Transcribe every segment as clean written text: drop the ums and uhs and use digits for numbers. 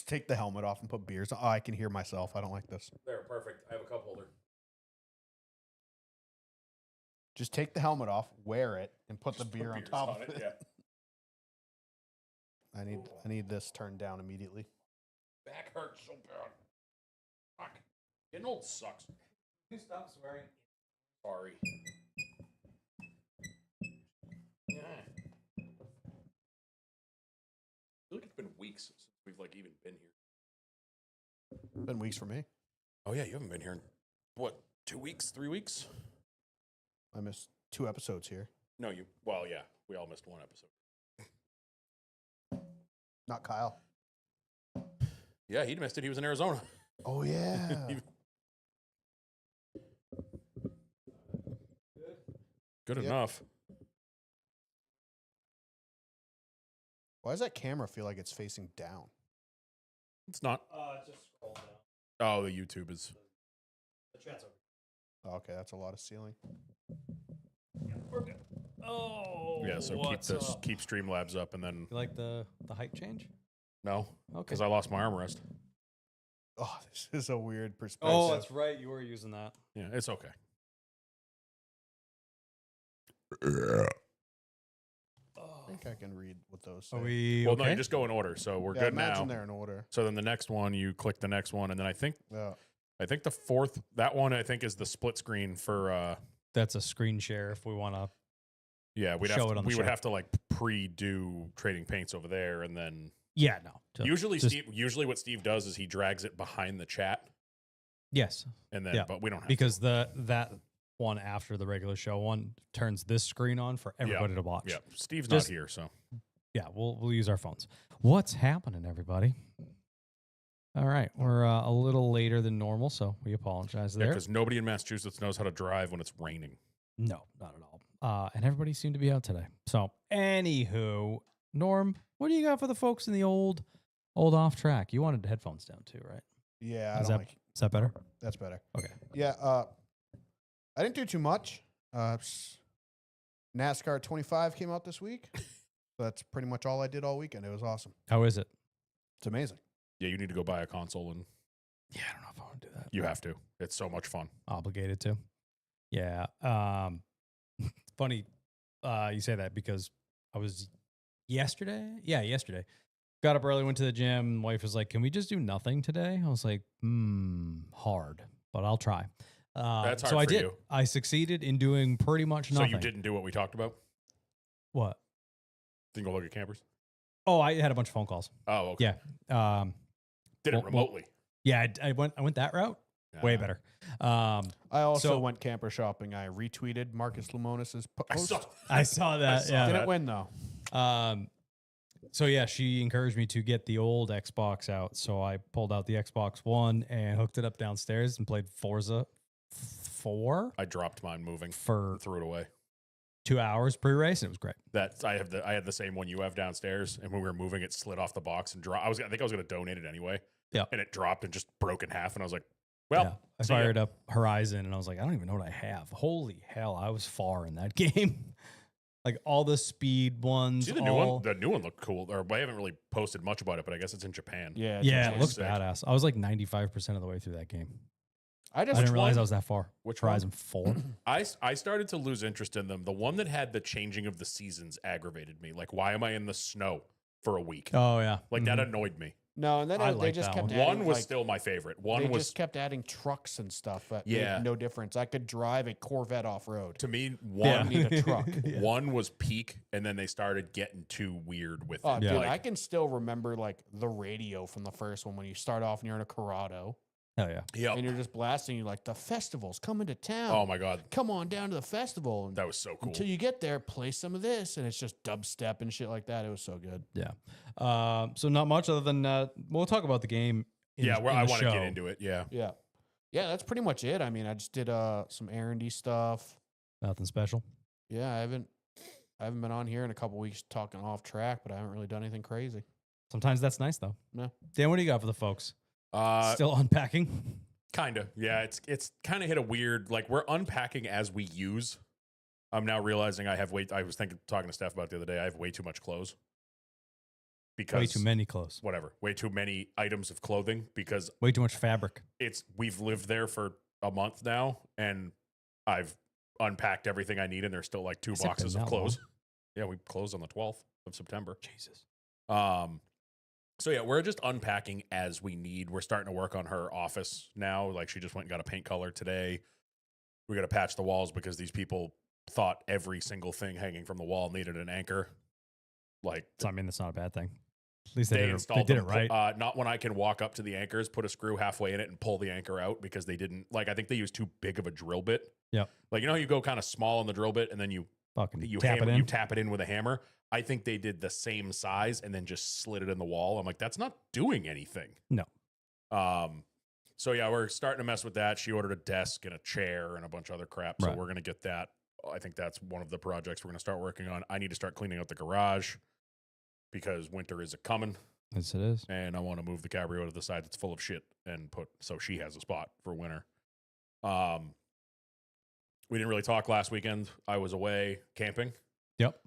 Just take the helmet off and put beers. Oh, I can hear myself. I don't like this. There, perfect. I have a cup holder. Just take the helmet off, wear it, and put the beer on beers top on of it. Yeah. I need this turned down immediately. Back hurts so bad. Fuck. Getting old sucks. You stop swearing. Sorry. Yeah. I feel like it's been weeks since we've like even been here. Been weeks for me. Oh yeah, you haven't been here in what, 2 weeks, 3 weeks? I missed 2 episodes here. No, well, yeah, we all missed 1 episode. Not Kyle. Yeah, he missed it. He was in Arizona. Oh, yeah. Good Yep. enough. Why does that camera feel like it's facing down? It's not. Just scroll down. Oh, the YouTube is. The chat's over. Oh, okay, that's a lot of ceiling. Yeah, we're good. Oh. Yeah, so keep Streamlabs up, and then You like the height change? no, Okay. because I lost my armrest. Oh, this is a weird perspective. Oh, that's right. You were using that. Yeah, it's okay. I think I can read what those say. Are we Well, okay? no, you just go in order, so we're Yeah, good imagine now. they're in order. So then the next one, you click the next one, and then I think Yeah. the fourth, that one I think is the split screen for. That's a screen share if we want to. Yeah, Show it on the we would show. have to like pre-do Trading Paints over there, and then Yeah, no. usually what Steve does is he drags it behind the chat, Yes, and then Yeah, but we don't have because that one after the regular show one turns this screen on for everybody to watch. Yeah, Steve's Just- not here, so Yeah, we'll use our phones. What's happening, everybody? All right, we're a little later than normal, so we apologize there. because nobody in Massachusetts knows how to drive when it's raining. No, not at all. And everybody seemed to be out today. So, anywho, Norm, what do you got for the folks in the old off track? You wanted headphones down too, right? Yeah, Is I don't that- like Is that better? That's better. Okay. Yeah, I didn't do too much. NASCAR 25 came out this week. That's pretty much all I did all weekend. It was awesome. How is it? It's amazing. Yeah, you need to go buy a console, and Yeah, I don't know if I want to do that. you have to. It's so much fun. Obligated to. Yeah. It's funny you say that because I was yesterday. Yeah, yesterday. Got up early, went to the gym. Wife was like, "Can we just do nothing today?" I was like, hard, but I'll try. That's hard so I for did. you. I succeeded in doing pretty much nothing. So you didn't do what we talked about? What? Didn't go look at campers? Oh, I had a bunch of phone calls. Oh, okay. Yeah. Did it well- remotely? Yeah, I went that route. Way Ah. better. I also So- went camper shopping. I retweeted Marcus Lemonis's post. I saw that. saw yeah. that. Didn't win though. So yeah, she encouraged me to get the old Xbox out. So I pulled out the Xbox One and hooked it up downstairs and played Forza 4 I dropped mine moving for and threw it away. 2 hours pre-race, and it was great. I had the same one you have downstairs, and when we were moving, it slid off the box and dropped. I think I was going to donate it anyway. Yeah. And it dropped and just broke in half, and I was like, well, Yeah. I see ya. fired up Horizon and I was like, I don't even know what I have. Holy hell, I was far in that game. Like all the speed ones. See the new one? The new one looked cool. Or I haven't really posted much about it, but I guess it's in Japan. Yeah. Yeah, it actually looks sick. badass. I was like 95% of the way through that game. I I just didn't realize won. I was that far. Which one? Horizon 4. I started to lose interest in them. The one that had the changing of the seasons aggravated me. Like, why am I in the snow for a week? Oh yeah. Like, Mhm. that annoyed me. No, and then I they like just that kept one. adding, One was like, still my favorite. they One was, just kept adding trucks and stuff. That Yeah. made no difference. I could drive a Corvette off road. to me, Yeah. one, Need a truck. Yeah. one was peak, and then they started getting too weird with Oh, it. dude, Yeah. I can still remember like the radio from the first one when you start off and you're in a Corrado Hell yeah. Yep. and you're just blasting. You like the festival's coming to town. Oh my god, Come on down to the festival. And that was so cool. until you get there, play some of this, and it's just dubstep and shit like that. It was so good. Yeah. So not much other than we'll talk about the game. Yeah, in I the want to show. get into it. Yeah. Yeah, yeah, that's pretty much it. I mean, I just did some R&D stuff. Nothing special. Yeah, I haven't been on here in a couple weeks talking off track, but I haven't really done anything crazy. Sometimes that's nice though. No. Dan, what do you got for the folks? Still Still unpacking. kind of. Yeah, it's kind of hit a weird, like, we're unpacking as we use. I'm now realizing I was talking to Steph about it the other day. I have way too much clothes. because Way too many clothes. way too many items of clothing because Way too much fabric. we've lived there for a month now and I've unpacked everything I need and there's still like 2 Has it been boxes of that clothes. Yeah, we closed on the 12th of September. Jesus. So yeah, we're just unpacking as we need. We're starting to work on her office now. Like she just went and got a paint color today. We got to patch the walls because these people thought every single thing hanging from the wall needed an anchor. Like So, I mean, that's not a bad thing. At least they they installed did it them, right. not when I can walk up to the anchors, put a screw halfway in it, and pull the anchor out because they didn't like. I think they used too big of a drill bit. Yep. Like you know, how you go kind of small on the drill bit, and then you Fucking tap tap it in. You tap it in with a hammer. I think they did the same size and then just slid it in the wall. I'm like, that's not doing anything. No. So yeah, we're starting to mess with that. She ordered a desk and a chair and a bunch of other crap. So Right. we're gonna get that. I think that's one of the projects we're gonna start working on. I need to start cleaning out the garage because winter is coming, Yes, it is. and I want to move the Cabrio to the side that's full of shit and put so she has a spot for winter. We didn't really talk last weekend. I was away camping. Yep.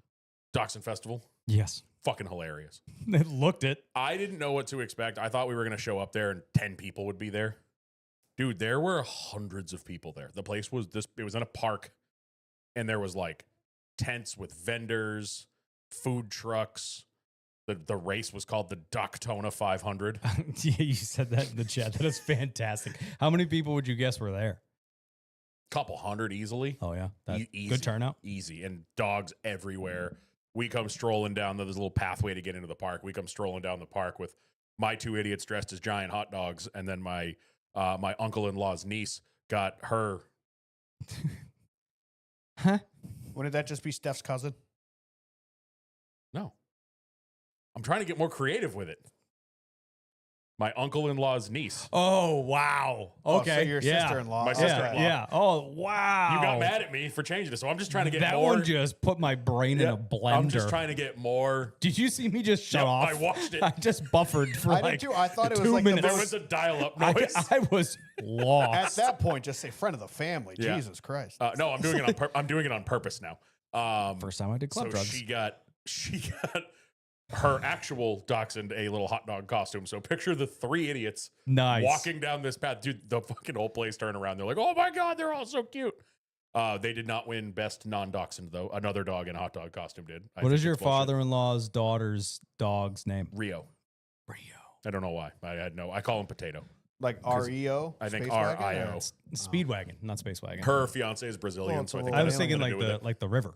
Dachshund Festival, Yes. fucking hilarious. It looked it. I didn't know what to expect. I thought we were going to show up there and 10 people would be there. Dude, there were hundreds of people there. The place was it was in a park and there was like tents with vendors, food trucks. The race was called the Dachshund 500. Yeah, you said that in the chat. That is fantastic. How many people would you guess were there? Couple hundred easily. Oh, yeah. Easy. Good turnout. Easy. And dogs everywhere. We come strolling down. There's a little pathway to get into the park. We come strolling down the park with my 2 idiots dressed as giant hot dogs. And then my uncle-in-law's niece got her. Huh? Wouldn't that just be Steph's cousin? No. I'm trying to get more creative with it. My uncle-in-law's niece. Oh, wow. Okay. Oh, so your yeah. sister-in-law. My Okay. sister-in-law. Yeah. Oh, wow. You got mad at me for changing it, so I'm just trying to get that more. one just put my brain in Yeah, a blender. I'm just trying to get more. Did you see me just shut Yep, off? I watched it. I just buffered for I like did too. I thought it was 2 like the minutes. There most- was a dial-up noise. I was At lost. that point, just say friend of the family. Yeah. Jesus Christ. No, I'm doing it on I'm doing it on purpose now. First time I did club So drugs. she got her actual dachshund a little hot dog costume. So picture the 3 idiots Nice. walking down this path. Dude, the fucking whole place turned around. They're like, oh my God, they're all so cute. They did not win best non-dachshund, though. Another dog in a hot dog costume did. What think is your it's bullshit. father-in-law's daughter's dog's name? Rio. Rio. I don't know why. I call him Potato. Like REO? I think Space Wagon, RIO. or- Speedwagon, not Space Wagon. Her fiance is Brazilian, Well, it's so I a think little I was that has thinking something to like do with the river.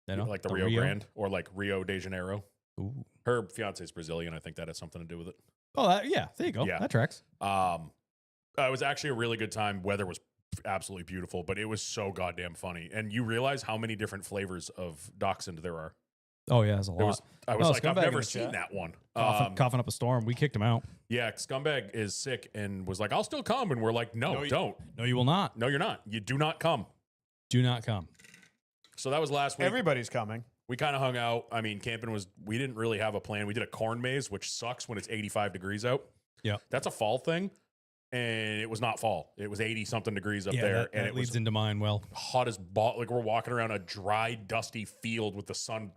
You know? like the Rio Grande or like Rio de Janeiro. Ooh. Her fiance is Brazilian. I think that has something to do with it. Oh, yeah. There you go. Yeah. That tracks. It was actually a really good time. Weather was absolutely beautiful, but it was so goddamn funny. And you realize how many different flavors of dachshund there are. Oh, yeah. It's a lot. There was, I was Oh, like, I've Scumbag in never the seen chat. that one. Coughing up a storm. We kicked him out. Yeah, Scumbag is sick and was like, I'll still come. And we're like, no, don't. No, you will not. No, you're not. You do not come. Do not come. So that was last week. Everybody's coming. We kind of hung out. I mean, camping we didn't really have a plan. We did a corn maze, which sucks when it's 85 degrees out. Yeah. That's a fall thing. And it was not fall. It was 80 something degrees up Yeah, there. that and it leads was into mine well. hot as ball. Like we're walking around a dry, dusty field with the sun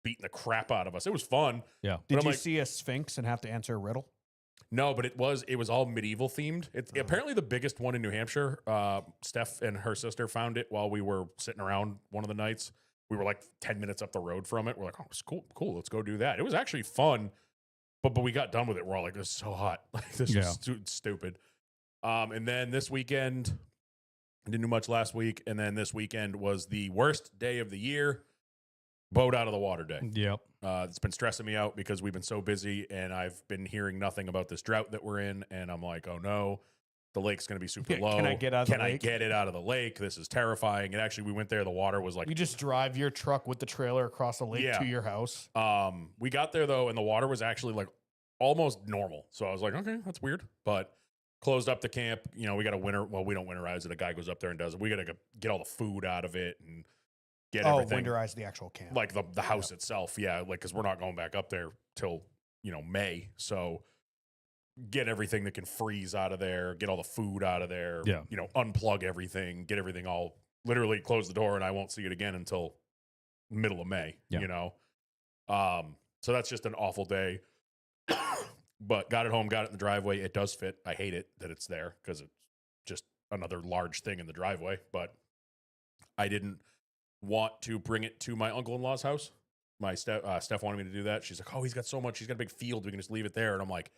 beating the crap out of us. It was fun. Yeah. Did I'm you like- see a sphinx and have to answer a riddle? No, but it was all medieval themed. It's apparently the biggest one in New Hampshire. Steph and her sister found it while we were sitting around one of the nights. We were like 10 minutes up the road from it. We're like, oh, it's cool. Let's go do that. It was actually fun, but we got done with it. We're all like, this is so hot. Like this Yeah. is stupid. And then this weekend, I didn't do much last week. And then this weekend was the worst day of the year. Boat out of the water day. Yep. It's been stressing me out because we've been so busy and I've been hearing nothing about this drought that we're in. And I'm like, oh no, the lake's going to be super Yeah, low. can I get out of the Can I lake? get it out of the lake? This is terrifying. And actually, we went there. The water was like, You just drive your truck with the trailer across the lake Yeah. to your house. we got there though, and the water was actually like almost normal. So I was like, okay, that's weird. But closed up the camp. You know, we got to winter. Well, we don't winterize it. A guy goes up there and does it. We got to get all the food out of it and get everything. Winterize the actual camp. Like the house itself, yeah, like because we're not going back up there till May, so get everything that can freeze out of there, get all the food out of there, Yeah. Unplug everything, get everything all literally close the door, and I won't see it again until middle of May. Yeah. So that's just an awful day. But got it home, got it in the driveway. It does fit. I hate it that it's there because it's just another large thing in the driveway. But I didn't want to bring it to my uncle-in-law's house. My Steph wanted me to do that. She's like, oh, he's got so much. He's got a big field. We can just leave it there. And I'm like,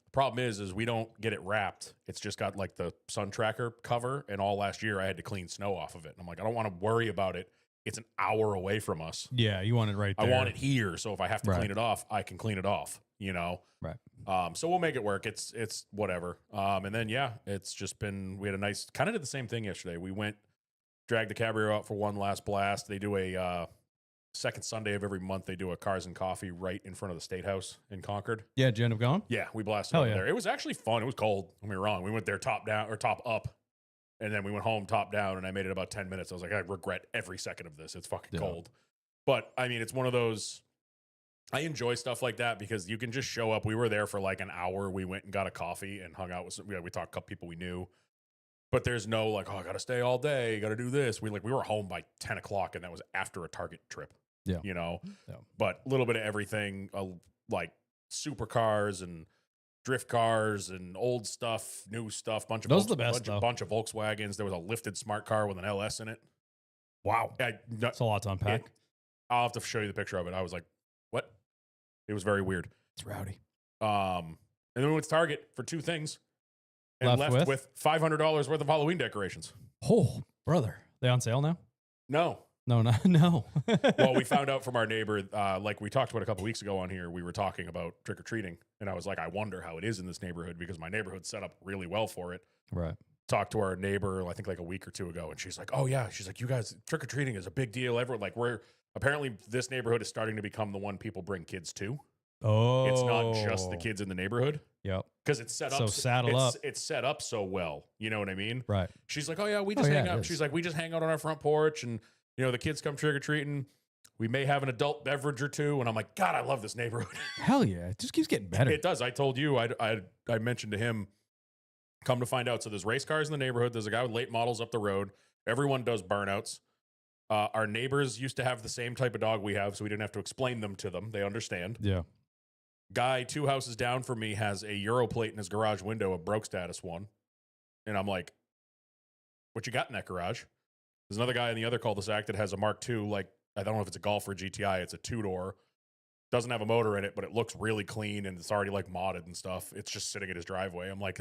the problem is we don't get it wrapped. It's just got like the sun tracker cover. And all last year I had to clean snow off of it. And I'm like, I don't want to worry about it. It's an hour away from us. Yeah, you want it right there. I want it here. So if I have to Right. clean it off, I can clean it off, you know? Right. So we'll make it work. It's whatever. And then, yeah, it's just been, we had a nice, kind of did the same thing yesterday. We went, dragged the Cabrio out for one last blast. They do a second Sunday of every month. They do a Cars and Coffee right in front of the State House in Concord. Yeah, did you end up going? Yeah, we blasted Hell over yeah. there. It was actually fun. It was cold. Don't get me wrong. We went there top down or top up. And then we went home top down, and I made it about 10 minutes. I was like, I regret every second of this. It's fucking Yeah. cold. But I mean, it's one of those, I enjoy stuff like that because you can just show up. We were there for like an hour. We went and got a coffee and hung out with some, we talked to a couple people we knew. But there's no like, oh, I got to stay all day. Got to do this. We were home by 10 o'clock, and that was after a Target trip. Yeah. You know? Yeah. But a little bit of everything, like supercars and drift cars and old stuff, new stuff. Bunch of Those are the best, bunch of Volkswagens. There was a lifted smart car with an LS in it. Wow. No, That's a lot to unpack. I'll have to show you the picture of it. I was like, what? It was very weird. It's rowdy. And then we went to Target for two things and Left left with? with $500 worth of Halloween decorations. Oh, brother. They on sale now? No. No, no. Well, we found out from our neighbor, like we talked about a couple weeks ago on here, we were talking about trick-or-treating. And I was like, I wonder how it is in this neighborhood because my neighborhood's set up really well for it. Right. Talked to our neighbor, I think like a week or two ago, and she's like, oh yeah. She's like, you guys, trick-or-treating is a big deal. Everyone, like apparently this neighborhood is starting to become the one people bring kids to. Oh. It's not just the kids in the neighborhood. Yep. Because it's set up. So saddle up. It's set up so well. You know what I mean? Right. She's like, oh yeah, we just hang it out. is. She's like, we just hang out on our front porch, and the kids come trick or treating. We may have an adult beverage or two, and I'm like, God, I love this neighborhood. Hell yeah. It just keeps getting better. It does. I told you. I mentioned to him. Come to find out, so there's race cars in the neighborhood. There's a guy with late models up the road. Everyone does burnouts. Our neighbors used to have the same type of dog we have, so we didn't have to explain them to them. They understand. Yeah. Guy 2 houses down from me has a Euro plate in his garage window, a broke status one. And I'm like, what you got in that garage? There's another guy in the other cul-de-sac that has a Mark II, like, I don't know if it's a Golf or a GTI. It's a 2-door. Doesn't have a motor in it, but it looks really clean and it's already like modded and stuff. It's just sitting at his driveway. I'm like,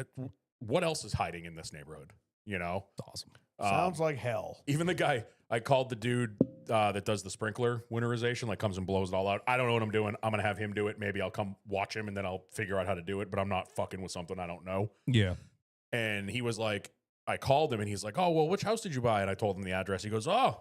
what else is hiding in this neighborhood? You know? It's awesome. Sounds like hell. Even the guy, I called the dude that does the sprinkler winterization, like comes and blows it all out. I don't know what I'm doing. I'm going to have him do it. Maybe I'll come watch him and then I'll figure out how to do it, but I'm not fucking with something I don't know. Yeah. And he was like, I called him and he's like, oh, well, which house did you buy? And I told him the address. He goes, oh,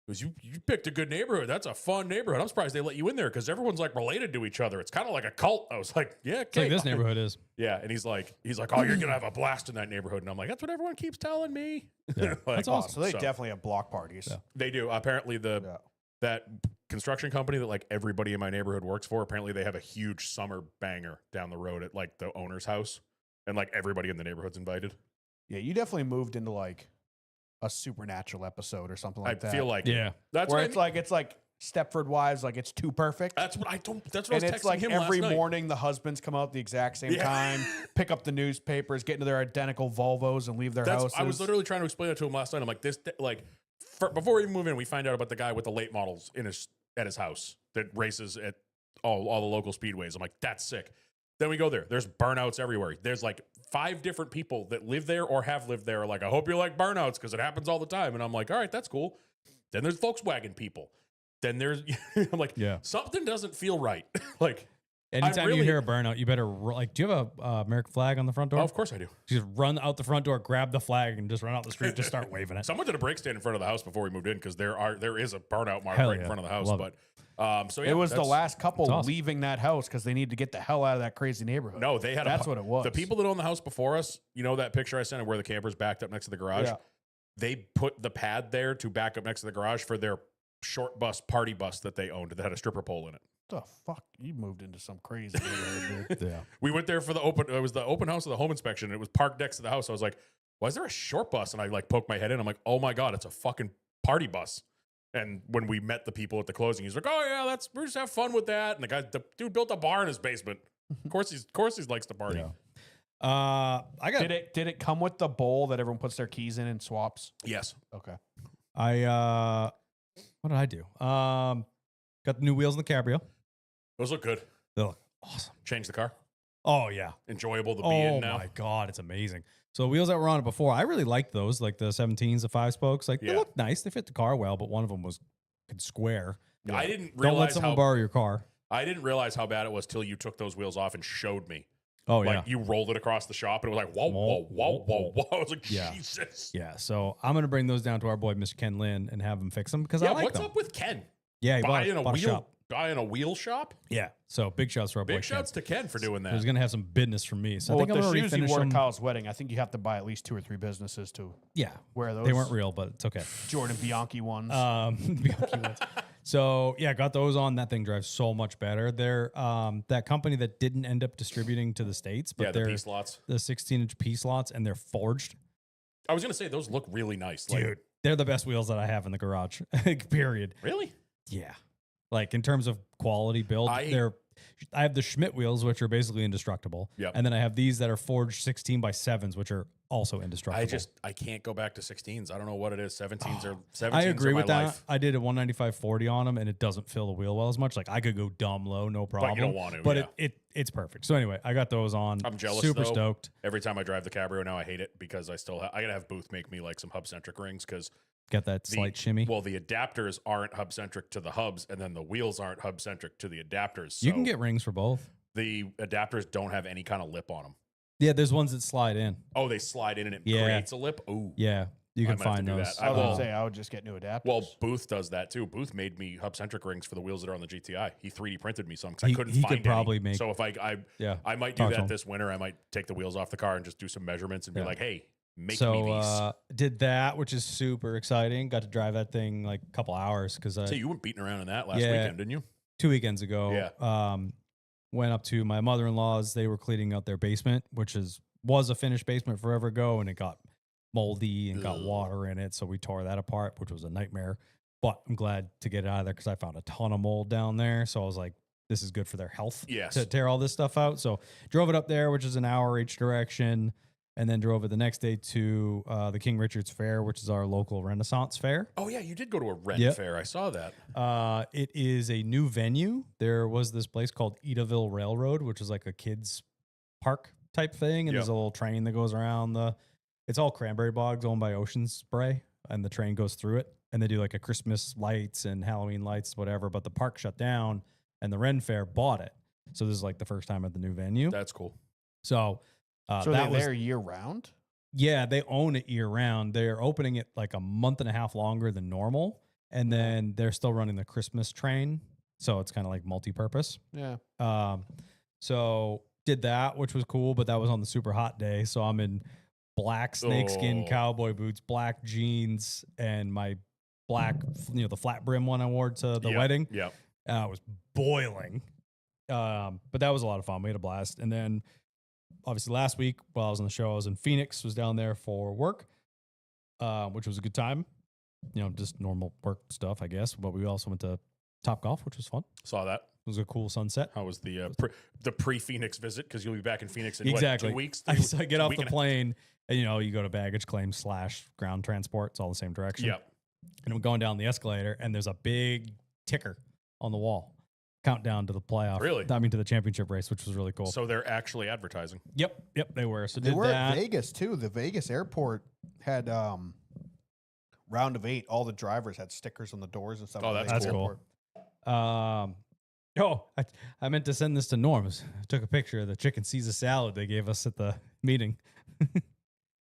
you picked a good neighborhood. That's a fun neighborhood. I'm surprised they let you in there because everyone's like related to each other. It's kind of like a cult. I was like, yeah, It's like okay. this neighborhood is. Yeah. And he's like, oh, you're going to have a blast in that neighborhood. And I'm like, that's what everyone keeps telling me. Yeah. Like, That's Oh, awesome. so they definitely have block parties. Yeah. They do. Apparently that construction company that like everybody in my neighborhood works for, apparently they have a huge summer banger down the road at like the owner's house. And like everybody in the neighborhood's invited. Yeah, you definitely moved into like a Supernatural episode or something like I that. feel like Yeah. that's where what it's like Stepford Wives, like it's too perfect. that's what I was And it's texting like him every last night. morning the husbands come out at the exact same Yeah. time, pick up the newspapers, get into their identical Volvos, and leave their houses. I was literally trying to explain that to him last night. I'm like, before we even move in, we find out about the guy with the late models at his house that races at all the local speedways. I'm like, that's sick. Then we go there. There's burnouts everywhere. There's like 5 different people that live there or have lived there. Like, I hope you like burnouts because it happens all the time. And I'm like, all right, that's cool. Then there's Volkswagen people. Then there's, I'm like, Yeah. something doesn't feel right. Like, Anytime really- you hear a burnout, you better do you have a American flag on the front door? oh, of course I do. Just run out the front door, grab the flag, and just run out the street. Just start waving it. Someone did a brake stand in front of the house before we moved in because there is a burnout mark Hell right in yeah. front of the house. Love But so yeah, it was the that's- last couple that's awesome. leaving that house because they needed to get the hell out of that crazy neighborhood. No, they had. That's what it was. The people that own the house before us, you know that picture I sent of where the camper's backed up next to the garage. Yeah. They put the pad there to back up next to the garage for their short bus party bus that they owned that had a stripper pole in it. What the fuck? You moved into some crazy neighborhood, dude. Yeah. We went there for the open. It was the open house of the home inspection. And it was parked next to the house. I was like, "Why is there a short bus?" And I like poked my head in. I'm like, "Oh my god, it's a fucking party bus." And when we met the people at the closing, he's like, "Oh yeah, we're just have fun with that." And the dude built a bar in his basement. Of course he likes to party. Yeah. I got Did it come with the bowl that everyone puts their keys in and swaps? Yes. Okay. what did I do? Got the new wheels in the Cabrio. Those look good. They look awesome. Change the car. Oh yeah. Enjoyable to be Oh in now. my god, it's amazing. So the wheels that were on it before, I really liked those, like the 17s, the 5 spokes. Like they Yeah. look nice. They fit the car well, but one of them could square. I didn't Don't let realize someone how borrow your car. I didn't realize how bad it was till you took those wheels off and showed me. Oh Like yeah. you rolled it across the shop and it was like, whoa, whoa, whoa, whoa, whoa. I was like, Yeah. Jesus. Yeah. So I'm gonna bring those down to our boy Mr. Ken Lynn and have him fix them because Yeah, I like what's them. up with Ken? Yeah, he Buying a bought wheel shop. buying a wheel shop? Yeah. So big shouts to our boy Big shouts to Ken for doing Ken. He's that. gonna have some business from me. So Well, I think with I'm the gonna shoes you refinish wore them. at Kyle's wedding, I think you have to buy at least 2 or 3 businesses to Yeah. wear those. They weren't real, but it's okay. Jordan Bianchi ones. Bianchi ones. So yeah, got those on. That thing drives so much better. They're that company that didn't end up distributing to the States, but Yeah, the they're piece lots. the 16-inch piece lots and they're forged. I was gonna say those look really nice. Dude, they're the best wheels that I have in the garage. Period. Really? Yeah. Like in terms of quality build, I I have the Schmidt wheels, which are basically indestructible. Yep. And then I have these that are forged 16x7s, which are also indestructible. I can't go back to 16s. I don't know what it is. 17s I agree with that. life. I did a 195/40 on them, and it doesn't fill the wheel well as much. Like I could go dumb low, no problem. don't want to, But yeah. it's perfect. So anyway, I got those on. I'm jealous, Super though. stoked. Every time I drive the Cabrio now, I hate it because I gotta have Booth make me like some hub centric rings because Got that slight shimmy. Well, the adapters aren't hub centric to the hubs, and then the wheels aren't hub centric to the adapters. So you can get rings for both. the adapters don't have any kind of lip on them. Yeah, there's ones that slide in. Oh, they slide in and it Yeah. creates a lip. Ooh. Yeah, you I can might have to find do those. that. I was well- gonna say I would just get new adapters. Well, Booth does that too. Booth made me hub centric rings for the wheels that are on the GTI. He 3D printed me some because I He- couldn't he find could probably any. make- So if I Yeah. might do Talk to that him. this winter. I might take the wheels off the car and just do some measurements and be Yeah. like, hey, make So me these. did that, which is super exciting. Got to drive that thing like a couple hours because So you were beating around in that last yeah. weekend, didn't you? 2 weekends ago. Yeah. Went up to my mother-in-law's. They were cleaning out their basement, which was a finished basement forever ago, and it got moldy and got Ugh. water in it. So we tore that apart, which was a nightmare. But I'm glad to get it out of there because I found a ton of mold down there. So I was like, this is good for their health Yes. to tear all this stuff out. So drove it up there, which is an hour each direction, and then drove it the next day to the King Richard's Fair, which is our local Renaissance fair. Oh yeah, you did go to a Ren Yep. fair. I saw that. It is a new venue. There was this place called Edaville Railroad, which is like a kids park type thing, and Yep. there's a little train that goes around the. It's all cranberry bogs owned by Ocean Spray, and the train goes through it, and they do like a Christmas lights and Halloween lights, whatever. But the park shut down, and the Ren Fair bought it. So this is like the first time at the new venue. That's cool. So so that they're was there year round. yeah, they own it year round. They're opening it like a month and a half longer than normal. And then they're still running the Christmas train. So it's kind of like multi-purpose. Yeah. So did that, which was cool, but that was on the super hot day. So I'm in black snakeskin Oh. cowboy boots, black jeans, and my black, the flat brim one I wore to the Yep, wedding. Yep. It was boiling. But that was a lot of fun. We had a blast. And then obviously last week while I was on the show, I was in Phoenix, was down there for work, which was a good time. Just normal work stuff, I guess. But we also went to Top Golf, which was fun. Saw that. It was a cool sunset. How was the pre-Phoenix visit? Because you'll be back in Phoenix in Exactly. what, 2 weeks? So I get off week the and a- plane and, you go to baggage claim / ground transport. It's all the same direction. Yep. And I'm going down the escalator and there's a big ticker on the wall. Countdown to the playoff. Really? I mean, to the championship race, which was really cool. So they're actually advertising. Yep, they were. So They did were that. at Vegas too. The Vegas airport had round of 8. All the drivers had stickers on the doors and stuff. Oh, at the that's Vegas cool. airport. I meant to send this to Norms. I took a picture of the chicken Caesar salad they gave us at the meeting.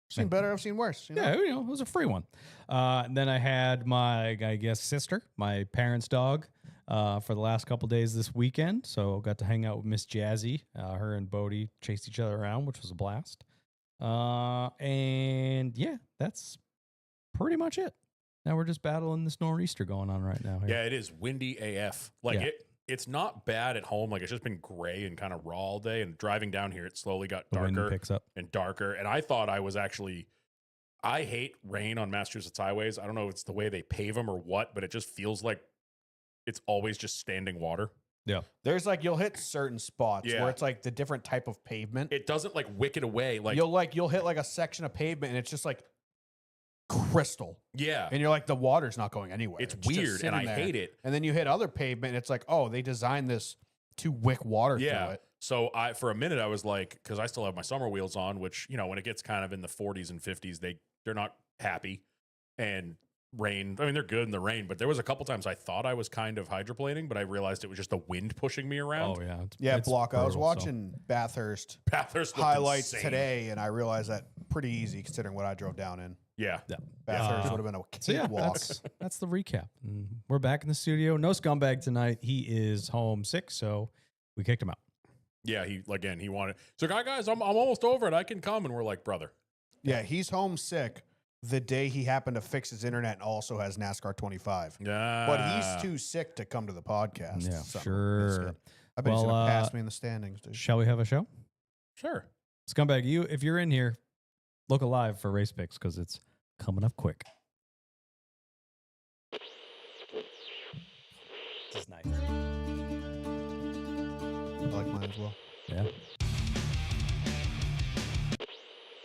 Seen better, I've seen worse. You know? Yeah, it was a free one. And then I had my, I guess, sister, my parents' dog, for the last couple days this weekend. So got to hang out with Miss Jazzy. Her and Bodie chased each other around, which was a blast. And yeah, that's pretty much it. Now we're just battling this nor'easter going on right now. Here. Yeah, it is windy AF. Like Yeah. it's not bad at home. Like it's just been gray and kind of raw all day. And driving down here, it slowly got The wind darker picks up. and darker. And I thought I was actually, I hate rain on Massachusetts highways. I don't know if it's the way they pave them or what, but it just feels like it's always just standing water. There's like you'll hit certain spots Yeah. where it's like the different type of pavement. It doesn't like wick it away. Like, You'll hit like a section of pavement and it's just like crystal, yeah, and you're like the water's not going anywhere. it's just weird, and sitting I there. hate it. And then you hit other pavement, and it's like, oh, they designed this to wick water through Yeah. it. So for a minute I was like, because I still have my summer wheels on, which when it gets kind of in the 40s and 50s, they're not happy. And rain, I mean, they're good in the rain, but there was a couple times I thought I was kind of hydroplaning, but I realized it was just the wind pushing me around. Oh yeah, Yeah, it's Block. I was brutal, so- watching Bathurst Bathurst looked highlights insane. today, and I realized that pretty easy considering what I drove down in. Yeah. Bathurst Uh, would have been a So yeah, cakewalk. that's the recap. And we're back in the studio. No scumbag tonight. He is home sick, so we kicked him out. Yeah, he wanted. So guys, I'm almost over it. I can come, and we're like, brother. Yeah, he's homesick the day he happened to fix his internet and also has NASCAR 25. Yeah, But he's too sick to come to the podcast. Yeah, Something sure. missed it. I bet he's Well, going to pass me in the standings, dude. Shall we have a show? Sure. Scumbag, if you're in here, look alive for race picks because it's coming up quick. This is nice. I like mine as well. Yeah.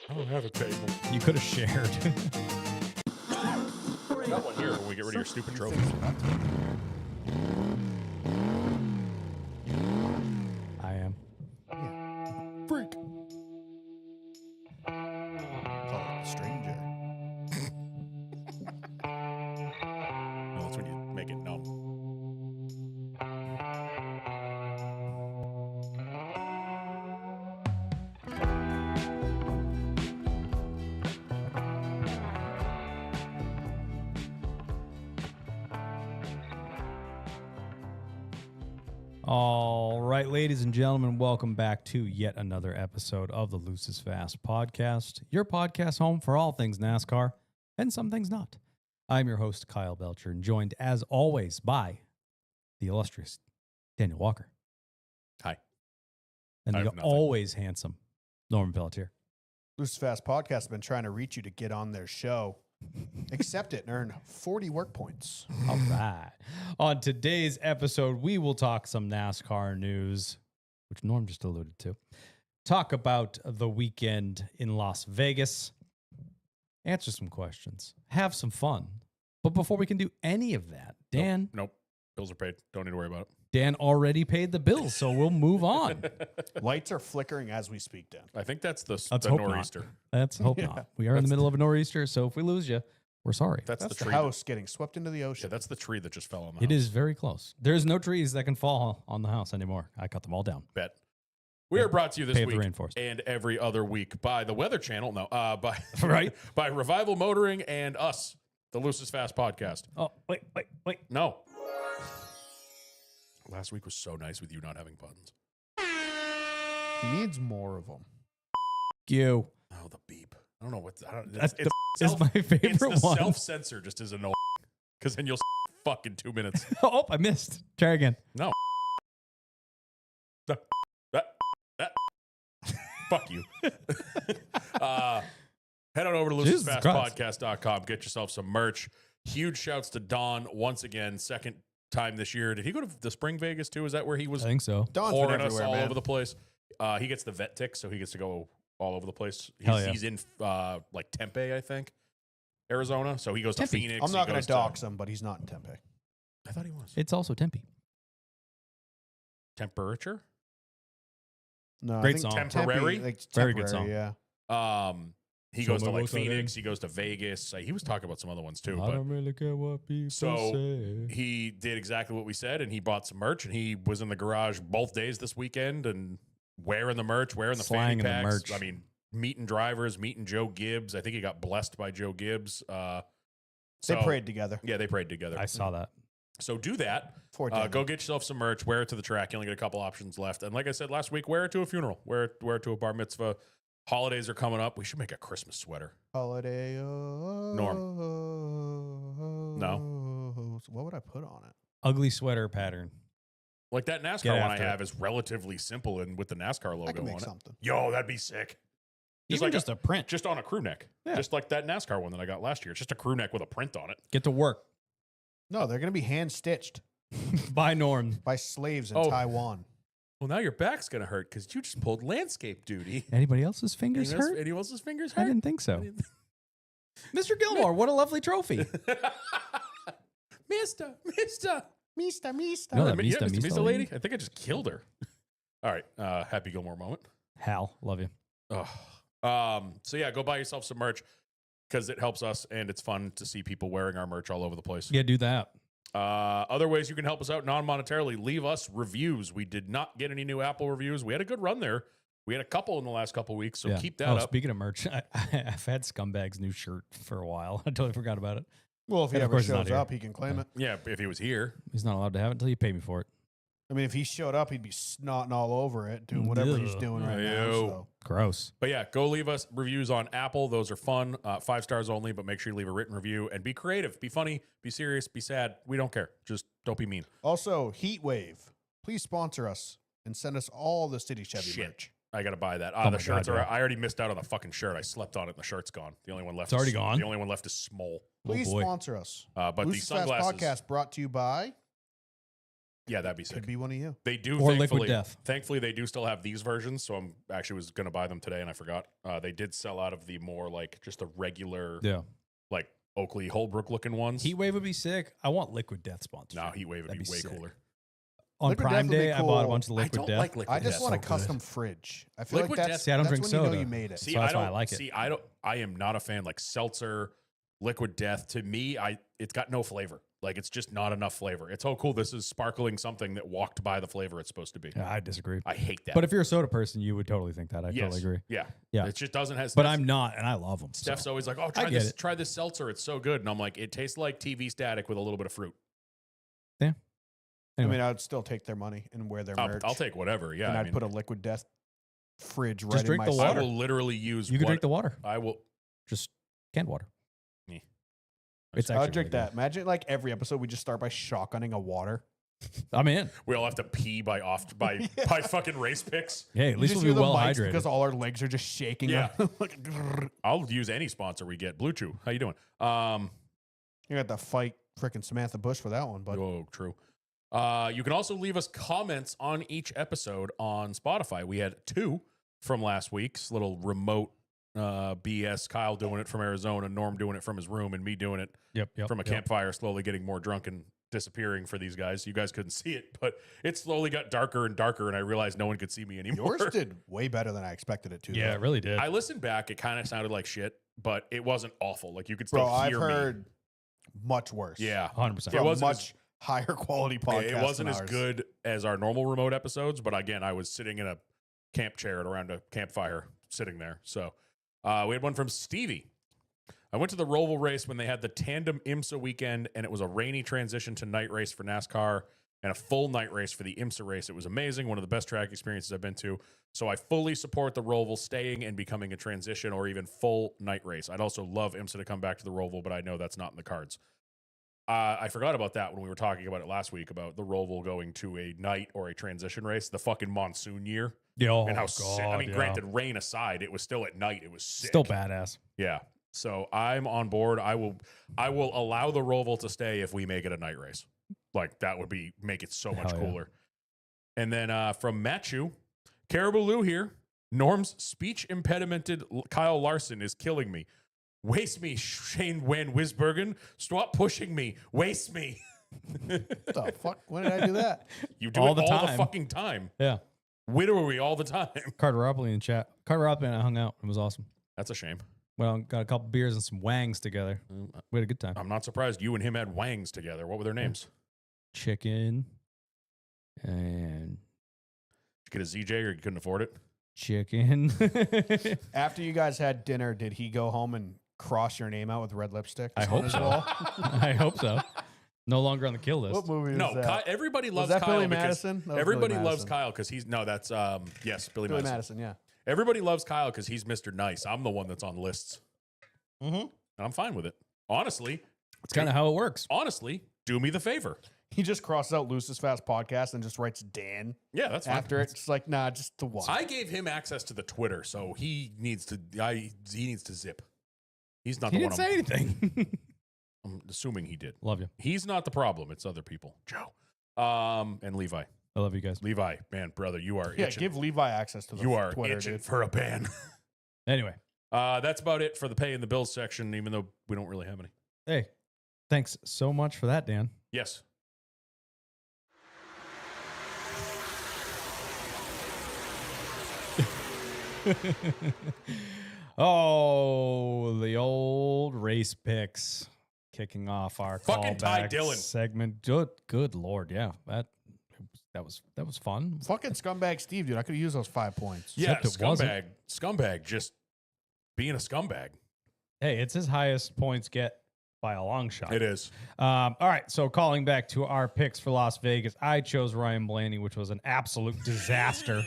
I don't have a table. You could have shared. Got one here when we get rid of your stupid trophies. I am. Freak. Call it stranger. No, that's when you make it numb. All right, ladies and gentlemen, welcome back to yet another episode of the Loose is Fast podcast, your podcast home for all things NASCAR and some things not. I'm your host, Kyle Belcher, and joined as always by the illustrious Daniel Walker. Hi. And I the have nothing. always handsome Norman Pelletier. Loose Fast Podcast has been trying to reach you to get on their show. Accept it and earn 40 work points. All right. On today's episode, we will talk some NASCAR news, which Norm just alluded to. Talk about the weekend in Las Vegas. Answer some questions. Have some fun. But before we can do any of that, Dan Nope. Bills are paid. Don't need to worry about Dan already paid the bills, so we'll move on. it. Lights are flickering as we speak, Dan. I think that's the Let's hope not. nor'easter. Let's hope Yeah. not. We are in the middle of a nor'easter, so if we lose you, we're sorry. That's, That's the the tree. house getting swept into the Yeah, ocean. that's the tree that just fell on the It house. is very close. There's no trees that can fall on the house anymore. I cut them all down. Bet. We are brought to you this Pave the week rainforest. and every other week by the Weather Channel. No, by Right. by Revival Motoring and us, the Loosest Fast podcast. Oh, wait. No. Last week was so nice with you not having buttons. He needs more of them. You. Oh, the beep. I don't know what. I don't, That's it's is my it's favorite the one. self-censor just is annoying because then you'll fucking 2 minutes. Oh, I missed. Try again. No. Fuck you. Head on over to Jesus Christ. loosestfastpodcast.com. Get yourself some merch. Huge shouts to Don once again. Second time this year. Did he go to the Spring Vegas too? Is that where he was I think so. Don's been pouring us everywhere, all man. over the place? He gets the vet tick, so he gets to go all over the place. Hell yeah. He's in like Tempe, I think, Arizona. So he goes Tempe. to Phoenix. I'm not He going goes to dox him, but he's not in Tempe. I thought he was. It's also Tempe. Temperature? No, I Great think song. Temporary? Very good temporary, song. Yeah. He So goes to my like vote's not in. Phoenix. He goes to Vegas. He was talking about some other ones too. I But don't really care what people So, say. he did exactly what we said, and he bought some merch, and he was in the garage both days this weekend and wearing the merch, wearing the fanny Slanging the packs. merch. I mean, meeting drivers, meeting Joe Gibbs. I think he got blessed by Joe Gibbs. They So- prayed together. Yeah, they prayed together. I saw that. So do that. For Go get yourself some merch. Wear it to the track. You only get a couple options left. And like I said last week, wear it to a funeral. Wear it to a bar mitzvah. Holidays are coming up. We should make a Christmas sweater. Holiday. Norm. No. What would I put on it? Ugly sweater pattern. Like that NASCAR Get one I after have is relatively simple and with the NASCAR I logo can on make it. something. Yo, that'd be sick. Just Even like just a print. just on a crew neck, Yeah. just like that NASCAR one that I got last year. It's just a crew neck with a print on it. Get to work. No, they're going to be hand stitched By Norm. by slaves in Oh. Taiwan. Well, now your back's gonna hurt because you just pulled landscape duty. Anybody else's fingers hurt? Anyone else's fingers I hurt? didn't think so. Mr. Gilmore, what a lovely trophy. Mister. Mista, Mista. No, Oh, that yeah, Mista Mista lady? lady. I think I just killed her. All right, Happy Gilmore moment. Hal, love you. So yeah, go buy yourself some merch because it helps us and it's fun to see people wearing our merch all over the place. Yeah, do that. Other ways you can help us out non-monetarily, leave us reviews. We did not get any new Apple reviews. We had a good run there. We had a couple in the last couple weeks, so Yeah. keep that oh, up. Speaking of merch, I've had Scumbag's new shirt for a while. I totally forgot about it. Well, if he And of ever course he's not shows here. up, he can claim it. Yeah, if he was here. He's not allowed to have it until you pay me for it. I mean, if he showed up, he'd be snotting all over it, doing whatever he's Ugh. doing right now. Ew. So. Gross. But yeah, go leave us reviews on Apple. Those are fun. 5 stars only, but make sure you leave a written review and be creative, be funny, be serious, be sad. We don't care. Just don't be mean. Also, Heat Wave, please sponsor us and send us all the City Chevy Shit. merch. I gotta buy that. Oh The my shirts God, are. yeah. I already missed out on the fucking shirt. I slept on it, and the shirt's gone. The only one left. It's already is, gone? The only one left is small. Please boy. sponsor us. But the Boost Fast sunglasses. Podcast brought to you by, Yeah, that'd be sick. could be one of you. They do. Or Liquid thankfully, Death. Thankfully, they do still have these versions. So I'm actually was gonna buy them today, and I forgot. They did sell out of the more like just the regular, Yeah. like Oakley Holbrook looking ones. Heat Wave would be sick. I want Liquid Death sponsorship. No, Heat Wave would That'd be be way sick. cooler. On Liquid Death Prime would be Day, I bought a cool. bunch of I Liquid don't Death. like Liquid I just Death. want a so good. custom fridge. I feel Liquid like Death- that's, See, I don't that's drink when you know soda. you made it. See, So that's I don't why I like it. See, I don't. I am not a fan like seltzer, Liquid Death. To me, it's got no flavor. Like it's just not enough flavor. It's oh cool. This is sparkling something that walked by the flavor it's supposed to be. Yeah, I disagree. I hate that. But if you're a soda person, you would totally think that. I Yes. totally agree. Yeah, Yeah. It just doesn't have. But I'm not, and I love them. Steph's always like, "Oh, I get it. try this seltzer. It's so good." And I'm like, "It tastes like TV static with a little bit of fruit." I Anyway. mean, I'd still take their money and wear their merch. I'll take whatever. Yeah, and I I'd mean, put a Liquid Death fridge right Just in drink my the I water. will literally use. You can what- drink the water. I will. Just canned water. Yeah. It's I actually would drink really that. Imagine like every episode we just start by shotgunning a water. good. I'm in. We all have to pee by by fucking race picks. Hey, at You least just we'll hear be the well mics hydrated. because all our legs are just shaking. Yeah. Like, I'll use any sponsor we get. Blue Chew. How you doing? you got to fight freaking Samantha Bush for that one, but Oh, true. You can also leave us comments on each episode on Spotify. We had 2 from last week's little remote BS. Kyle doing it from Arizona, Norm doing it from his room, and me doing it Yep. from a campfire, slowly getting more drunk and disappearing for these guys. You guys couldn't see it, but it slowly got darker and darker, and I realized no one could see me anymore. yours did way better than I expected it to. Yeah, though. it really did. I listened back. It kind of sounded like shit, but it wasn't awful. Like you could still Bro, I've hear me. heard much worse. Yeah. 100%. It From wasn't much higher quality podcast. It wasn't than as ours. good as our normal remote episodes, but again, I was sitting in a camp chair around a campfire, sitting there. So we had one from Stevie. I went to the Roval race when they had the tandem IMSA weekend, and it was a rainy transition to night race for NASCAR and a full night race for the IMSA race. It was amazing, one of the best track experiences I've been to. So I fully support the Roval staying and becoming a transition or even full night race. I'd also love IMSA to come back to the Roval, but I know that's not in the cards. I forgot about that when we were talking about it last week about the Roval going to a night or a transition race, the fucking monsoon year, oh, and how God, sick. I mean, yeah. granted, rain aside, it was still at night. It was sick. Still badass. Yeah. So I'm on board. I will allow the Roval to stay if we make it a night race. Like that would make it so much Hell yeah. cooler. And then from Matthew, Caribou Lou here. Norm's speech impedimented Kyle Larson is killing me. Waste me, Shane Van Wisbergen. Stop pushing me. Waste me. What the fuck? When did I do that? You do All it the all the time. fucking time. Yeah. Widow we all the time. Carter Ropley in chat. Carter Ropley and I hung out. It was awesome. That's a shame. Well, got a couple beers and some wangs together. We had a good time. I'm not surprised you and him had wangs together. What were their names? Chicken and Did you get a ZJ or you couldn't afford it? chicken. After you guys had dinner, did he go home and cross your name out with red lipstick? I on hope his so. wall? I hope so. No longer on the kill list. What movie No, was that? everybody Was loves that Kyle Billy because Madison? That was everybody Billy loves Madison. Kyle because he's no, that's yes, Billy, Billy Madison. Madison, yeah. Everybody loves Kyle because he's Mr. Nice. I'm the one that's on lists, Mm-hmm. and I'm fine with it. Honestly, It's kind of how it works. do me the favor. He just crosses out Lucis Fast Podcast and just writes Dan Yeah, that's fine. after it. It's like, nah, just the one. I gave him access to the Twitter, so he needs to zip. He's not He the didn't one. say anything. I'm assuming he did. Love you. He's not the problem. It's other people. Joe. And Levi. I love you guys. Levi, man, brother, you are yeah, itching. give Levi access to the You are Twitter, itching dude. for a ban. Anyway, That's about it for the pay and the bills section, even though we don't really have any. hey, thanks so much for that, Dan. Yes. Oh, the old race picks kicking off our Fucking Ty callback Dillon. segment. Good lord, yeah, that was fun. Fucking scumbag Steve, dude. I could have used those 5 points. Yeah, Except it wasn't. scumbag, just being a scumbag. Hey, it's his highest points get by a long shot. It is. All right, so calling back to our picks for Las Vegas, I chose Ryan Blaney, which was an absolute disaster.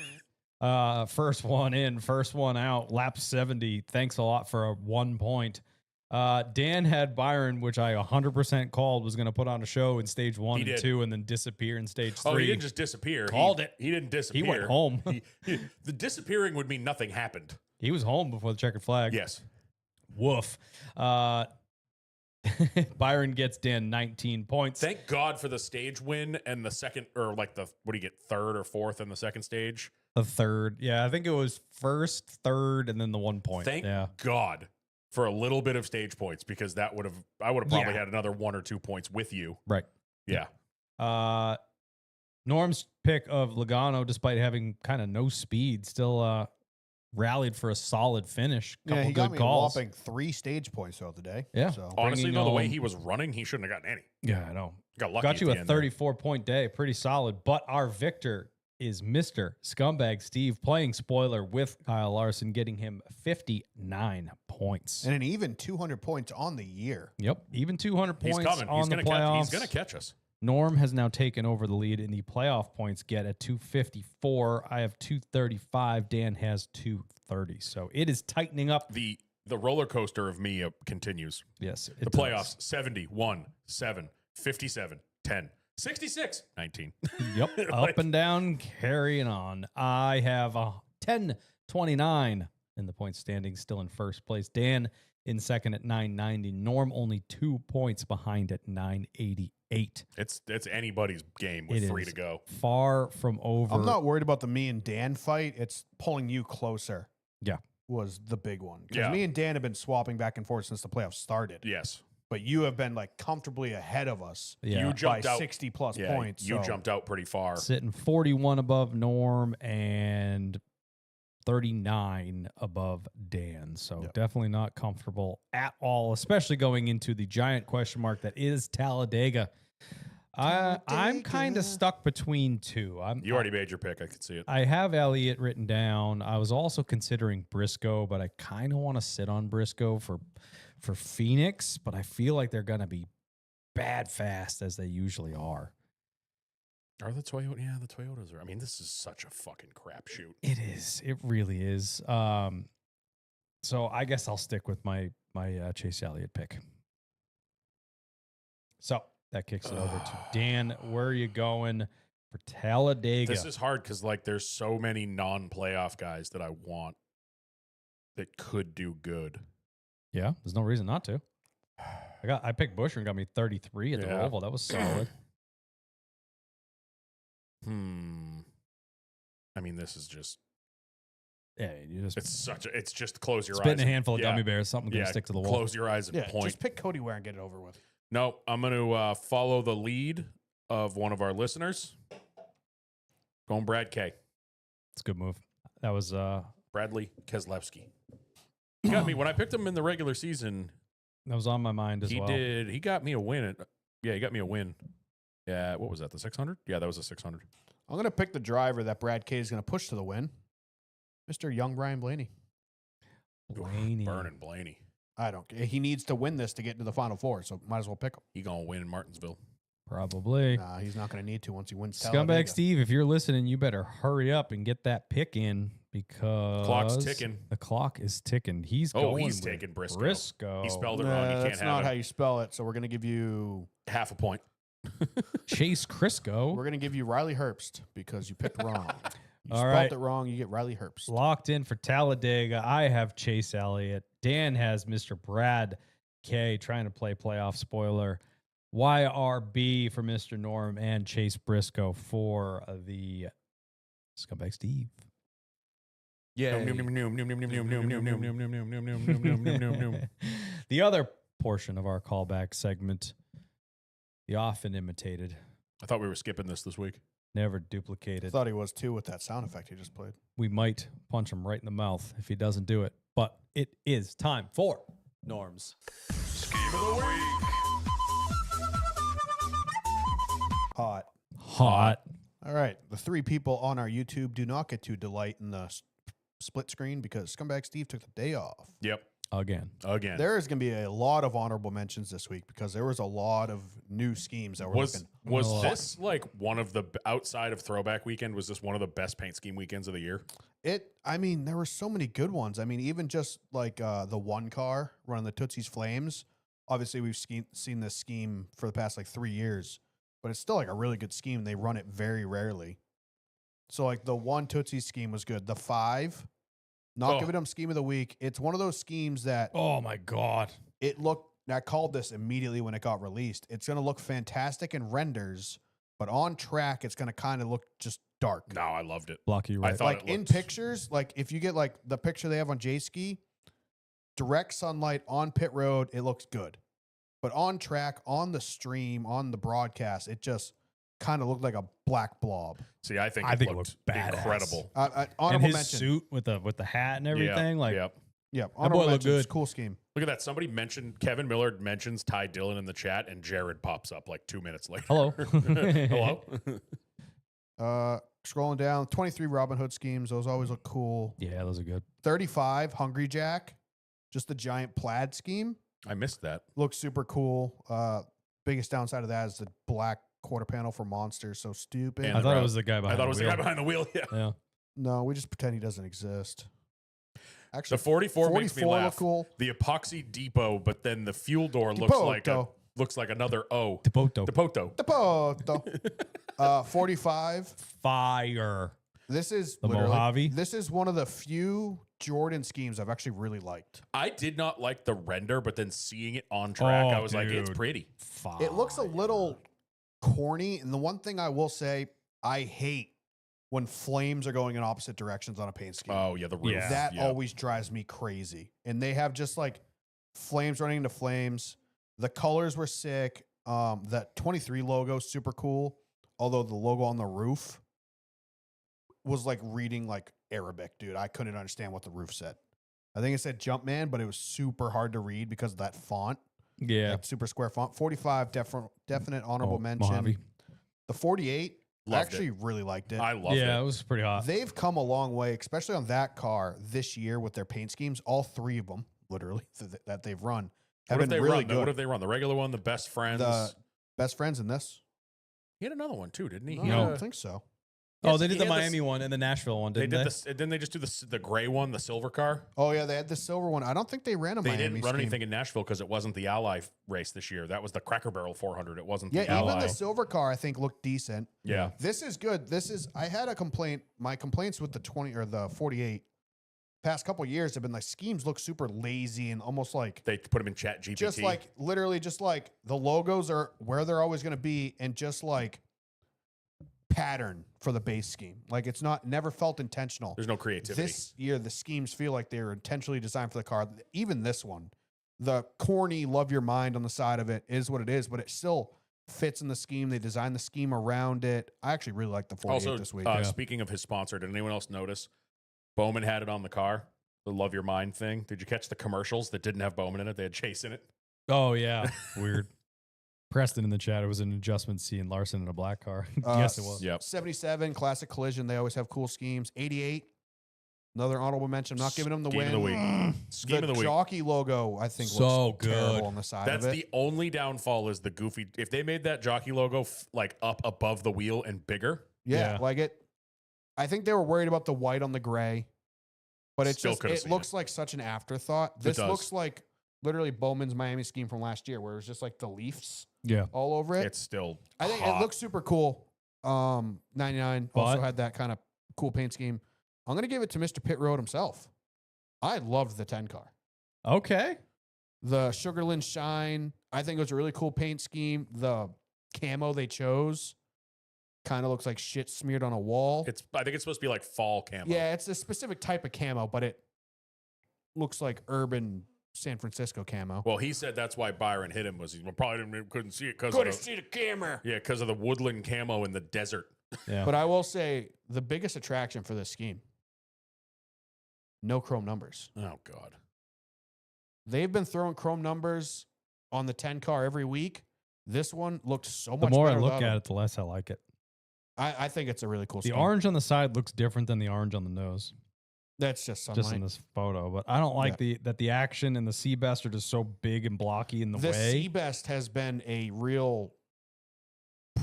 First one in, first one out, lap 70. Thanks a lot for a 1 point. Dan had Byron, which I 100% called was going to put on a show in stage 1 He and did. 2 and then disappear in stage 3. Oh, he didn't just disappear. Called it. He didn't disappear. He went home. The disappearing would mean nothing happened. He was home before the checkered flag. Yes. Woof. Byron gets Dan 19 points. Thank God for the stage win and the second, or like the, what do you get, third or fourth in the second stage? The third. Yeah, I think it was first, third, and then the 1 point. Thank yeah. God for a little bit of stage points, because I would have probably Yeah. had another 1 or 2 points with you. Right. Yeah. Norm's pick of Logano, despite having kind of no speed, still rallied for a solid finish. Couple Yeah, he got good me calls. a whopping 3 stage points throughout the day. Yeah. So Honestly, Bringing though, the way home- he was running, he shouldn't have gotten any. Yeah, I know. Got lucky. Got at you the a end there. 34-point day, pretty solid. But our victor is Mr. Scumbag Steve, playing spoiler with Kyle Larson, getting him 59 points. and an even 200 points on the year. Yep, even 200 He's points coming. on He's the gonna catch. playoffs. He's gonna catch us. Norm has now taken over the lead in the playoff points get at 254. I have 235. Dan has 230. So it is tightening up. The roller coaster of me continues. Yes, The playoffs 71, 7, 57, 10, 66, 19. Yep, up Like- and down, carrying on. I have 10-29 in the point standing, still in first place. Dan in second at 990. Norm only 2 points behind at 988. It's anybody's game with It 3 is. to go. Far from over. I'm not worried about the me and Dan fight. It's pulling you closer. Yeah. Was the big one. Because Yeah. me and Dan have been swapping back and forth since the playoffs started. Yes. But you have been like comfortably ahead of us Yeah. You by jumped out. 60 plus Yeah, points. you so- jumped out pretty far. Sitting 41 above Norm and 39 above Dan. So Yep. definitely not comfortable at all, especially going into the giant question mark that is Talladega. I'm kind Talladega. of stuck between two. You already made your pick. I could see it. I have Elliott written down. I was also considering Briscoe, but I kind of want to sit on Briscoe for Phoenix, but I feel like they're going to be bad fast as they usually are. Are the Toyota? Yeah, the Toyotas are. I mean, this is such a fucking crapshoot. It is. It really is. So I guess I'll stick with my Chase Elliott pick. So that kicks it over to Dan. Where are you going for Talladega? This is hard because like there's so many non-playoff guys that I want that could do good. Yeah, there's no reason not to. I picked Buescher and got me 33 at the Yeah. Oval. That was solid. I mean, this is just Yeah, you just it's just close your spitting eyes. a handful of Yeah. gummy bears. Something gonna Yeah, stick to the wall. close your eyes and Yeah, point. just pick Cody Ware and get it over with. No, I'm going to follow the lead of one of our listeners. Going Brad K. It's a good move. That was Bradley Keselowski. He got me when I picked him in the regular season. on my mind as He well. did. He got me a win. He got me a win. Yeah, what was that? The 600? Yeah, that was a 600. I'm going to pick the driver that Brad K is going to push to the win, Mr. Young Brian Blaney. Blaney. Burning Blaney. I don't care. He needs to win this to get into the Final Four, so might as well pick him. He gonna win in Martinsville. Probably. Nah, he's not going to need to once he wins. Scumbag Talladega. Steve, if you're listening, you better hurry up and get that pick in because Clock's ticking. The clock is ticking. He's Oh, going he's with taking Briscoe. Briscoe. He spelled it Nah, wrong. You that's can't not have how it. you spell it. So we're going to give you Half a point. Chase Crisco. We're gonna give you Riley Herbst because you picked wrong. You All spelled right. it wrong. You get Riley Herbst. Locked in for Talladega. I have Chase Elliott. Dan has Mr. Brad K trying to play playoff spoiler. YRB for Mr. Norm and Chase Briscoe for the Scumbag Steve. Yeah. The other portion of our callback segment, the often imitated, I thought we were skipping this week. never I duplicated. thought he was too with that sound effect he just played. We might punch him right in the mouth if he doesn't do it. But it is time for Norm's Hot. Hot. All right. The three people on our YouTube do not get to delight in the split screen because Scumbag Steve took the day off. Yep. Again. There is going to be a lot of honorable mentions this week because there was a lot of new schemes that were looking. Was Oh. this like one of the outside of Throwback Weekend? Was this one of the best paint scheme weekends of the year? I mean, there were so many good ones. I mean, even just like the one car running the Tootsie's Flames. Obviously, we've seen this scheme for the past like 3 years, but it's still like a really good scheme. They run it very rarely. So like the one Tootsie's scheme was good. The 5, not Oh. giving them scheme of the week. It's one of those schemes that Oh my God. it looked. I called this immediately when it got released. It's going to look fantastic in renders, but on track, it's going to kind of look just dark. No, I loved it. Blocky I right. thought Like it in looked- pictures, like if you get like the picture they have on J-Ski, direct sunlight on pit road, it looks good. But on track, on the stream, on the broadcast, it just kind of looked like a black blob. See, I think I it think it looked looked badass. incredible. and Honorable his mention. suit with the hat and everything. Like yep. Yeah, boy honorable looked mention. It's good. a cool scheme. Look at that. Somebody mentioned Kevin Millard mentions Ty Dillon in the chat, and Jared pops up like 2 minutes later. hello. Hello. Scrolling down, 23 Robin Hood schemes. Those always look cool. Yeah, those are good. 35 Hungry Jack, just the giant plaid scheme. I missed that. Looks super cool. Biggest downside of that is the black quarter panel for Monsters. So stupid. And I the thought it route. was the guy I behind thought it was the wheel. guy behind the wheel. Yeah. Yeah. No, we just pretend he doesn't exist. Actually, The 44 makes me 44 laugh. look cool. The epoxy depot, but then the fuel door looks Depoto. like another O. Depoto. Depoto. Depoto. 45. Fire. This is The literally- Mojave? This is one of the few Jordan schemes I've actually really liked. I did not like the render, but then seeing it on track, Oh, I was like, it's dude. pretty. Fire. It looks a little corny, and the one thing I will say, I hate when flames are going in opposite directions on a paint scheme. Oh, yeah, the roof. Yeah. That Yeah. always drives me crazy. And they have just like flames running into flames. The colors were sick. That 23 logo super cool. Although the logo on the roof was like reading like Arabic, dude. I couldn't understand what the roof said. I think it said Jumpman, but it was super hard to read because of that font. Yeah. That super square font. 45 definite honorable Oh, mention. Mojave. The 48, I Loved actually really liked it. I loved Yeah, it. it was pretty hot. They've come a long way, especially on that car this year with their paint schemes. All 3 of them, literally, that they've run have What if been they really run? What good. if they run the regular one, the best friends? The best friends in this? He had another one too, didn't he? No, He I had don't a- think so. Oh, they He did the had Miami one and the Nashville one, They didn't did they? this. Didn't they just do the gray one, the silver car? Oh yeah, they had the silver one. I don't think they ran a They Miami didn't run scheme. anything in Nashville because it wasn't the Ally race this year. That was the Cracker Barrel 400. It wasn't the Yeah, even Ally. the silver car I think looked decent. Yeah. This is good. I had a complaint. My complaints with the 20 or the 48 past couple years have been like schemes look super lazy and almost like They put him in Chat GPT. just like literally just like the logos are where they're always going to be and just like pattern for the base scheme. Like it's never felt intentional. there's no creativity. This year the schemes feel like they were intentionally designed for the car. Even this one, the corny love your mind on the side of it is what it is, but it still fits in the scheme. They designed the scheme around it. I actually really like the 48 also, this week. speaking of his sponsor, did anyone else notice Bowman had it on the car? The Love Your Mind thing. Did you catch the commercials that didn't have Bowman in it? They had Chase in it. Oh, yeah. Weird. Preston in the chat, it was an adjustment seeing Larson in a black car. Yes, it was. Yep. 77 classic collision. They always have cool schemes. 88, another honorable mention. I'm not giving them the Scheme win. of the week. Scheme of the week. jockey logo, I think, So looks terrible good. on the side That's of it. the only downfall is the goofy. If they made that jockey logo like up above the wheel and bigger, Yeah. like it. I think they were worried about the white on the gray, but it's Still just could've it seen looks like such an afterthought. This does. looks like literally Bowman's Miami scheme from last year, where it was just like the Leafs Yeah. all over it. It's still. I think hot. it looks super cool. 99 also But- had that kind of cool paint scheme. I'm gonna give it to Mr. Pit Road himself. I loved the 10 car. Okay. The Sugarland Shine, I think it was a really cool paint scheme. The camo they chose kind of looks like shit smeared on a wall. I think it's supposed to be like fall camo. Yeah, it's a specific type of camo, but it looks like urban San Francisco camo. Well, he said that's why Byron hit him was he probably couldn't see it because Couldn't see the camera. yeah, because of the woodland camo in the desert. Yeah. But I will say the biggest attraction for this scheme, no chrome numbers. Oh God. They've been throwing chrome numbers on the 10 car every week. This one looked so the much more I better look without at them. it, the less I like it. I think it's a really cool The scheme. orange on the side looks different than the orange on the nose, That's just sunlight. just in this photo. But I don't like the action and the Seabest are just so big and blocky in the The way. Seabest has been a real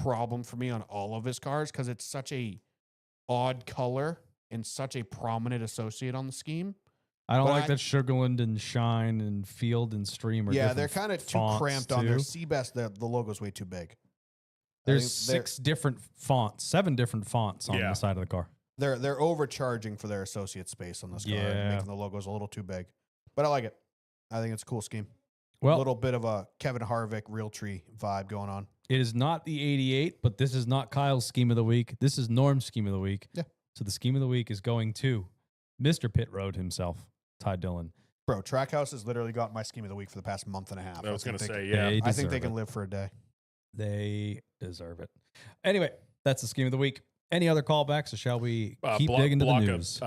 problem for me on all of his cars because it's such a odd color and such a prominent associate on the scheme. I don't but like I- that Sugarland and Shine and Field and Stream are Yeah, they're different kind of too fonts, cramped on their too. Seabest. The logo's way too big. I There's think they're- 6 different fonts, 7 different fonts on Yeah. the side of the car. They're overcharging for their associate space on this car, Yeah. making the logos a little too big. But I like it. I think it's a cool scheme. A Well, little bit of a Kevin Harvick Realtree vibe going on. it is not the 88, but this is not Kyle's scheme of the week. This is Norm's scheme of the week. Yeah. So the scheme of the week is going to Mr. Pit Road himself, Ty Dillon. Bro, Trackhouse has literally got my scheme of the week for the past month and a half. I was think gonna they say, yeah. They I think they deserve can it. live for a day. They deserve it. Anyway, that's the scheme of the week. Any other callbacks, or shall we keep Blo- digging into the block of, news?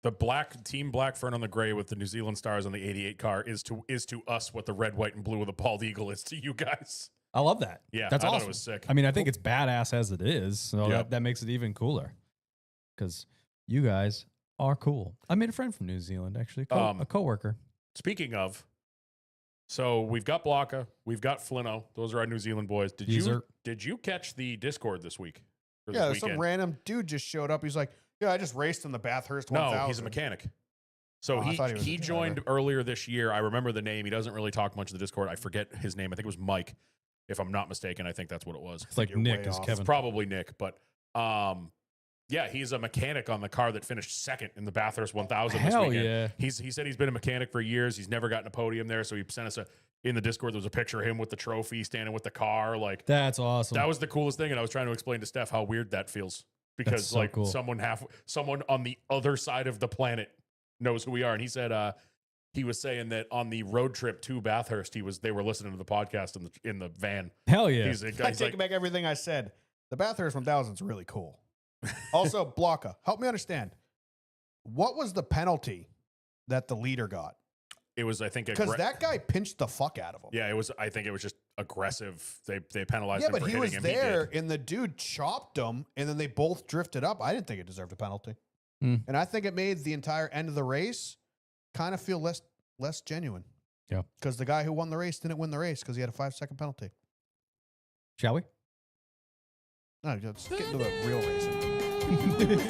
the black team Blackfern on the gray with the New Zealand stars on the 88 car is to us what the red, white, and blue of the bald eagle is to you guys. I love that. Yeah, That's I awesome. thought it was sick. I mean, I think it's badass as it is. So Yep. that makes it even cooler because you guys are cool. I made a friend from New Zealand, actually, a coworker. Speaking of, so we've got Blocka, we've got Flino. Those are our New Zealand boys. These are- Did you catch the Discord this week? Or this Yeah, weekend? some random dude just showed up. He's like, "Yeah, I just raced in the Bathurst 1000." No, he's a mechanic. So Oh, I thought he was he a joined driver. earlier this year. I remember the name. He doesn't really talk much in the Discord. I forget his name. I think it was Mike, if I'm not mistaken. I think that's what it was. It's like you're Nick way is off. Kevin. It's probably Nick, but yeah, he's a mechanic on the car that finished second in the Bathurst 1000 this Hell weekend. yeah. He said he's been a mechanic for years. He's never gotten a podium there, so he sent us in the Discord. There was a picture of him with the trophy, standing with the car. Like That's awesome. that was the coolest thing, and I was trying to explain to Steph how weird that feels because so like cool. someone on the other side of the planet knows who we are. And he said he was saying that on the road trip to Bathurst, they were listening to the podcast in the van. Hell yeah. He's, I he's take like, back everything I said. The Bathurst 1000 is really cool. Also, Blocka, help me understand. What was the penalty that the leader got? it was I think Because that guy pinched the fuck out of him. yeah, it was. I think it was just aggressive. They penalized Yeah, him but for he hitting was him. there, He did. and the dude chopped him, and then they both drifted up. I didn't think it deserved a penalty, Hmm. and I think it made the entire end of the race kind of feel less genuine. Yeah. Because the guy who won the race didn't win the race because he had a 5-second penalty. Shall we? No, let's get into the real racing.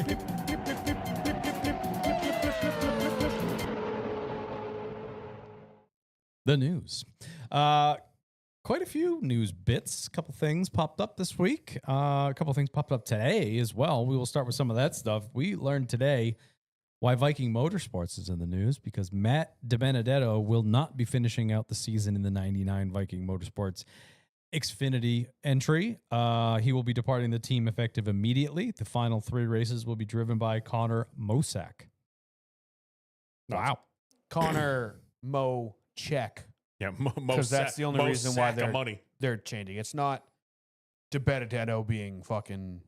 The news. Quite a few news bits. A couple things popped up this week. A couple things popped up today as well. We will start with some of that stuff. We learned today why Viking Motorsports is in the news because Matt DiBenedetto will not be finishing out the season in the 99 Viking Motorsports Xfinity entry. He will be departing the team effective immediately. The final 3 races will be driven by Connor Mosack. Wow. Connor Mo check. Yeah, 'Cause that's the only reason why they're- money They're changing. It's not DiBenedetto being fucking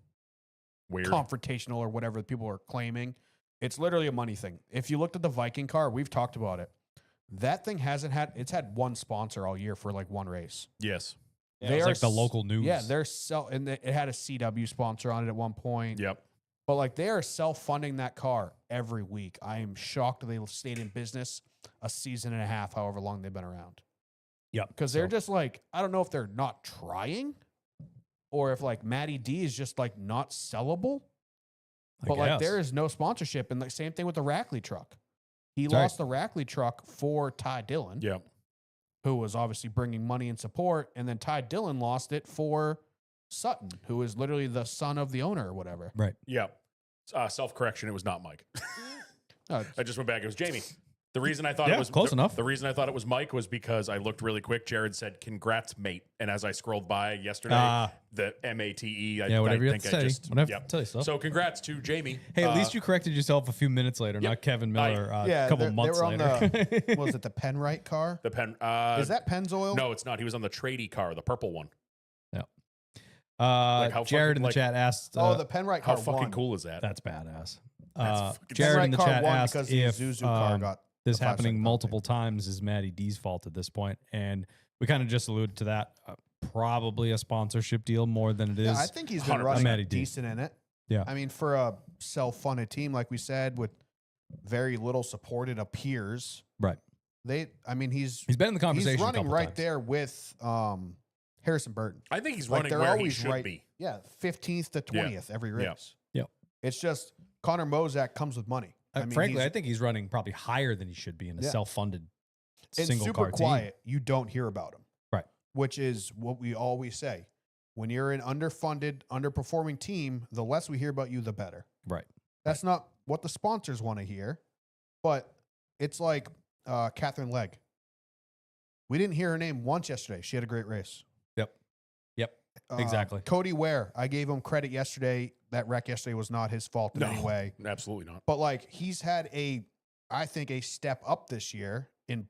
weird. confrontational or whatever people are claiming. It's literally a money thing. If you looked at the Viking car, we've talked about it. That thing it's had one sponsor all year for like one race. Yes. It was like the local news. Yeah, and it had a CW sponsor on it at one point. Yep. But like they are self-funding that car every week. I am shocked they stayed in business a season and a half, however long they've been around. Yep. Because they're just like, I don't know if they're not trying or if like Matty D is just like not sellable. But like there is no sponsorship. And the same thing with the Rackley truck. He Sorry. lost the Rackley truck for Ty Dillon. Yep. who was obviously bringing money and support. And then Ty Dillon lost it for Sutton, who is literally the son of the owner or whatever. Right. Yeah. Self-correction, it was not Mike. No, I just went back. It was Jamie. The reason I thought Yeah, it was close enough. The reason I thought it was Mike was because I looked really quick. Jared said, "Congrats, mate." And as I scrolled by yesterday, the MATE. Yeah, whatever you have to say. Whatever you tell yourself. So congrats to Jamie. Hey, at least you corrected yourself a few minutes later, not Kevin Miller a couple months they were on later. what was it, the Penrite car? The pen. Is that Pennzoil? No, it's not. He was on the Trady car, the purple one. Jared how fucking, in the chat asked. Oh, the Penrite car How fucking won. cool is that? That's badass. That's fucking Jared in the Penrite car chat won asked because if the Zuzu car got this the 5 happening second multiple times is Matty D's fault at this point, and we kind of just alluded to that. Probably a sponsorship deal more than it is. Yeah, I think he's been 100%. running Matty D. decent in it. Yeah. I mean, for a self-funded team, like we said, with very little support, it appears. Right. He's He's been in the conversation. he's a running couple right times. there with Harrison Burton. I think he's Like, running they're where he always should right. be. Yeah, 15th to 20th every Yeah. race. Yep. It's just Connor Mozak comes with money. Frankly, I think he's running probably higher than he should be in a Yeah. self-funded and single super car quiet. You don't hear about him. Right. Which is what we always say. When you're an underfunded, underperforming team, the less we hear about you, the better. team. Right. That's not what the sponsors want to hear, but it's like Catherine Legg. We didn't hear her name once yesterday. She had a great race. Yep. Exactly. Cody Ware, I gave him credit yesterday. That wreck yesterday was not his fault in any way. Absolutely not. But like he's had I think a step up this year in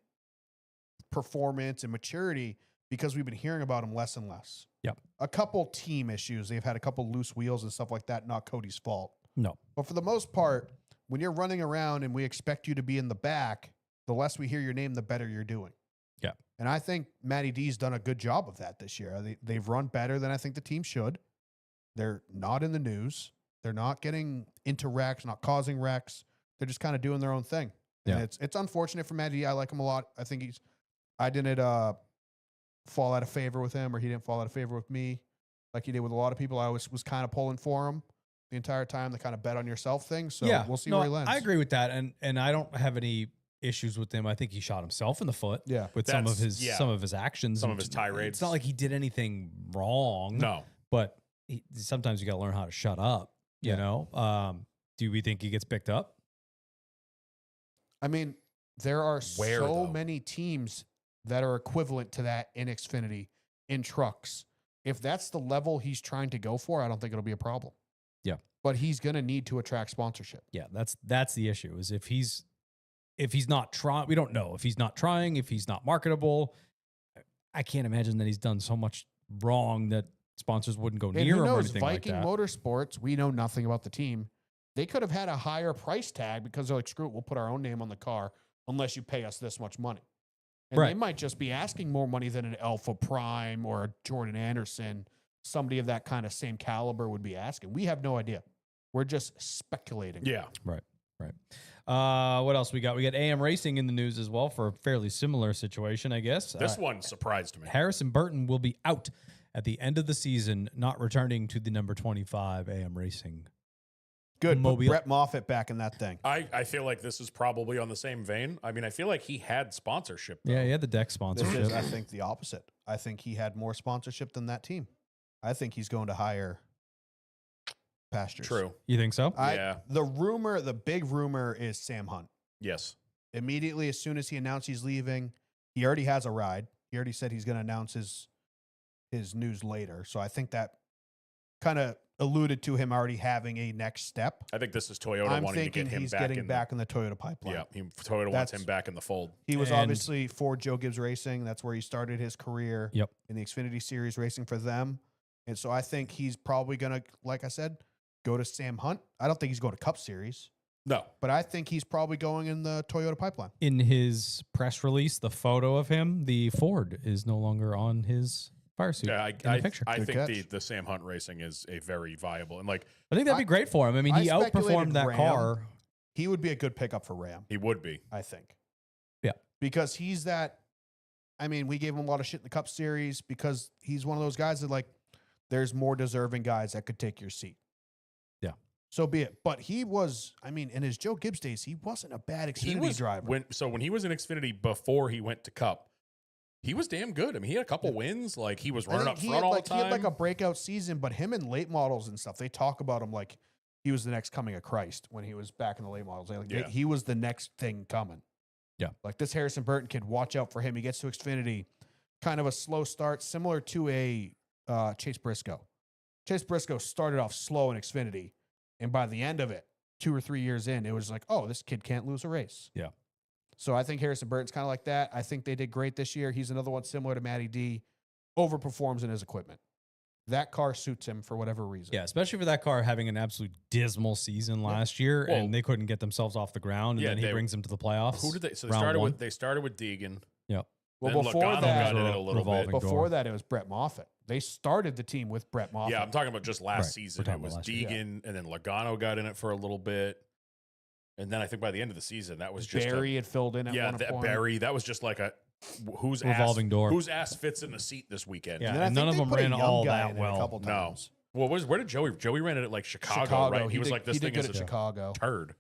performance and maturity because we've been hearing about him less and less. Yep. A couple team issues. They've had a couple loose wheels and stuff like that. Not Cody's fault. No. But for the most part, when you're running around and we expect you to be in the back, the less we hear your name, the better you're doing. Yeah. And I think Matty D's done a good job of that this year. They've run better than I think the team should. They're not in the news. They're not getting into wrecks, not causing wrecks. They're just kind of doing their own thing. And Yeah. it's unfortunate for Matty D. I like him a lot. I think I didn't fall out of favor with him, or he didn't fall out of favor with me like he did with a lot of people. I was kind of pulling for him the entire time, the kind of bet on yourself thing. So we'll see where he lands. I agree with that, and I don't have any issues with him. I think he shot himself in the foot. Yeah. With some of his actions, Some and of his tirades. It's not like he did anything wrong. No. But sometimes you got to learn how to shut up. You Yeah. know. Do we think he gets picked up? I mean, there are Where, so though? many teams that are equivalent to that in Xfinity, in trucks. If that's the level he's trying to go for, I don't think it'll be a problem. Yeah. But he's going to need to attract sponsorship. Yeah, that's the issue. Is if he's not trying, we don't know if he's not trying, if he's not marketable. I can't imagine that he's done so much wrong that sponsors wouldn't go And near who him or knows, anything Viking like that. Motorsports, we know nothing about the team. They could have had a higher price tag because they're like, screw it, we'll put our own name on the car unless you pay us this much money. And they Right. might just be asking more money than an Alpha Prime or a Jordan Anderson. Somebody of that kind of same caliber would be asking. We have no idea. We're just speculating. Yeah. Right. What else we got? We got AM Racing in the news as well for a fairly similar situation, I guess. This one surprised me. Harrison Burton will be out at the end of the season, not returning to the number 25 AM Racing. Good. Put Mobile. Brett Moffitt back in that thing. I feel like this is probably on the same vein. I mean, I feel like he had sponsorship. Though. Yeah, he had the deck This sponsorship. is, I think, the opposite. I think he had more sponsorship than that team. I think he's going to higher pastures. True. You think so? Yeah. The big rumor is Sam Hunt. Yes. Immediately, as soon as he announced he's leaving, he already has a ride. He already said he's going to announce his news later. So I think that kind of alluded to him already having a next step. I think this is Toyota I'm wanting to thinking get him he's back getting in back in the Toyota pipeline. Toyota wants That's- him back in the fold. He was And- obviously for Joe Gibbs Racing. That's where he started his career. Yep. In the Xfinity Series racing for them. And so I think he's probably going to, like I said, go to Sam Hunt. I don't think he's going to Cup Series, No. but I think he's probably going in the Toyota pipeline. In his press release, the photo of him, the Ford is no longer on his fire suit Yeah, in the picture. I Good think catch. the Sam Hunt Racing is a very viable and like I think that'd be great for him. I mean, I he speculated outperformed that Ram. car. He would be a good pickup for Ram, he would be. I think. Yeah. Because he's that, I mean, we gave him a lot of shit in the Cup Series because he's one of those guys that, like, there's more deserving guys that could take your seat. Yeah. So be it. But he was, I mean, in his Joe Gibbs days, he wasn't a bad Xfinity driver. When he was in Xfinity before he went to Cup, he was damn good. I mean, he had a couple wins. Like he was I running think up he front had all like the he time. had like a breakout season, but him and late models and stuff, they talk about him like he was the next coming of Christ when he was back in the late models. Like Yeah. he was the next thing coming. Yeah. Like this Harrison Burton kid, watch out for him. He gets to Xfinity, kind of a slow start, similar to a Chase Briscoe. Chase Briscoe started off slow in Xfinity, and by the end of it, 2 or 3 years in, it was like, oh, this kid can't lose a race. Yeah. So I think Harrison Burton's kind of like that. I think they did great this year. He's another one similar to Matty D, overperforms in his equipment. That car suits him for whatever reason. Yeah, especially for that car having an absolute dismal season last year, Well, and they couldn't get themselves off the ground, and yeah, then he they- brings them to the playoffs. Who did they? So round one. they started with Deegan. Yep. Well, Then before Logano that, got in it a little Revolving bit. door. before that, it was Brett Moffitt. They started the team with Brett Moffitt. Yeah, I'm talking about just last Right. season. We're talking It was about last year. Deegan, and then Logano got in it for a little bit, and then I think by the end of the season, that was just Barry had filled in at yeah, one that point. Barry. That was just like a whose Revolving ass, door. Whose ass fits in the seat this weekend? Yeah. And then I and think none of they them put a ran young all guy that in it well. A couple No. times. Well, where did Joey? Joey ran it at like Chicago, right? He was did- like, this he thing did is good a at Chicago. turd.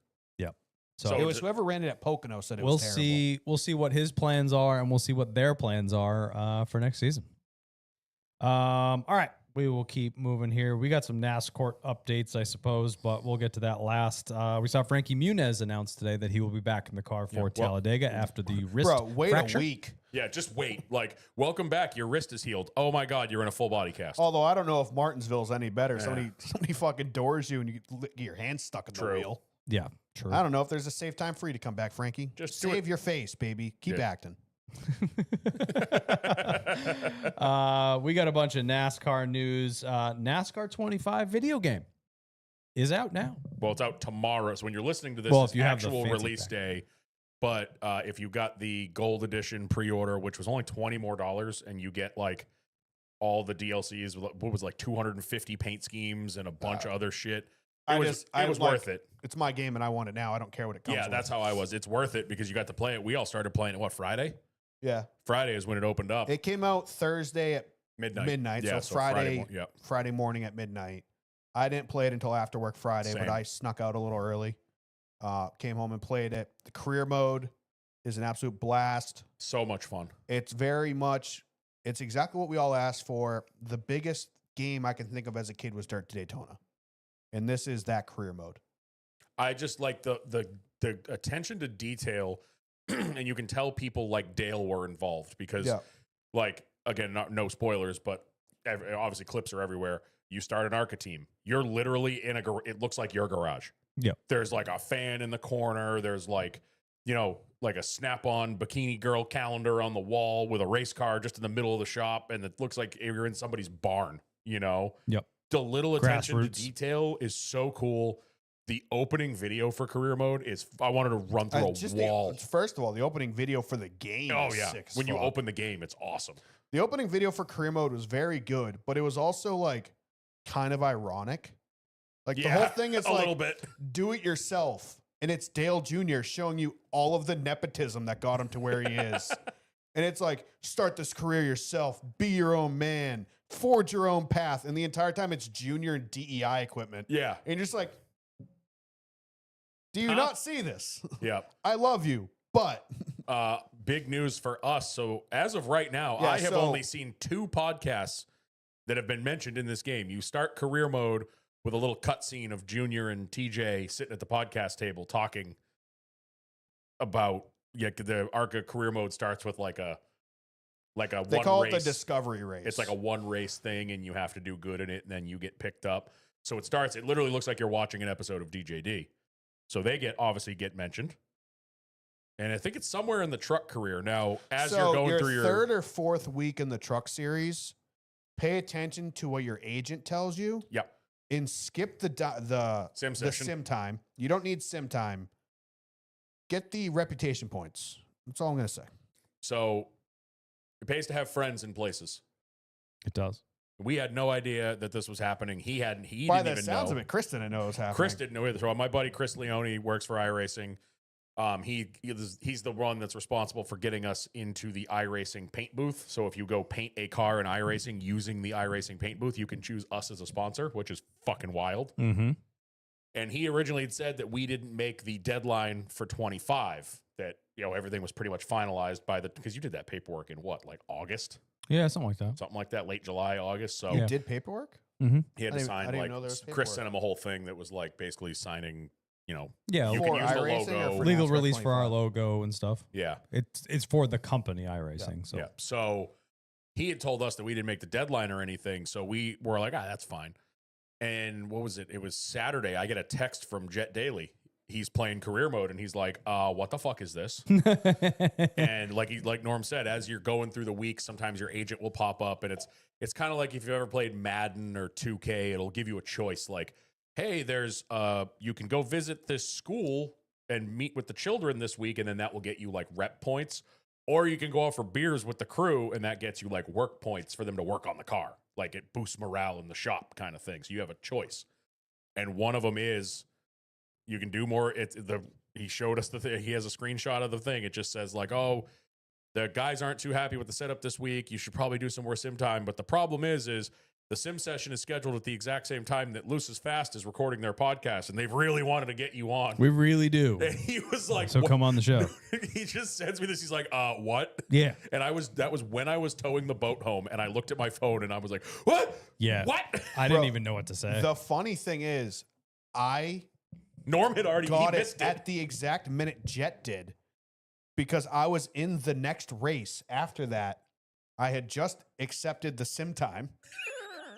So, So It was whoever ran it at Pocono said it we'll was terrible. see. We'll see what his plans are, and we'll see what their plans are for next season. All right, we will keep moving here. We got some NASCAR updates, I suppose, but we'll get to that last. We saw Frankie Muniz announce today that he will be back in the car for well- Talladega after the wrist Bro, wait fracture. a week. Yeah, just wait. Like, welcome back. Your wrist is healed. Oh my God, you're in a full body cast. Although I don't know if Martinsville's any better. Yeah. Somebody fucking doors you and you get your hand stuck in the True. wheel. Yeah, true. I don't know if there's a safe time for you to come back, Frankie. Just do save your face, baby. Keep Yeah. acting. We got a bunch of NASCAR news. NASCAR 25 video game is out now. Well, it's out tomorrow. So when you're listening to this, Well, it's if you have the actual fancy release pack. day. But if you got the gold edition pre-order, which was only $20 more, and you get like all the DLCs, what was like 250 paint schemes and a bunch of other shit. It was worth it. It's my game and I want it now. I don't care what it comes Yeah, with. that's how I was. It's worth it because you got to play it. We all started playing it. What, Friday? Yeah. Friday is when it opened up. It came out Thursday at Midnight. so Friday Yep. Friday morning at midnight. I didn't play it until after work Friday, Same. but I snuck out a little early. Came home and played it. The career mode is an absolute blast. So much fun. It's exactly what we all asked for. The biggest game I can think of as a kid was Dirt to Daytona. And this is that career mode. I just like the attention to detail, and you can tell people like Dale were involved because, Yeah. like, again, no spoilers, but obviously clips are everywhere. You start an ARCA team. You're literally in it looks like your garage. Yep. There's like a fan in the corner. There's like, like a Snap-on bikini girl calendar on the wall with a race car just in the middle of the shop, and it looks like you're in somebody's barn. Yep. The little attention to Grassroots. detail is so cool. The opening video for career mode is, I wanted to run through a wall. First of all, the opening video for the game Oh, is yeah. sick as When you fuck. open the game, it's awesome. The opening video for career mode was very good, but it was also like kind of ironic. Like the whole thing is a little like bit. do it yourself. And it's Dale Jr. showing you all of the nepotism that got him to where he is. And it's like, start this career yourself, be your own man, forge your own path. And the entire time it's Junior and DEI equipment. Yeah. And you're just like, do you Huh? not see this? Yeah. I love you, but Big news for us. So as of right now, Yeah, I have so- only seen 2 podcasts that have been mentioned in this game. You start career mode with a little cutscene of Junior and TJ sitting at the podcast table talking about the ARCA career mode starts with like a they one call race. it the discovery race. It's like a one race thing, and you have to do good in it, and then you get picked up. So it literally looks like you're watching an episode of DJD. So they obviously get mentioned. And I think it's somewhere in the truck career. Now, as so you're going your through your third or fourth week in the truck series, pay attention to what your agent tells you. Yep. And skip the Sim the session. sim time. You don't need sim time. Get the reputation points. That's all I'm gonna say. So it pays to have friends in places. It does. We had no idea that this was happening. He By didn't the even sounds know. of it, Chris didn't know it was happening. Chris didn't know either. So my buddy Chris Leone works for iRacing. He's the one that's responsible for getting us into the iRacing paint booth. So if you go paint a car in iRacing using the iRacing paint booth, you can choose us as a sponsor, which is fucking wild. Mm-hmm. And he originally had said that we didn't make the deadline for 25, that, everything was pretty much finalized because you did that paperwork in what, like August? Yeah, something like that. Something like that, late July, August. So Yeah. Did paperwork? Mm-hmm. he had I to didn't- I sign, didn't like, know there was Chris paperwork. sent him a whole thing that was like basically signing, Yeah, you For can use the iRacing or logo. for legal NASCAR release for our 25? logo and stuff. Yeah. It's for the company iRacing. So Yeah. So he had told us that we didn't make the deadline or anything. So we were like, that's fine. And what was it? It was Saturday. I get a text from Jet Daily. He's playing career mode and he's like, what the fuck is this? And like Norm said, as you're going through the week, sometimes your agent will pop up, and it's kind of like if you've ever played Madden or 2K, it'll give you a choice like, hey, there's you can go visit this school and meet with the children this week, and then that will get you like rep points. Or you can go out for beers with the crew, and that gets you like work points for them to work on the car. Like it boosts morale in the shop kind of thing. So you have a choice. And one of them is you can do more. He showed us the thing. He has a screenshot of the thing. It just says like, oh, the guys aren't too happy with the setup this week. You should probably do some more sim time. But the problem is the sim session is scheduled at the exact same time that Loose is Fast is recording their podcast, and they've really wanted to get you on. we really do. And he was like, So "What?" come on the show. He just sends me this. He's like, what? Yeah. And that was when I was towing the boat home, and I looked at my phone and I was like, what? Yeah. What? I didn't Bro, even know what to say. The funny thing is, I Norm had already got it missed at the exact minute Jet did, because I was in the next race after that. I had just accepted the sim time,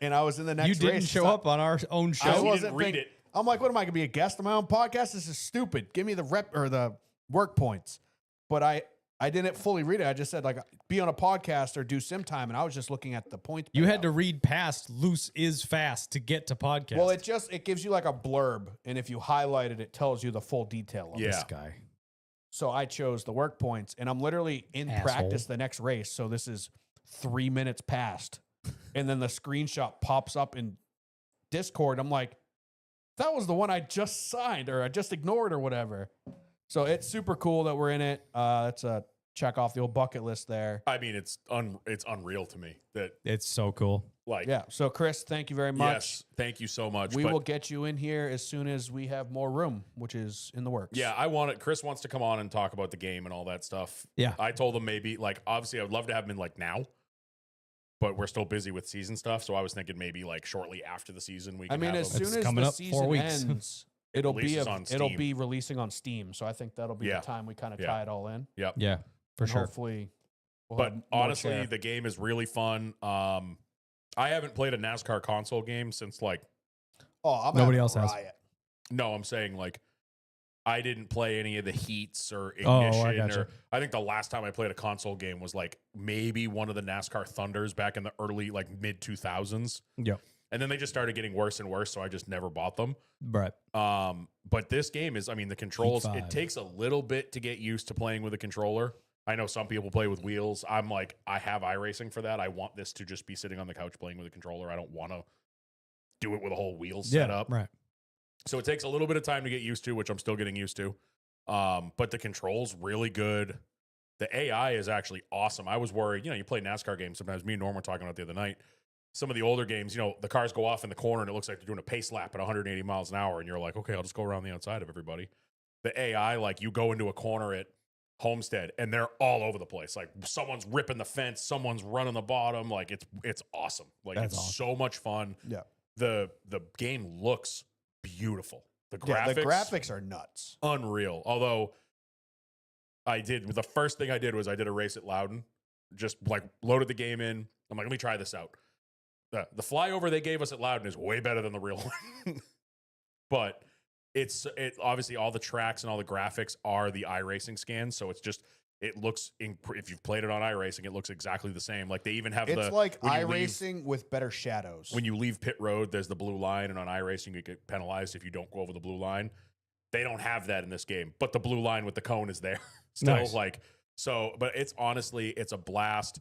and I was in the next You race. didn't show So up on our own I show. you didn't wasn't read thinking- it. I'm like, what am I gonna be, a guest on my own podcast? This is stupid. Give me the rep or the work points. But I didn't fully read it. I just said like be on a podcast or do sim time, and I was just looking at the points. You had payout. to read past "Loose is Fast" to get to podcast. Well, it gives you like a blurb, and if you highlight it, it tells you the full detail of it. Yeah. this guy. So I chose the work points, and I'm literally in Asshole. practice the next race. So this is 3 minutes past, and then the screenshot pops up in Discord. I'm like, that was the one I just signed or I just ignored or whatever. So it's super cool that we're in it. It's a check off the old bucket list there. I mean, it's unreal to me that It's so cool. like, Yeah. So Chris, thank you very much. yes, thank you so much. We But will get you in here as soon as we have more room, which is in the works. yeah, Chris wants to come on and talk about the game and all that stuff. Yeah. I told him maybe like, obviously I would love to have him in like now, but we're still busy with season stuff. So I was thinking maybe like shortly after the season we I can mean, have as him. It's soon as coming the up 4 season weeks. ends, it'll be releases on it'll Steam. be releasing on Steam. So I think that'll be Yeah. the time we kind of Yeah. tie it all in. Yep. Yeah, for And sure. Hopefully, we'll But have more honestly, chair. the game is really fun. I haven't played a NASCAR console game since like, I'm Nobody having a else has. riot. no, I'm saying like I didn't play any of the heats or Oh, I ignition. gotcha. Or I think the last time I played a console game was like maybe one of the NASCAR Thunders back in the early like mid 2000s. Yep. And then they just started getting worse and worse, so I just never bought them. Right. But this game is, I mean, the controls, it 5. takes a little bit to get used to playing with a controller. I know some people play with wheels. I'm like, I have iRacing for that. I want this to just be sitting on the couch playing with a controller. I don't want to do it with a whole wheel set up. Right. So it takes a little bit of time to get used to, which I'm still getting used to. But the controls really good. The AI is actually awesome. I was worried, you play NASCAR games. Sometimes me and Norm were talking about it the other night. Some of the older games, the cars go off in the corner and it looks like they're doing a pace lap at 180 miles an hour. And you're like, okay, I'll just go around the outside of everybody. The AI, like you go into a corner at Homestead and they're all over the place. Like someone's ripping the fence, someone's running the bottom. Like it's awesome. Like That's it's awesome. so much fun. Yeah. The game looks beautiful. The Yeah, the graphics are nuts. unreal. Although the first thing I did was I did a race at Loudon, just like loaded the game in. I'm like, let me try this out. The flyover they gave us at Loudon is way better than the real one. But it obviously all the tracks and all the graphics are the iRacing scans. So it looks, if you've played it on iRacing, it looks exactly the same. Like they even have It's like when you leave- iRacing with better shadows. when you leave pit road, there's the blue line, and on iRacing, you get penalized if you don't go over the blue line. They don't have that in this game, but the blue line with the cone is there still. Nice. But it's honestly, it's a blast.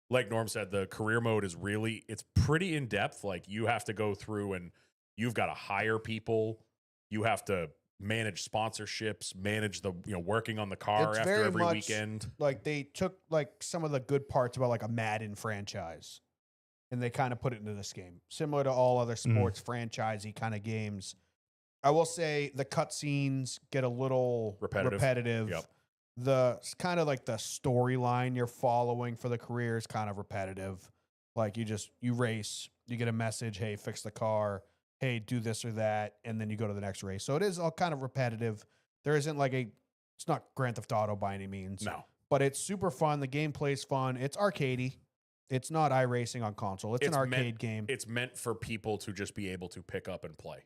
Like Norm said, the career mode is it's pretty in depth. Like you have to go through and you've got to hire people. You have to manage sponsorships, manage the, working on the car It's after very every much weekend. like they took like some of the good parts about like a Madden franchise and they kind of put it into this game, similar to all other sports franchisey kind of games. I will say the cutscenes get a little repetitive. Yep. The kind of like the storyline you're following for the career is kind of repetitive. Like you race, you get a message, hey, fix the car, hey, do this or that, and then you go to the next race. So it is all kind of repetitive. There isn't like it's not Grand Theft Auto by any means. No. But it's super fun. The gameplay's fun. It's arcadey. It's not iRacing on console. It's an arcade game. It's meant for people to just be able to pick up and play.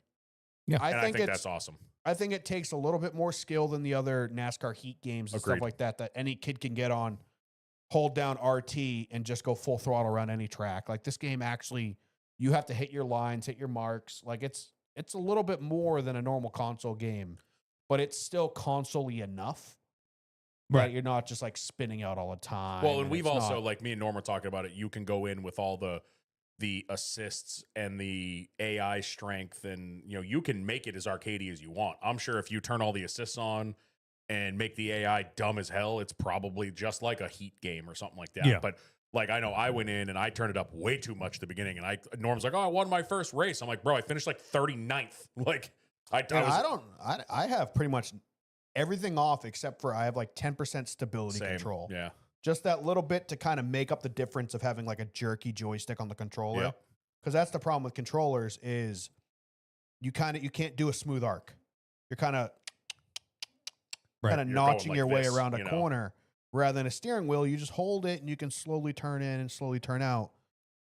Yeah. I think that's awesome. I think it takes a little bit more skill than the other NASCAR heat games and Agreed. stuff like that any kid can get on, hold down RT and just go full throttle around any track. Like this game actually, you have to hit your lines, hit your marks. Like it's a little bit more than a normal console game, but it's still console-y enough. Right. That you're not just like spinning out all the time. Well, and we've it's also, not- like me and Norm were talking about it, you can go in with all the assists and the AI strength, and you can make it as arcadey as you want. I'm sure if you turn all the assists on and make the AI dumb as hell, it's probably just like a heat game or something like that. Yeah. But like I know I went in and I turned it up way too much at the beginning, and Norm's like, "Oh, I won my first race." I'm like, "Bro, I finished like 39th." Like I have pretty much everything off except for I have like 10% stability same. control. Yeah. Just that little bit to kind of make up the difference of having like a jerky joystick on the controller. Yep. Because that's the problem with controllers is you can't do a smooth arc. You're kind of Right. You're going notching like your way this, around a corner. Rather than a steering wheel, you just hold it and you can slowly turn in and slowly turn out.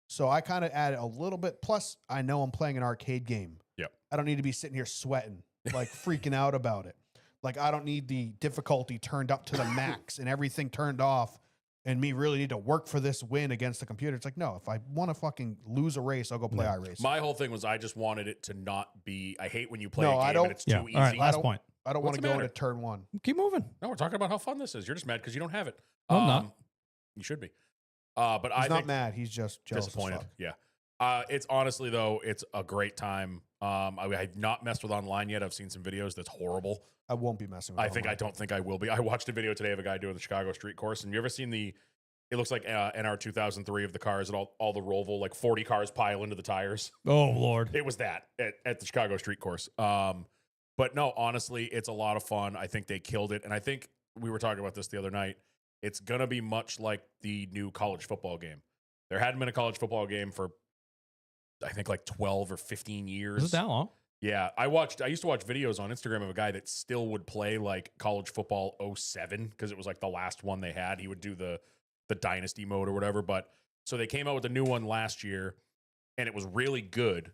So I kind of add a little bit. Plus, I know I'm playing an arcade game. Yep. I don't need to be sitting here sweating, like freaking out about it. Like I don't need the difficulty turned up to the max and everything turned off and me really need to work for this win against the computer. It's like, no, if I want to fucking lose a race, I'll go play iRacing. My whole thing was I just wanted it to not be. I hate when you play No, a I game don't- and it's Yeah. too easy. All right. Last point. I don't want What's to the go matter? into turn one. Keep moving. No, we're talking about how fun this is. You're just mad because you don't have it. No, I'm not. You should be. But He's I not think mad. He's just jealous as disappointed. fuck. Yeah. It's honestly though, it's a great time. I've not messed with online yet. I've seen some videos that's horrible. I won't be messing with I don't think I will be. I watched a video today of a guy doing the Chicago street course, and you ever seen it looks like NR 2003 of the cars and all the Roval, like 40 cars pile into the tires. Oh, Lord. It was that at the Chicago street course. But no, honestly, it's a lot of fun. I think they killed it. And I think we were talking about this the other night. It's going to be much like the new college football game. There hadn't been a college football game for, I think, like 12 or 15 years. Is it that long? Yeah. I used to watch videos on Instagram of a guy that still would play like college football 07 because it was like the last one they had. He would do the dynasty mode or whatever. But so they came out with a new one last year and it was really good,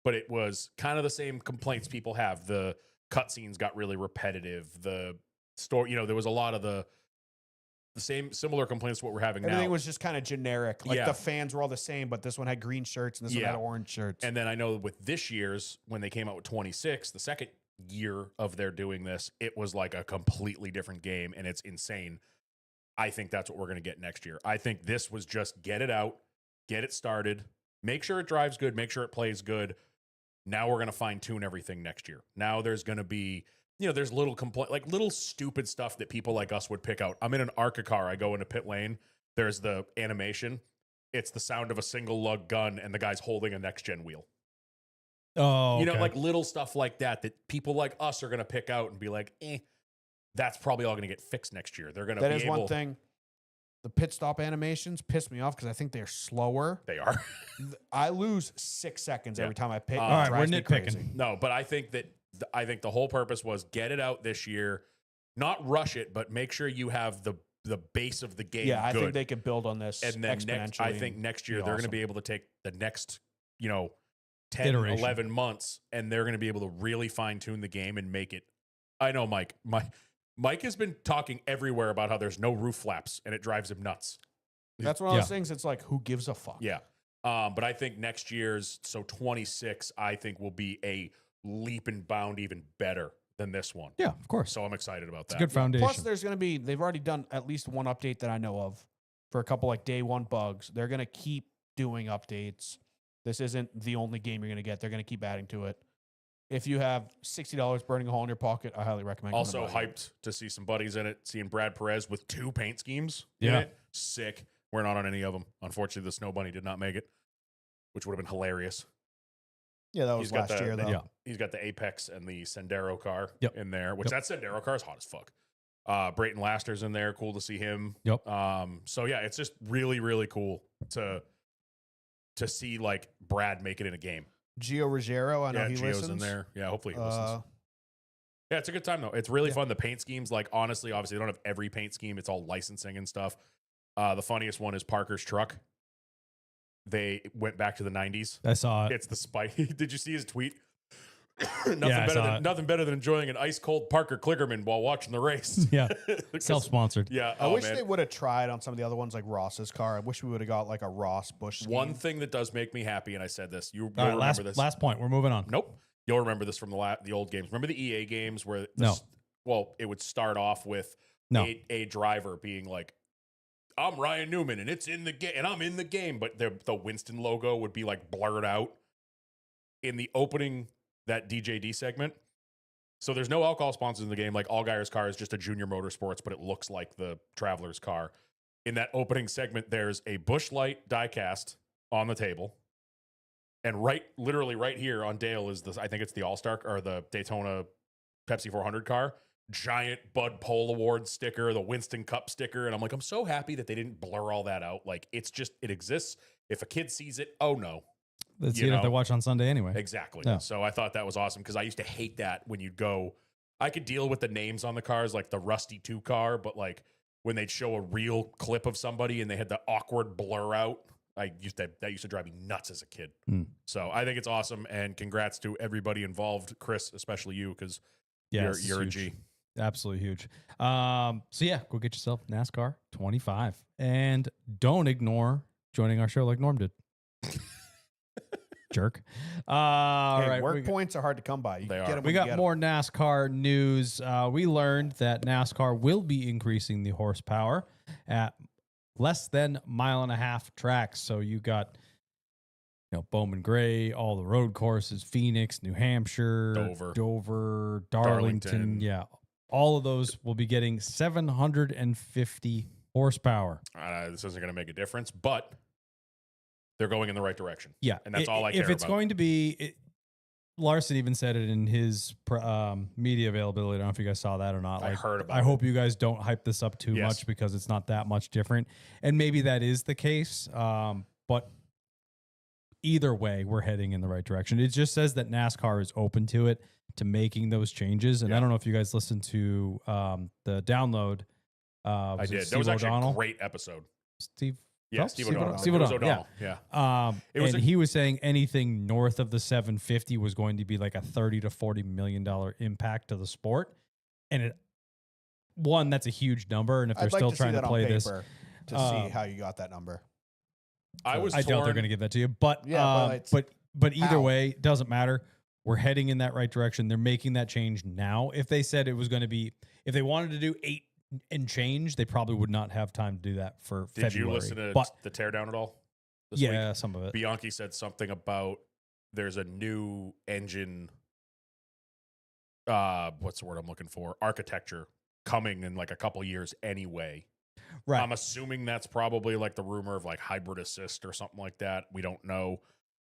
but it was kind of the same complaints people have. The cutscenes got really repetitive. The story, there was a lot of the similar complaints to what we're having Everything now. was just kind of generic. Like Yeah. the fans were all the same, but this one had green shirts and this one Yeah. had orange shirts. And then I know with this year's, when they came out with 26, the second year of their doing this, it was like a completely different game and it's insane. I think that's what we're going to get next year. I think this was just get it out, get it started, make sure it drives good, make sure it plays good. Now we're going to fine tune everything next year. Now there's going to be, there's little little stupid stuff that people like us would pick out. I'm in an ARCA car. I go into pit lane. There's the animation. It's the sound of a single lug gun and the guy's holding a next gen wheel. Oh, okay. Like little stuff like that people like us are going to pick out and be like, that's probably all going to get fixed next year. They're going to That be is able. one thing. The pit stop animations piss me off because I think they're slower. They are. I lose 6 seconds every time I pit. All and it right, we're drives me nitpicking. crazy. No, but I think that the whole purpose was get it out this year, not rush it, but make sure you have the base of the game. Yeah, I good. think they could build on this And then exponentially. I think next year be they're going to awesome. be able to take the next, 10, Iteration. 11 months, and they're going to be able to really fine tune the game and make it. I know, Mike. Mike has been talking everywhere about how there's no roof flaps, and it drives him nuts. That's one of those things. It's like, who gives a fuck? Yeah. But I think next year's, so 26, I think will be a leap and bound even better than this one. Yeah, of course. So I'm excited about It's that. a good foundation. Plus, there's going to be, they've already done at least one update that I know of for a couple like day one bugs. They're going to keep doing updates. This isn't the only game you're going to get. They're going to keep adding to it. If you have $60 burning a hole in your pocket, I highly recommend. going to Also buy it. hyped to see some buddies in it, seeing Brad Perez with 2 paint schemes in Yeah. it. Sick. We're not on any of them. Unfortunately, the Snow Bunny did not make it, which would have been hilarious. Yeah, that was He's got last year, though. Yeah. He's got the Apex and the Sendero car Yep. in there, which that Sendero car is hot as fuck. Brayton Laster's in there. Cool to see him. Yep. So yeah, it's just really, really cool to see like Brad make it in a game. Gio Ruggiero, I know he Gio's listens. in there. Yeah, hopefully he listens. Uh, Yeah, it's a good time though. It's really fun. The paint schemes, like honestly, obviously they don't have every paint scheme. It's all licensing and stuff. The funniest one is Parker's truck. They went back to the 90s. I saw it. It's the spike. Did you see his tweet? I nothing better than enjoying an ice cold Parker Kligerman while watching the race. Yeah. 'Cause- Self-sponsored. Yeah. I oh, wish man. they would have tried on some of the other ones, like Ross's car. I wish we would have got like a Ross Busch scheme. One thing that does make me happy, and I said this, you'll All right, remember this. last point. We're moving on. Nope. You'll remember this from the old games. Remember the EA games where No. Well, it would start off with No. a driver being like, I'm Ryan Newman and it's in the game and I'm in the game, but the Winston logo would be like blurred out in the opening, that DJD segment. So there's no alcohol sponsors in the game. Like Allgaier's car is just a Junior Motorsports, but it looks like the Traveler's car. In that opening segment, there's a Busch Light diecast on the table. And literally right here on Dale is I think it's the All-Star or the Daytona Pepsi 400 car. Giant Bud Pole Award sticker, the Winston Cup sticker. And I'm like, I'm so happy that they didn't blur all that out. Like, it exists. If a kid sees it, oh no. Let's You see it if they know. watch on Sunday anyway. Exactly. Yeah. So I thought that was awesome because I used to hate that when you'd go, I could deal with the names on the cars, like the Rusty 2 car, but like when they'd show a real clip of somebody and they had the awkward blur out, that used to drive me nuts as a kid. Hmm. So I think it's awesome. And congrats to everybody involved, Chris, especially you, because Yeah, it's you're a huge. G. Absolutely huge. So yeah, go get yourself NASCAR 25 and don't ignore joining our show like Norm did. Jerk. All Hey, right, work points are hard to come by. You They can are. get 'em we when you got get 'em. more NASCAR news. We learned that NASCAR will be increasing the horsepower at less than mile and a half tracks. So you got, Bowman Gray, all the road courses, Phoenix, New Hampshire, Dover. Darlington. Darlington. Yeah. All of those will be getting 750 horsepower. This isn't going to make a difference, but they're going in the right direction. Yeah. And that's all I care If it's about. going to be, Larson even said it in his media availability. I don't know if you guys saw that or not. I heard about I it. hope you guys don't hype this up too Yes. much because it's not that much different. And maybe that is the case. But either way, we're heading in the right direction. It just says that NASCAR is open to it, to making those changes. And I Yeah. don't know if you guys listened to the download. I Was it did. That Steve was actually O'Donnell? a great episode. Steve. Yeah, Phelps? Steve Steve O'Donnell. O'Donnell. Steve It was O'Donnell, Yeah. It was And a- he was saying anything north of the 750 was going to be like a 30 to 40 million dollar impact to the sport. And that's a huge number. And if they're I'd like still to see trying that to play on this, paper to see how you got that number. I was I doubt they're torn. going to give that to you. But Yeah, but it's- but either how? way, it doesn't matter. We're heading in that right direction. They're making that change now. If they said it was going to be, if they wanted to do 8 and change, they probably would not have time to do that for Did February. you listen to but the teardown at all? This yeah, week? some of it. Bianchi said something about there's a new engine. What's the word I'm looking for? Architecture coming in like a couple years anyway. Right. I'm assuming that's probably like the rumor of like hybrid assist or something like that. We don't know.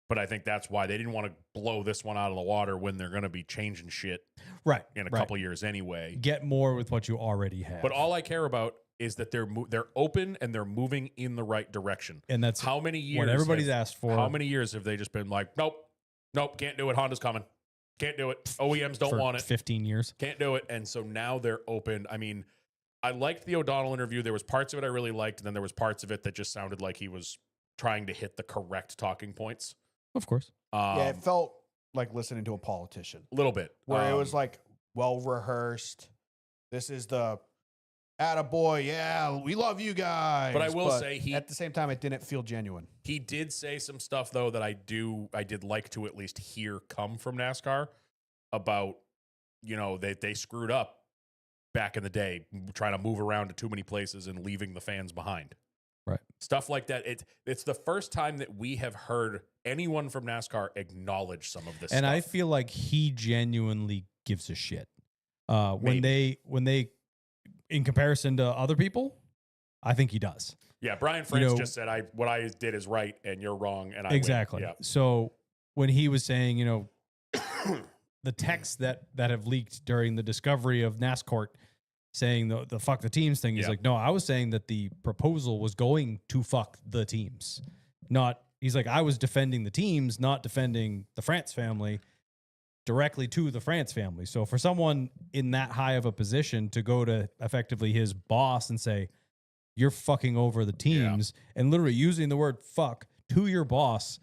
But I think that's why they didn't want to blow this one out of the water when they're going to be changing shit right. in a right. couple years anyway. Get more with what you already have. But all I care about is that they're open and they're moving in the right direction. and that's How many years? what everybody's have- asked for. How many years have they just been like, nope, can't do it. Honda's coming. Can't do it. OEMs don't for want it. 15 years. Can't do it. And so now they're open. I mean, I liked the O'Donnell interview. There was parts of it I really liked, and then there was parts of it that just sounded like he was trying to hit the correct talking points. Of course. Yeah, it felt like listening to a politician, a little bit. where it was like well rehearsed. This is the attaboy. Yeah, we love you guys. But I will say at the same time, it didn't feel genuine. he did say some stuff though that I did like to at least hear come from NASCAR about, they screwed up back in the day, trying to move around to too many places and leaving the fans behind. Right. Stuff like that. It's the first time that we have heard anyone from NASCAR acknowledge some of this And stuff. I feel like he genuinely gives a shit. When Maybe. they, in comparison to other people, I think he does. Yeah, Brian France know- just said, what I did is right and you're wrong. And I win." Exactly. Yeah. So when he was saying, the texts that have leaked during the discovery of NASCAR saying the fuck the teams thing. He's Yeah. like, no, I was saying that the proposal was going to fuck the teams. Not, he's like, I was defending the teams, not defending the France family directly to the France family. So for someone in that high of a position to go to effectively his boss and say, you're fucking over the teams, and literally using the word fuck to your boss,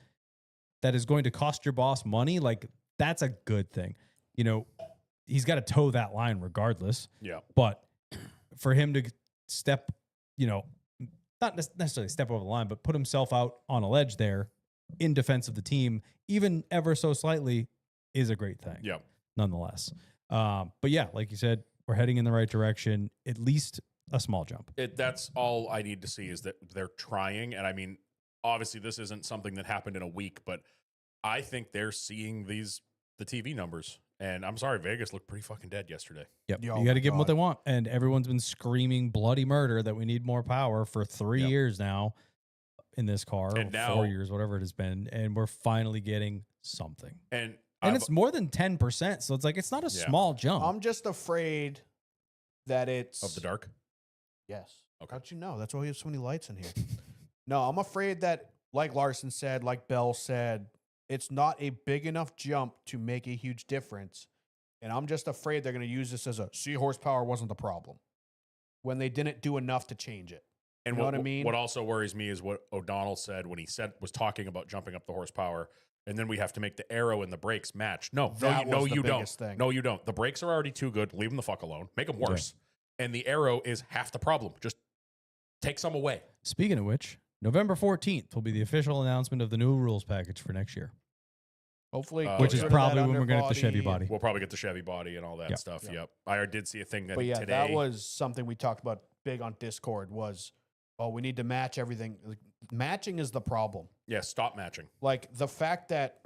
that is going to cost your boss money, like that's a good thing. You know, he's got to toe that line regardless. Yeah. But for him to step, you know, not necessarily step over the line, but put himself out on a ledge there in defense of the team, even ever so slightly, is a great thing. Yeah. Nonetheless. But yeah, like you said, we're heading in the right direction, at least a small jump. That's all I need to see is that they're trying. And I mean, obviously this isn't something that happened in a week, but I think they're seeing the TV numbers. And I'm sorry, Vegas looked pretty fucking dead yesterday. Yep. Yo, You got to my give them what God. they want. And everyone's been screaming bloody murder that we need more power for 3 Yep. years now in this car, And or now- 4 years, whatever it has been. And we're finally getting something. And And it's more than 10%. So it's like, it's not a Yeah. small jump. I'm just afraid that it's of the dark. Yes. Okay. How'd you know? That's why we have so many lights in here. No, I'm afraid that, like Larson said, like Bell said, it's not a big enough jump to make a huge difference. And I'm just afraid they're going to use this as a see horsepower wasn't the problem when they didn't do enough to change it. And You know what I mean? What also worries me is what O'Donnell said when he was talking about jumping up the horsepower, and then we have to make the arrow and the brakes match. No, That no, was the you don't. biggest thing. No, you don't. The brakes are already too good. Leave them the fuck alone. Make them worse. And the arrow is half the problem. Just take some away. Speaking of which, November 14th will be the official announcement of the new rules package for next year, Hopefully, Which which is is get rid of that probably when we're going to get the Chevy underbody. body. We'll probably get the Chevy body and all that Yep. stuff. Yep. Yep. I did see a thing that But yeah, today. that was something we talked about big on Discord was, oh, we need to match everything. Like, matching is the problem. Yeah, stop matching. Like the fact that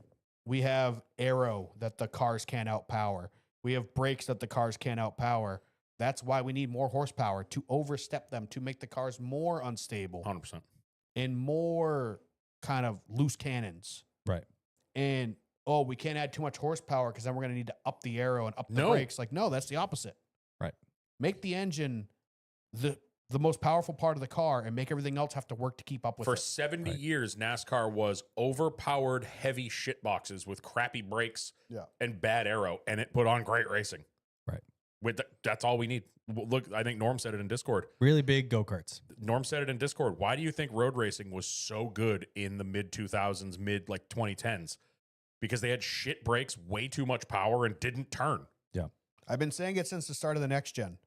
we have aero that the cars can't outpower. We have brakes that the cars can't outpower. That's why we need more horsepower to overstep them, to make the cars more unstable 100%. and more kind of loose cannons. Right. And, oh, we can't add too much horsepower because then we're going to need to up the aero and up the No. brakes. Like, no, that's the opposite. Right. Make the engine the most powerful part of the car and make everything else have to work to keep up with For it. 70 Right. years, NASCAR was overpowered heavy shit boxes with crappy brakes Yeah. and bad aero, and it put on great racing. Right. That's all we need. Look, I think Norm said it in Discord. Really big go-karts. Norm said it in Discord. Why do you think road racing was so good in the mid 2000s, mid like 2010s? Because they had shit brakes, way too much power, and didn't turn. I've been saying it since the start of the next gen.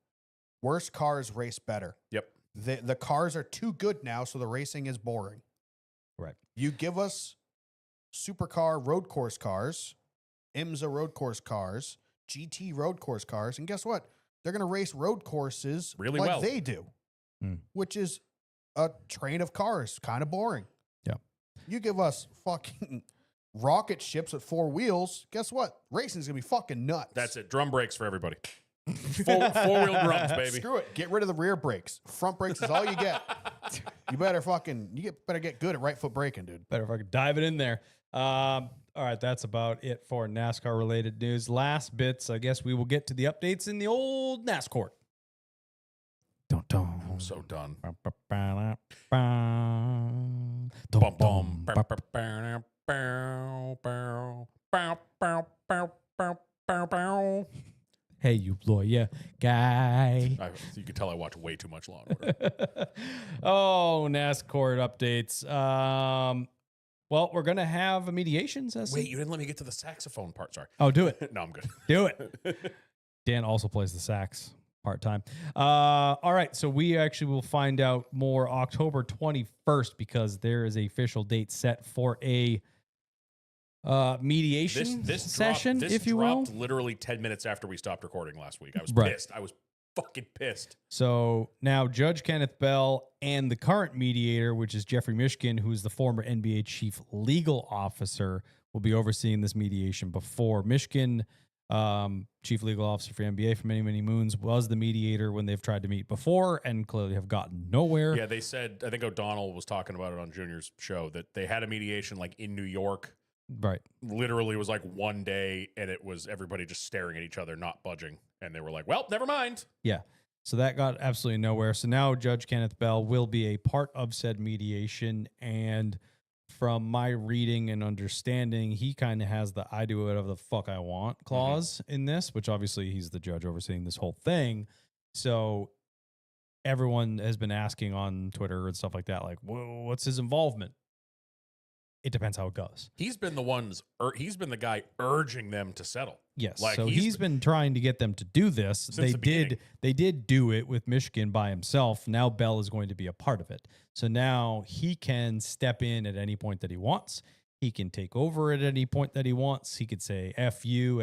Worse cars race better. Yep. The cars are too good now, so the racing is boring. Right. You give us supercar road course cars, IMSA road course cars, GT road course cars, and guess what? They're going to race road courses Really like well. they do, which is a train of cars, kind of boring. Yeah. You give us fucking rocket ships with 4 wheels, guess what? Racing's going to be fucking nuts. That's it. Drum brakes for everybody. Four-wheel drums, baby. Screw it. Get rid of the rear brakes. Front brakes is all you get. You better better get good at right foot braking, dude. Better fucking dive it in there. All right, that's about it for NASCAR related news. Last bits, I guess we will get to the updates in the old NASCAR. I'm so done. Bum, Bum, bum, bum. bum. Bow, bow, bow, bow, bow, bow, bow, bow, bow. Hey, you lawyer guy. You can tell I watch way too much Law and Order. Oh, NASCAR updates. Well, we're gonna have a mediation session. Wait, you didn't let me get to the saxophone part. Sorry. Oh, do it. No, I'm good. Do it. Dan also plays the sax part time. All right, so we actually will find out more October 21st because there is a official date set for a mediation session, this if you will. dropped literally 10 minutes after we stopped recording last week. I was Right. pissed. I was fucking pissed. So now Judge Kenneth Bell and the current mediator, which is Jeffrey Mishkin, who's the former NBA chief legal officer, will be overseeing this mediation. Before Mishkin, chief legal officer for NBA for many, many moons, was the mediator when they've tried to meet before and clearly have gotten nowhere. Yeah, they said, I think O'Donnell was talking about it on Junior's show, that they had a mediation like in New York Right. Literally was like one day, and it was everybody just staring at each other, not budging. And they were like, well, never mind. Yeah. So that got absolutely nowhere. So now Judge Kenneth Bell will be a part of said mediation. And from my reading and understanding, he kind of has the I do whatever the fuck I want clause in this, which obviously he's the judge overseeing this whole thing. So everyone has been asking on Twitter and stuff like that, like, whoa, what's his involvement? It depends how it goes. He's been the guy urging them to settle. Yes. Like, So he's he's been trying to get them to do this. Since the beginning. They did do it with Michigan by himself. Now Bell is going to be a part of it. So now he can step in at any point that he wants. He can take over at any point that he wants. He could say, F you,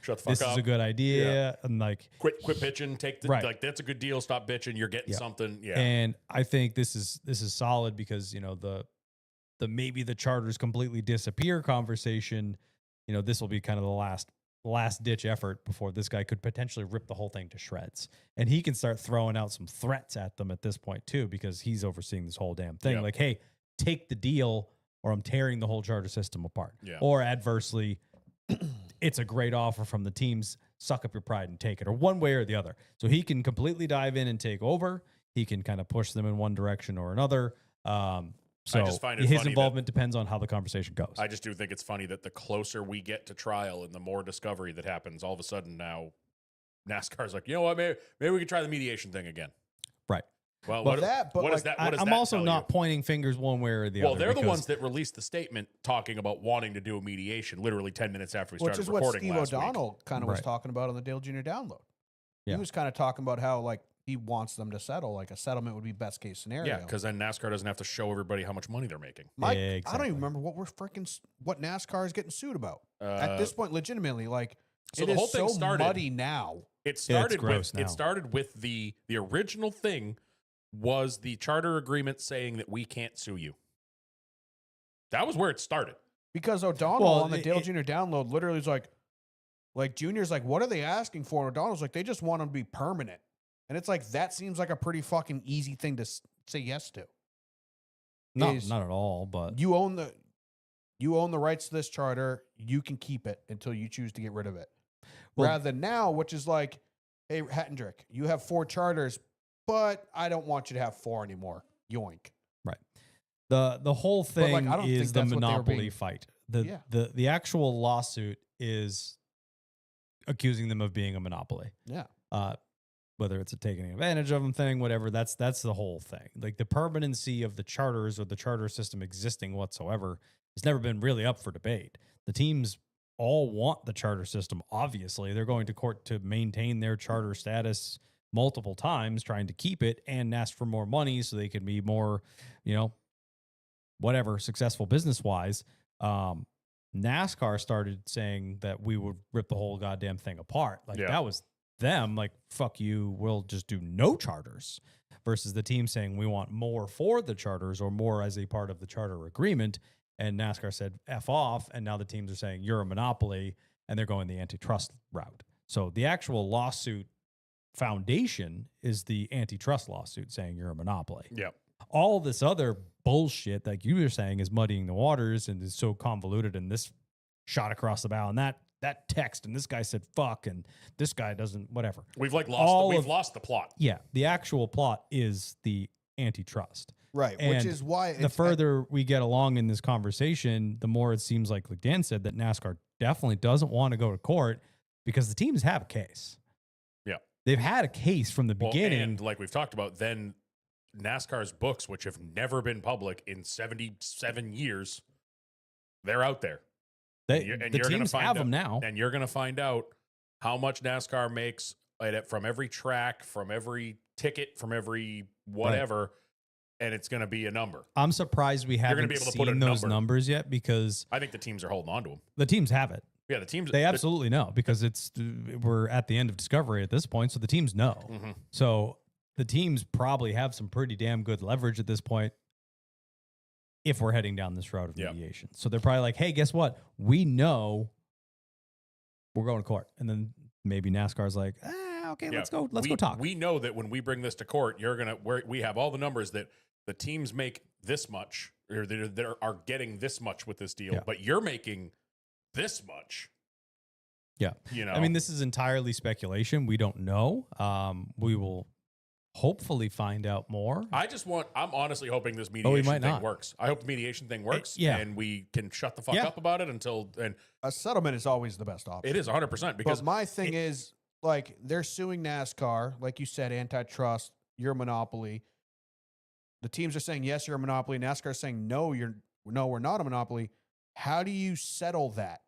Shut the fuck this up. is a good idea. Yeah. And like, Quit bitching. Take the Right. like. That's a good deal. Stop bitching. You're getting something. Yeah. and I think this is solid because, you know, the maybe the charters completely disappear conversation, you know, this will be kind of the last ditch effort before this guy could potentially rip the whole thing to shreds. And he can start throwing out some threats at them at this point too, because he's overseeing this whole damn thing. Yep. Like, hey, take the deal or I'm tearing the whole charter system apart. Yeah. Or adversely, it's a great offer from the teams. Suck up your pride and take it, or one way or the other. So he can completely dive in and take over. He can kind of push them in one direction or another. So just find it his funny involvement depends on how the conversation goes. I just do think it's funny that the closer we get to trial and the more discovery that happens, all of a sudden now NASCAR's like, you know what, maybe we could try the mediation thing again. Right. Well, But what, that- but what like, is that? What does I'm that also tell not you? pointing fingers one way or the Well, other. they're the because- ones that released the statement talking about wanting to do a mediation literally 10 minutes after we Which started is what recording Steve last week. O'Donnell kind of was Right. talking about on the Dale Jr. download. Yeah. He was kind of talking about how like he wants them to settle. Like a settlement would be best case scenario. Yeah, because then NASCAR doesn't have to show everybody how much money they're making. Mike, I Exactly. don't even remember what NASCAR is getting sued about at Uh, this point. Legitimately, like so it the is whole thing so started- muddy now. It started gross with now. it started with the original thing was the charter agreement saying that we can't sue you. That was where it started. Because O'Donnell Well, on the it- Dale it- Jr. download literally is like Junior's like, what are they asking for? And O'Donnell's like, they just want them to be permanent. And it's like, that seems like a pretty fucking easy thing to say yes to. not is- at all, but You own the rights to this charter. You can keep it until you choose to get rid of it. Well- Rather than now, which is like, hey, Hetendrick, you have 4 charters, but I don't want you to have 4 anymore. Yoink. the whole thing like, I don't think is the that's what they were monopoly being- fight. Yeah. The actual lawsuit is accusing them of being a monopoly. Yeah. Whether it's a taking advantage of them thing, whatever, that's the whole thing. Like the permanency of the charters or the charter system existing whatsoever has never been really up for debate. The teams all want the charter system. Obviously, they're going to court to maintain their charter status multiple times, trying to keep it and ask for more money so they can be more, whatever, successful business wise. NASCAR started saying that we would rip the whole goddamn thing apart. Like Yeah. that was them like, fuck you, we'll just do no charters, versus the team saying we want more for the charters or more as a part of the charter agreement. And NASCAR said F off. And now the teams are saying you're a monopoly and they're going the antitrust route. So the actual lawsuit foundation is the antitrust lawsuit saying you're a monopoly. Yep. All this other bullshit, like you were saying, is muddying the waters and is so convoluted, and this shot across the bow and that text and this guy said fuck and this guy doesn't, whatever. We've like All we've of- lost the plot. Yeah, the actual plot is the antitrust. Right. And Which is why The further we get along in this conversation, the more it seems like Dan said, that NASCAR definitely doesn't want to go to court because the teams have a case. Yeah. They've had a case from the Well, beginning. and like we've talked about, then NASCAR's books, which have never been public in 77 years, they're out there. the you're gonna teams find have out- them now. And you're going to find out how much NASCAR makes from every track, from every ticket, from every whatever, and it's going to be a number. I'm surprised we gonna haven't be able to put a seen those number. numbers yet because I think the teams are holding on to them. the teams have it. Yeah, the teams. They absolutely know because we're at the end of discovery at this point, so the teams know. Mhm. So the teams probably have some pretty damn good leverage at this point if we're heading down this road of Yeah. mediation. So they're probably like, hey, guess what? We know we're going to court. And then maybe NASCAR's like, okay, Yeah, let's go we, talk. We know that when we bring this to court, we have all the numbers that the teams make this much, or that are getting this much with this deal, Yeah. but you're making this much. Yeah. You know, I mean, this is entirely speculation. We don't know. We will hopefully find out more. I'm honestly hoping this we mediation might thing not. works. I hope the mediation thing works. yeah. And we can shut the fuck Yeah. up about it and A settlement is always the best option. it is 100% because But my thing is, like, they're suing NASCAR, like you said, antitrust. You're a monopoly. The teams are saying yes, you're a monopoly. NASCAR is saying no, we're not a monopoly. How do you settle that?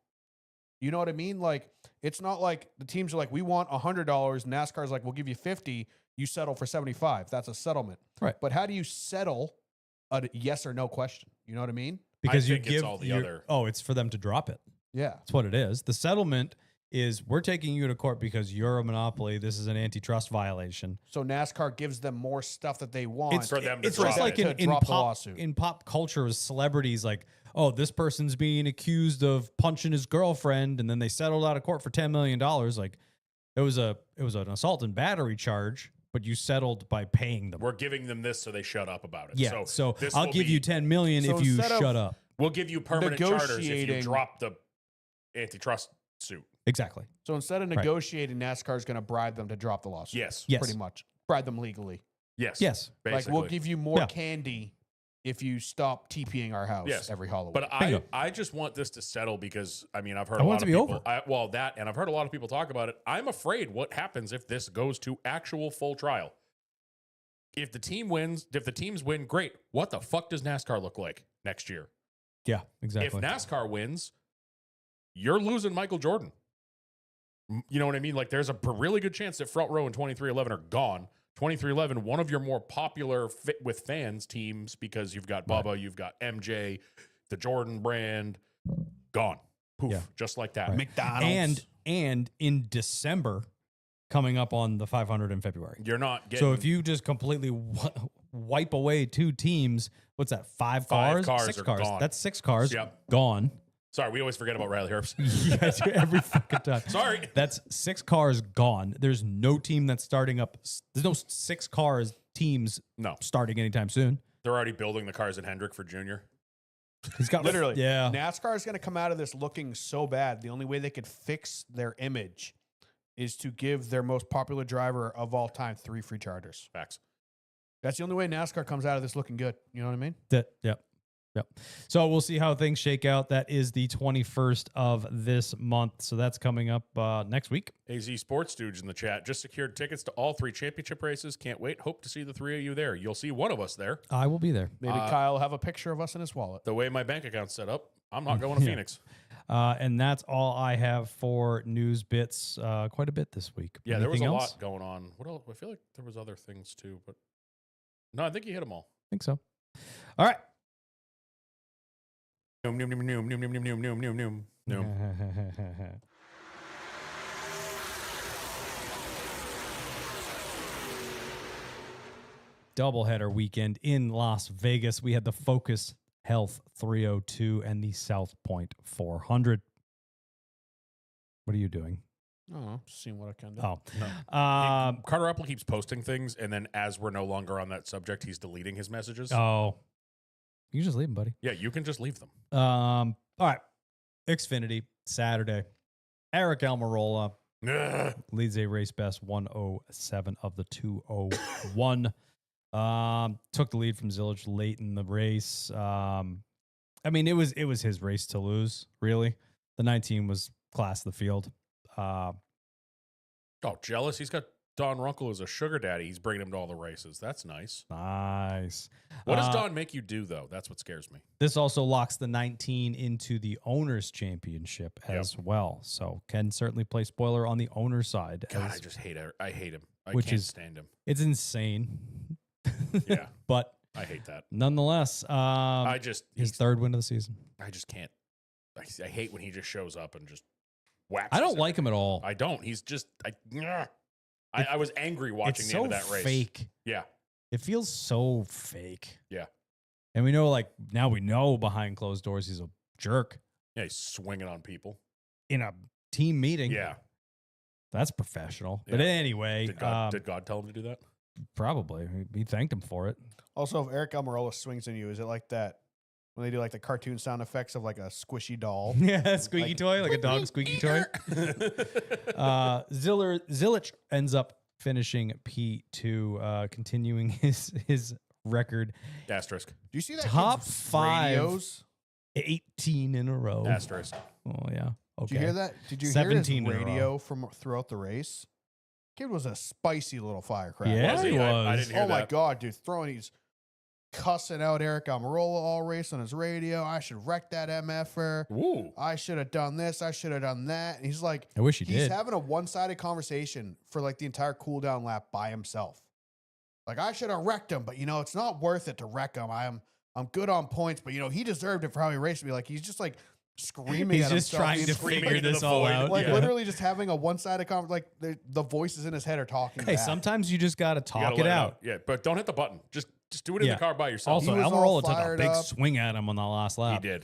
You know what I mean? Like, it's not like the teams are like, we want $100. NASCAR's like, we'll give you 50. You settle for 75. That's a settlement. Right. But how do you settle a yes or no question? You know what I mean? Because you think it's give all the your- other- Oh, it's for them to drop it. Yeah. That's what it is. The settlement is we're taking you to court because you're a monopoly. This is an antitrust violation. So NASCAR gives them more stuff that they want. for them to It's drop just like it. to drop the pop, lawsuit. in pop culture with celebrities, like, oh, this person's being accused of punching his girlfriend, and then they settled out of court for $10 million. Like, it was an assault and battery charge, but you settled by paying them. we're giving them this so they shut up about it. Yeah, so this I'll will give be- you $10 million So if you instead of- shut up. We'll give you permanent charters if you Negotiating- drop the antitrust suit. Exactly. So instead of Right. negotiating, NASCAR's going to bribe them to drop the lawsuit. Yes. Yes. Pretty much. Bribe them legally. Yes. Yes. Basically. Like, we'll give you more Yeah. candy if you stop TPing our house Yes. every Halloween. But Bingo. I just want this to settle because I mean I've heard I a want lot it of to be people. over. And I've heard a lot of people talk about it. I'm afraid what happens if this goes to actual full trial. If the teams win, great. What the fuck does NASCAR look like next year? Yeah, exactly. If NASCAR wins, you're losing Michael Jordan. You know what I mean? Like there's a really good chance that Front Row and 2311 are gone. 2311, one of your more popular fit with fans teams because you've got Bubba, you've got MJ, the Jordan brand, gone. Poof, Yeah. just like that. Right. McDonald's. and in December, coming up on the 500 in February. You're not getting So if you just completely wipe away two teams, what's that? Five Five cars? cars Six are cars. gone. That's 6 cars Yep. gone. Sorry, we always forget about Riley Herbst. Yes, every fucking time. Sorry. That's 6 cars gone. There's no team that's starting up. There's no 6 cars teams No, starting anytime soon. they're already building the cars at Hendrick for Junior. He's got Literally. Yeah. NASCAR is going to come out of this looking so bad. The only way they could fix their image is to give their most popular driver of all time 3 free charters. Facts. That's the only way NASCAR comes out of this looking good. You know what I mean? Yep. So we'll see how things shake out. That is the 21st of this month. So that's coming up next week. AZ Sports Stooge in the chat just secured tickets to all 3 championship races. Can't wait. Hope to see the 3 of you there. You'll see one of us there. I will be there. Maybe Kyle will have a picture of us in his wallet. The way my bank account's set up, I'm not going to Yeah. Phoenix. And that's all I have for news bits. Quite a bit this week. Yeah, there was a Anything else? lot going on. What else? I feel like there was other things too, but no, I think you hit them all. I think so. All right. Noom, noom, noom, noom, noom, noom, noom, noom, noom, noom. Doubleheader weekend in Las Vegas. We had the Focus Health 302 and the South Point 400. What are you doing? Oh, just seeing what I can do. Oh, Carter Apple keeps posting things, and then as we're no longer on that subject, he's deleting his messages. oh, you can just leave them, buddy. Yeah, you can just leave them. All right. Xfinity Saturday. Eric Almirola Ugh. leads a race best 107 of the 201. Took the lead from Zillage late in the race. I mean, it was his race to lose, really. The 19 was class of the field. Oh, jealous. He's got Don Runkle as a sugar daddy. He's bringing him to all the races. That's nice. Nice. What does Don make you do, though? That's what scares me. This also locks the 19 into the Owners' Championship as well. So can certainly play spoiler on the owner side. God, as- I just hate her. I hate him. I Which can't is- stand him. it's insane. Yeah. But I hate that. nonetheless, his his third win of the season. I just can't. I hate when he just shows up and just whacks. I don't us like him at all. I don't. He's just. I was angry watching It's the so end of that race. fake. Yeah. It feels so fake. Yeah. And we know, like, now we know behind closed doors he's a jerk Yeah. He's swinging on people. in a team meeting. Yeah. That's professional. But Yeah. anyway, Did God tell him to do that? probably. He thanked him for it. Also, if Eric Almirola swings on you, is it like that when they do like the cartoon sound effects of like a squishy doll. Yeah, squeaky Like- toy, like a dog squeaky toy. Zilich ends up finishing P2, continuing his record, Asterisk. Do you see that Top kid's 5. radios? 18 in a row. Asterisk. Oh yeah. Okay. Did you hear that? Did you hear 17 his in a row. radio from throughout the race? Kid was a spicy little firecracker. Yeah, Was he he? I was. didn't hear Oh my that. god, dude! He's cussing out Eric Almirola all race on his radio. I should wreck that MFer. Ooh. I should have done this. I should have done that. And he's like, I wish he he's did. having a one-sided conversation for like the entire cool down lap by himself. Like, I should have wrecked him, but it's not worth it to wreck him. I'm good on points, but he deserved it for how he raced me. Like, he's just like screaming. He's at just himself. trying He's to screaming figure into the this all void. out. like Yeah. literally just having a one-sided conversation. Like the voices in his head are talking. Hey, back. sometimes you just got to You talk gotta it let out. Yeah, but don't hit the button. Just do it in Yeah. the car by yourself. Also, He was all Almirola took a fired big up. swing at him on the last he lap. did.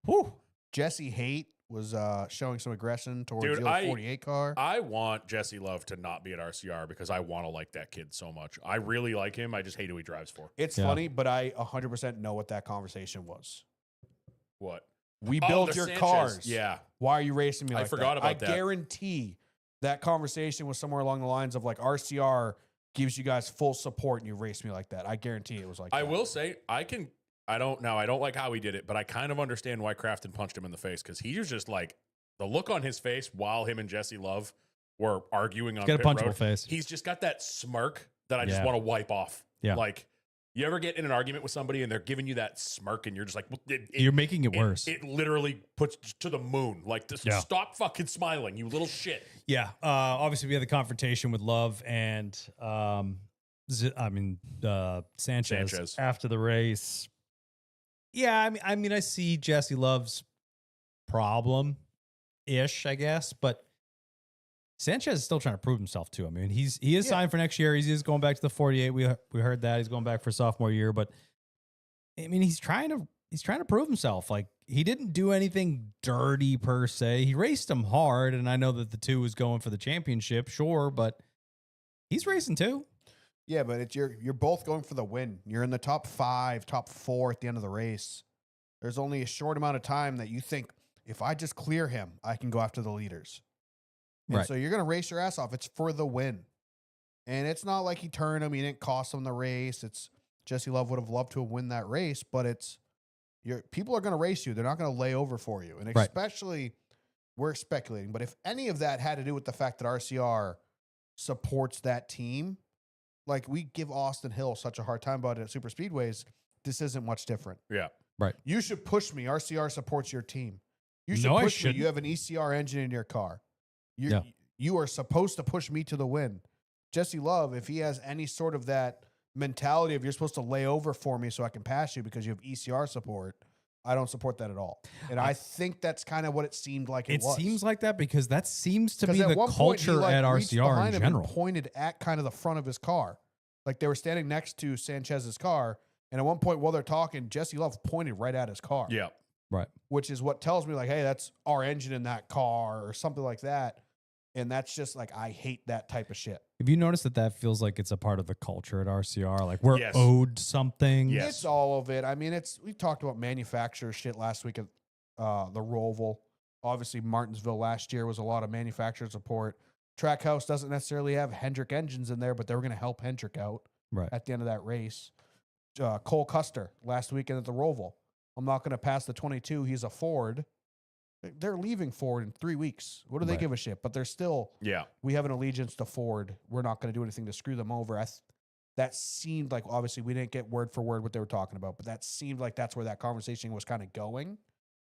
Whew. Jesse Haight was showing some aggression towards Dude, the 48 car. I want Jesse Love to not be at RCR because I want to like that kid so much. I really like him. I just hate who he drives for. It's Yeah. funny, but I 100% know what that conversation was. What? We Oh, build the your Sanchez. cars. Yeah. Why are you racing me I like forgot that? about I that. guarantee that conversation was somewhere along the lines of like RCR gives you guys full support and you race me like that. I guarantee it was like I that. will say I don't like how he did it, but I kind of understand why Crafton punched him in the face because he was just like the look on his face while him and Jesse Love were arguing on He's got a pit punchable road. face. He's just got that smirk that I just Yeah. want to wipe off. Yeah. Like you ever get in an argument with somebody and they're giving you that smirk and you're just like, well, You're making it worse. It literally puts to the moon. Like, Yeah. stop fucking smiling, you little shit. Yeah. Obviously, we had the confrontation with Love and Sanchez after the race. Yeah, I mean, I see Jesse Love's problem ish, I guess, but Sanchez is still trying to prove himself too. I mean, he is signed for next year. He is going back to the 48. We heard that he's going back for sophomore year, but I mean, he's trying to prove himself. Like, he didn't do anything dirty per se. He raced him hard, and I know that the 2 was going for the championship, sure, but he's racing too. Yeah, but it's you're both going for the win. You're in the top 5, top 4 at the end of the race. There's only a short amount of time that you think if I just clear him, I can go after the leaders. And Right. so you're going to race your ass off. It's for the win. And it's not like he turned him. He didn't cost him the race. It's Jesse Love would have loved to have win that race, but people are going to race you. They're not going to lay over for you. And Right. especially, we're speculating, but if any of that had to do with the fact that RCR supports that team, like we give Austin Hill such a hard time about it at super speedways, this isn't much different. Yeah. You should push me. RCR supports your team. You should No, I push me. shouldn't. You have an ECR engine in your car. Yeah. You are supposed to push me to the win. Jesse Love, if he has any sort of that mentality of you're supposed to lay over for me so I can pass you because you have ECR support, I don't support that at all. And I think that's kind of what it seemed like it was. seems like that because that seems to be 'Cause at the one point, he, culture like, at reached RCR behind in him and general. pointed at kind of the front of his car. Like they were standing next to Sanchez's car. And at one point while they're talking, Jesse Love pointed right at his car. Yeah. Right. Which is what tells me like, hey, that's our engine in that car or something like that. And that's just like, I hate that type of shit. Have you noticed that feels like it's a part of the culture at RCR? Like we're Yes. owed something. Yes. It's all of it. I mean, we talked about manufacturer shit last week at the Roval. Obviously, Martinsville last year was a lot of manufacturer support. Trackhouse doesn't necessarily have Hendrick engines in there, but they were going to help Hendrick out Right. at the end of that race. Cole Custer last weekend at the Roval. I'm not going to pass the 22. He's a Ford. They're leaving Ford in 3 weeks. What do they Right. give a shit? But they're still, Yeah. we have an allegiance to Ford. We're not going to do anything to screw them over. That seemed like, obviously, we didn't get word for word what they were talking about, but that seemed like that's where that conversation was kind of going,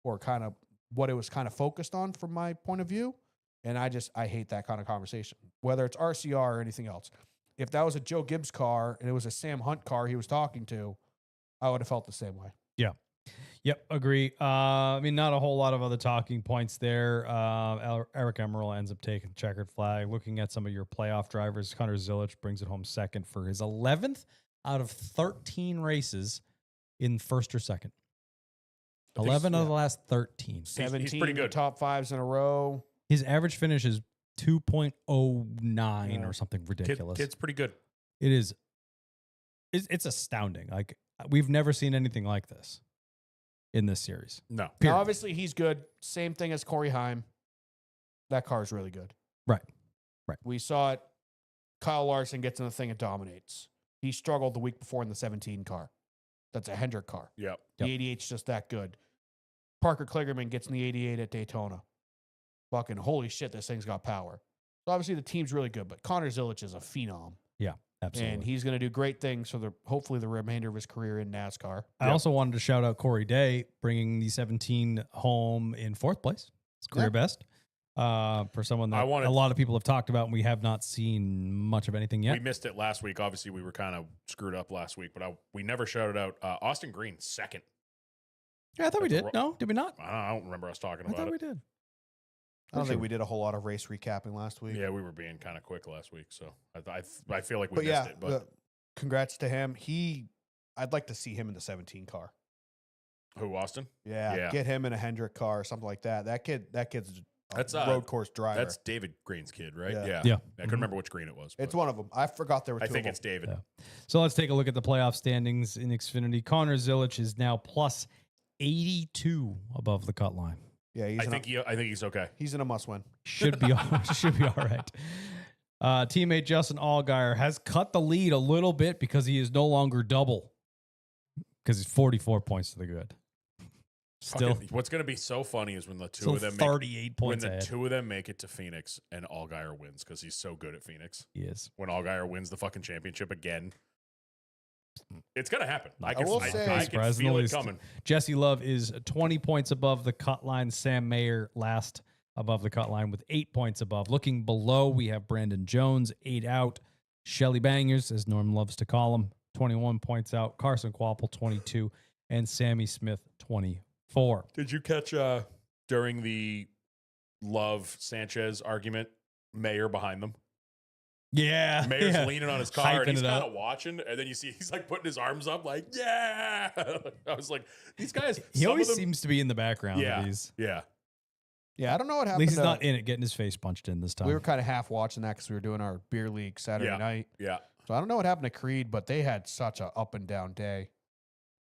or kind of what it was kind of focused on from my point of view. And I hate that kind of conversation, whether it's RCR or anything else. If that was a Joe Gibbs car and it was a Sam Hunt car he was talking to, I would have felt the same way. Yep, agree. I mean, not a whole lot of other talking points there. Eric Emerald ends up taking the checkered flag. Looking at some of your playoff drivers, Hunter Zilich brings it home second for his 11th out of 13 races in first or second. 11 of the last 13. 17 pretty good. top fives in a row. His average finish is 2.09 or something ridiculous. Kid's pretty good. It is. It's astounding. Like, we've never seen anything like this. in this series. No. Now, Period. obviously, he's good. Same thing as Corey Heim. That car is really good. Right. We saw it. Kyle Larson gets in the thing and dominates. He struggled the week before in the 17 car. That's a Hendrick car. Yep. The 88's just that good. Parker Kligerman gets in the 88 at Daytona. Fucking holy shit, this thing's got power. So obviously the team's really good, but Connor Zilic is a phenom. Absolutely. And he's going to do great things for hopefully the remainder of his career in NASCAR. I also wanted to shout out Corey Day bringing the 17 home in 4th place. It's career best for someone that a lot of people have talked about, and we have not seen much of anything yet. We missed it last week. Obviously, we were kind of screwed up last week, but we never shouted out Austin Green, 2nd. Yeah, I thought we That's did. No, did we not? I don't remember us talking I about thought it. we did. I don't think we did a whole lot of race recapping last week. Yeah, we were being kind of quick last week, so I feel like we But missed yeah, it. But congrats to him. I'd like to see him in the 17 car. who, Austin? Yeah, get him in a Hendrick car or something like that. That kid's a That's, road course driver. That's David Green's kid, right? Yeah. Yeah. I couldn't remember which Green it was. It's but one of them. I forgot there were two I think of it's them. David. Yeah. So let's take a look at the playoff standings in Xfinity. Connor Zilic is now plus 82 above the cut line. Yeah, I think he's okay. he's in a must-win. Should be all right. Teammate Justin Allgaier has cut the lead a little bit because he is no longer double, because he's 44 points to the good. Still, What's going to be so funny is when the two still of them 38 points when the ahead. two of them make it to Phoenix and Allgaier wins because he's so good at Phoenix. He is. When Allgaier wins the fucking championship again, it's going to happen. I will can say- feel it coming. Jesse Love is 20 points above the cut line. Sam Mayer last above the cut line with 8 points above. Looking below, we have Brandon Jones, 8 out. Shelly Bangers, as Norm loves to call him, 21 points out. Carson Quapple, 22. And Sammy Smith, 24. Did you catch during the Love Sanchez argument, Mayer behind them? Yeah. Mayer's yeah. leaning on his car Hyping and he's it kind up. of watching, and then you see he's like putting his arms up, like, yeah. I was like, these guys. He some always of them, seems to be in the background Yeah. of these. Yeah. Yeah, I don't know what At happened. least he's not in it, getting his face punched in this time. We were kind of half watching that because we were doing our beer league Saturday night. Yeah. So I don't know what happened to Creed, but they had such a up and down day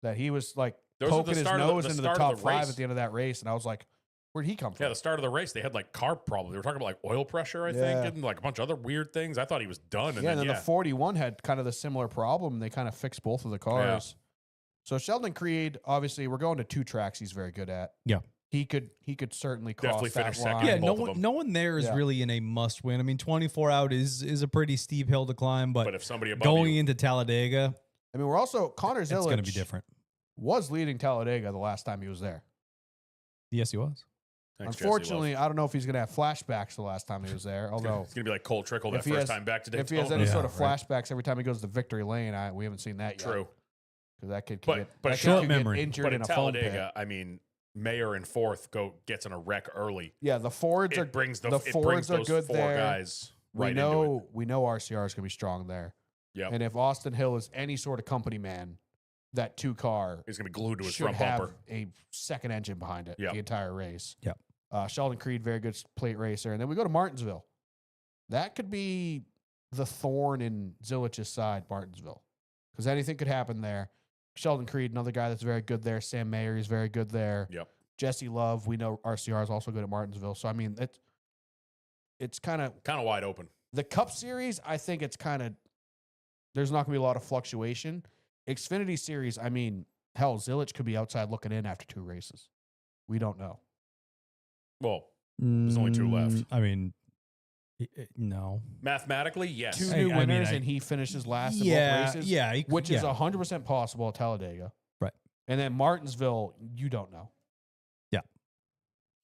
that he was like Those are the poking his start of the- nose the into the start of top the 5 race. at the end of that race, and I was like, where'd he come from? Yeah, the start of the race, they had like carb problems. They were talking about like oil pressure, I Yeah. think, and like a bunch of other weird things. I thought he was done. And Yeah, then, and then the 41 had kind of the similar problem. They kind of fixed both of the cars. So Sheldon Creed, obviously, we're going to 2 tracks he's very good at. Yeah. He could certainly cross Definitely that finish second. line. Yeah, both of them. no one there is Yeah. really in a must win. I mean, 24 out is a pretty steep hill to climb, but if somebody above going you, into Talladega, I mean, we're also Connor it's going to be Zilic different. was leading Talladega the last time he was there. Yes, he was. thanks, Jesse Unfortunately, Love. I don't know if he's going to have flashbacks the last time he was there. Although It's gonna be like Cole Trickle that if he first has- time back to if he Daytona. has any Yeah, sort of right. flashbacks every time he goes to Victory Lane, we haven't seen that yet. True, Because that kid But- could get, but that kid short could get memory. injured but in in a foam pit. Talladega, I mean, Mayer in 4th gets in a wreck early. Yeah, the Fords are It brings the it brings Fords are those good 4 there. guys right we into it. know RCR is going to be strong there. Yep. And if Austin Hill is any sort of company man, that 2 car He's gonna be glued to his should front have bumper. a second engine behind it Yep. the entire race. Yep. Sheldon Creed, very good plate racer. And then we go to Martinsville. That could be the thorn in Zilic's side, Martinsville, because anything could happen there. Sheldon Creed, another guy that's very good there. Sam Mayer is very good there. Yep. Jesse Love, we know RCR is also good at Martinsville. So, I mean, it's kind of Kind of wide open. the Cup Series. I think it's kind of, there's not going to be a lot of fluctuation. Xfinity Series, I mean, hell, Zilic could be outside looking in after 2 races. We don't know. Well, There's only 2 left. I mean, no. mathematically, yes. 2 Hey, new I mean, winners, and he finishes last in both Yeah, races. yeah. Which is yeah. 100% possible at Talladega. Right. And then Martinsville, you don't know. Yeah.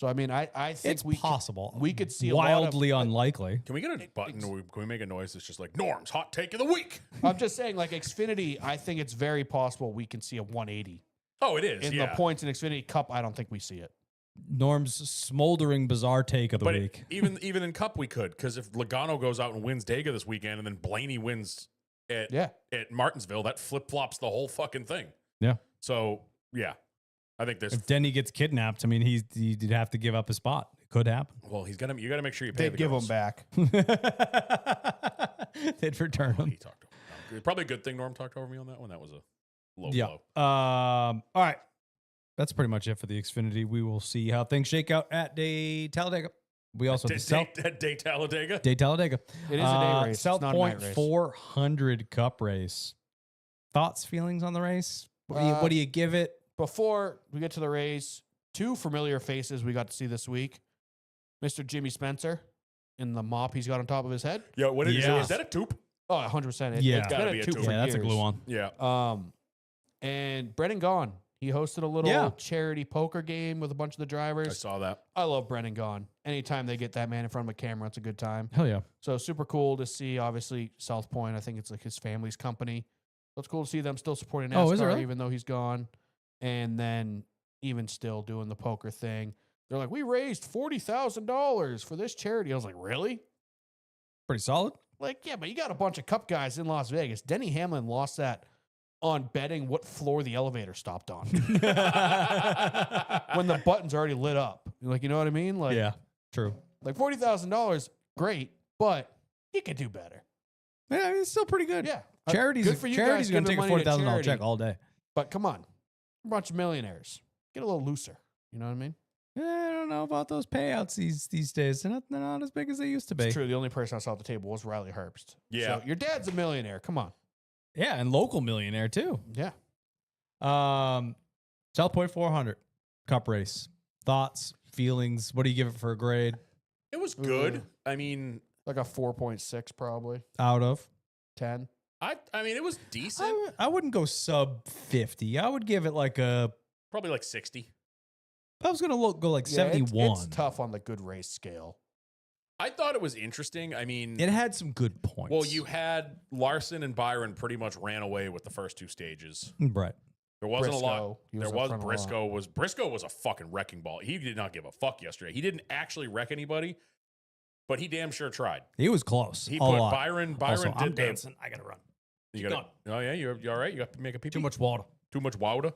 So, I mean, I think It's we possible. we could see a lot of- wildly unlikely. Can we get a button? Can we make a noise that's just like Norm's hot take of the week? I'm just saying, like Xfinity, I think it's very possible we can see a 180. Oh, it is. In yeah. the points in Xfinity Cup, I don't think we see it. Norm's smoldering bizarre take of the But week. even in Cup we could, because if Logano goes out and wins Dega this weekend, and then Blaney wins at Martinsville, that flip flops the whole fucking thing. Yeah. So yeah, I think there's. If Denny gets kidnapped, I mean, he'd have to give up his spot. It could happen. Well, you got to make sure you pay They'd the give girls. him back. They'd return Well, him. he talked over. Probably a good thing Norm talked over me on that one. That was a low Yeah. blow. All right. that's pretty much it for the Xfinity. We will see how things shake out at Talladega. We also have the South Day Talladega. Talladega. It is a day race. South it's not a Point night race. 400 Cup race. Thoughts, feelings on the race? What do you give it? Before we get to the race, 2 familiar faces we got to see this week. Mr. Jimmy Spencer in the mop he's got on top of his head. Yo, what is Yeah. is that a tube? Oh, 100%. Yeah. It's Gotta been be a a tube tube. for Yeah, that's a years. glue on. Yeah. And Brennan Gaughan. He hosted a little Yeah. charity poker game with a bunch of the I drivers. saw that. I love Brennan Gaughan. Anytime they get that man in front of a camera, it's a good time. Hell yeah. So super cool to see. Obviously, South Point. I think it's like his family's company. So it's cool to see them still supporting NASCAR, Oh, is it really? even though he's gone. And then even still doing the poker thing. They're like, we raised $40,000 for this charity. I was like, really? Pretty solid. Like, yeah, but you got a bunch of Cup guys in Las Vegas. Denny Hamlin lost that on betting what floor the elevator stopped on when the button's already lit up. Like, you know what I mean? Like, Yeah, true. like $40,000, great, but you could do better. Yeah, I mean, it's still pretty good. Yeah. Charities, Good for you charities guys going to giving take a money to $40,000 charity. check all day. But come on, a bunch of millionaires. Get a little looser. You know what I mean? I don't know about those payouts these days. They're not as big as they used to be. It's true. The only person I saw at the table was Riley Herbst. Yeah. So your dad's a millionaire. Come on. Yeah, and local millionaire too. Yeah. South Point 400 Cup race. Thoughts, feelings. What do you give it for a grade? It was good. I mean, Like a 4.6, probably Out of 10. I mean, it was decent. I wouldn't go sub 50. I would give it like a. Probably like 60. I was gonna go like Yeah, 71. It's tough on the good race scale. I thought it was interesting. I mean, It had some good points. well, you had Larson and Byron pretty much ran away with the first 2 stages. right. There wasn't a lot. Briscoe, he was There up was front a lot. Briscoe was a fucking wrecking ball. He did not give a fuck yesterday. He didn't actually wreck anybody, but he damn sure tried. He was close. He a put lot. Byron Also, did I'm the- dancing. I gotta run. You got Oh yeah, you all right? You have to make a pee. Too much water. Too much water.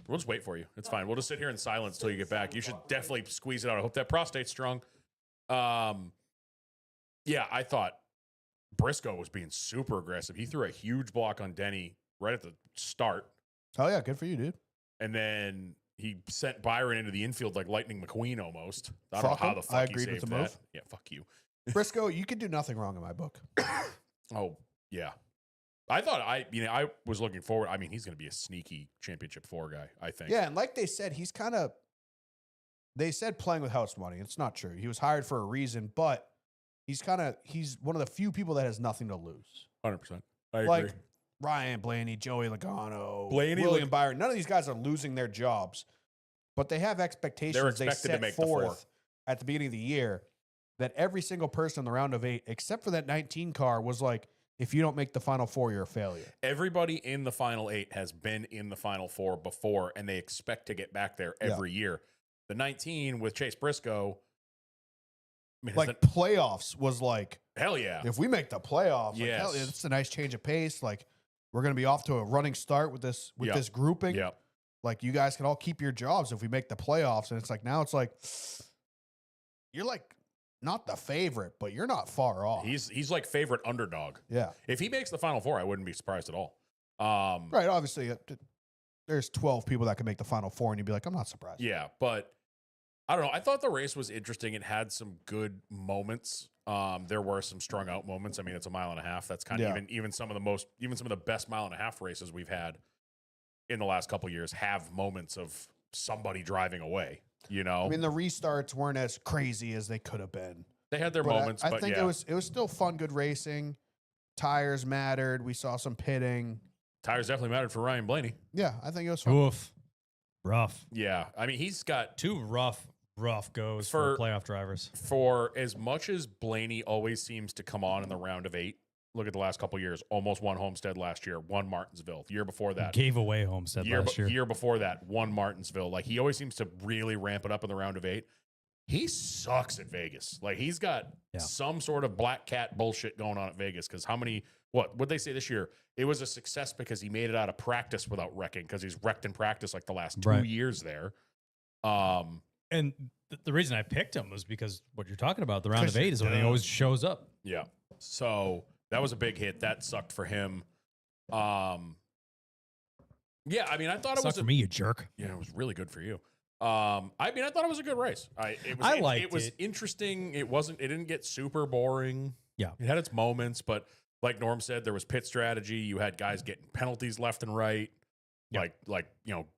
We'll just wait for you. It's fine. We'll just sit here in silence till you get back. You should definitely squeeze it out. I hope that prostate's strong. Yeah, I thought Briscoe was being super aggressive. He threw a huge block on Denny right at the start, Oh yeah, good for you, dude. and then he sent Byron into the infield like Lightning McQueen almost. I don't Fuck know how him. the fuck I he agreed with saved the that. move. Yeah, fuck you. Briscoe, you could do nothing wrong in my book. Oh yeah, I thought I was looking forward. I mean, he's going to be a sneaky championship 4 guy. I think. Yeah, and like they said, he's kind of. They said playing with house money. It's not true. He was hired for a reason, but he's one of the few people that has nothing to lose. 100%. I agree. Like Ryan Blaney, Joey Logano, Blaney, William Byron. None of these guys are losing their jobs, but they have expectations. They're they expected to set make the 4. forth at the beginning of the year that every single person in the round of 8, except for that 19 car, was like, if you don't make the final 4, you're a failure. Everybody in the final 8 has been in the final 4 before, and they expect to get back there every year. The 19 with Chase Briscoe, I mean, Like playoffs was like, hell yeah. if we make the playoffs, like, hell, Yes. it's a nice change of pace. Like we're going to be off to a running start with this Yep. this grouping. Yeah. Like you guys can all keep your jobs if we make the playoffs. And it's like now it's like you're like not the favorite, but you're not far off. He's like favorite underdog. Yeah. If he makes the final 4, I wouldn't be surprised at all. Right. Obviously, there's 12 people that can make the final 4, and you'd be like, I'm not surprised. Yeah, but I don't know. I thought the race was interesting. It had some good moments. There were some strung out moments. I mean, it's a mile and a half. That's kind of even some of the best mile and a half races we've had in the last couple of years have moments of somebody driving away. You know, I mean, the restarts weren't as crazy as they could have been. they had their But moments, I but think yeah, it was still fun, good racing. Tires mattered. We saw some pitting. tires definitely mattered for Ryan Blaney. Yeah, I think it was fun. Oof. Rough. Yeah, I mean, he's got 2 rough goes for playoff drivers. for as much as Blaney always seems to come on in the round of 8. Look at the last couple of years. Almost won Homestead last year. Won Martinsville. The year before that. Gave away Homestead last year. Year before that, won Martinsville. Like he always seems to really ramp it up in the round of 8. He sucks at Vegas. Like he's got some sort of black cat bullshit going on at Vegas. Because what'd they say this year? It was a success because he made it out of practice without wrecking, because he's wrecked in practice like the last 2 years there. And the reason I picked him was because what you're talking about, the round of 8 is when he dumb. always shows up. Yeah. So that was a big hit. That sucked for him. Yeah, I mean, I thought it Sucked was for me, you jerk. Yeah, it was really good for you. I mean, I thought it was a good race. I liked it. Was it. interesting. It didn't get super boring. Yeah. It had its moments, but like Norm said, there was pit strategy. You had guys getting penalties left and right. Yeah. Like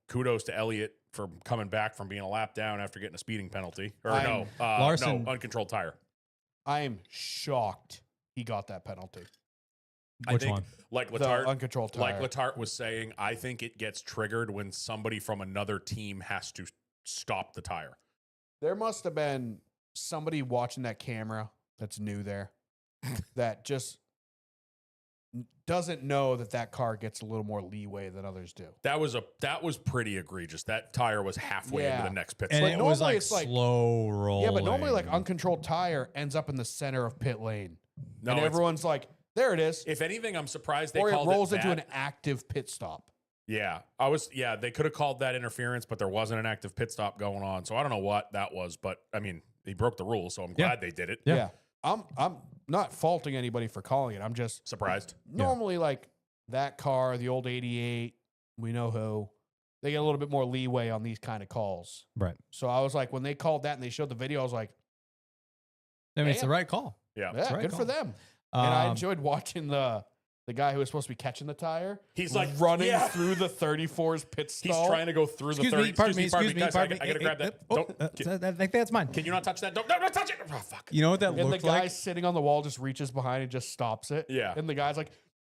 kudos to Elliott for coming back from being a lap down after getting a speeding penalty. Or Larson- no, uncontrolled tire. I am shocked he got that penalty. I Which think, one? like The Letarte, uncontrolled tire. like Letarte was saying, I think it gets triggered when somebody from another team has to stop the tire. There must have been somebody watching that camera that's new there that just doesn't know that car gets a little more leeway than others do. That was pretty egregious. That tire was halfway into Yeah. the next pit And stop. But it was normally like it's like- slow roll. Yeah, but normally like uncontrolled tire ends up in the center of pit lane. No, and it's- everyone's like, there it is. if anything, I'm surprised they Or it called rolls it into that. an active pit stop. Yeah, they could have called that interference, but there wasn't an active pit stop going on. So I don't know what that was, but I mean, he broke the rules, so I'm Yeah. glad they did it. Yeah. I'm not faulting anybody for calling it. I'm just Surprised. normally like that car, the old 88, we know who, they get a little bit more leeway on these kind of calls. Right. So I was like, when they called that and they showed the video, I was like, I mean, it's the Damn. right call. Yeah. yeah, right good call. for them. And I Um, enjoyed watching the guy who was supposed to be catching the tire. He's like running yeah. through the 34's pit He's stall. trying to go through Excuse the 30. me, pardon me, excuse me, guys, pardon me. I gotta grab that. Oh, Don't, I think that's mine. can you not touch that? Don't touch it. Oh, fuck. You know what that and the looked guy like? sitting on the wall just reaches behind and just stops it. Yeah. And the guy's like,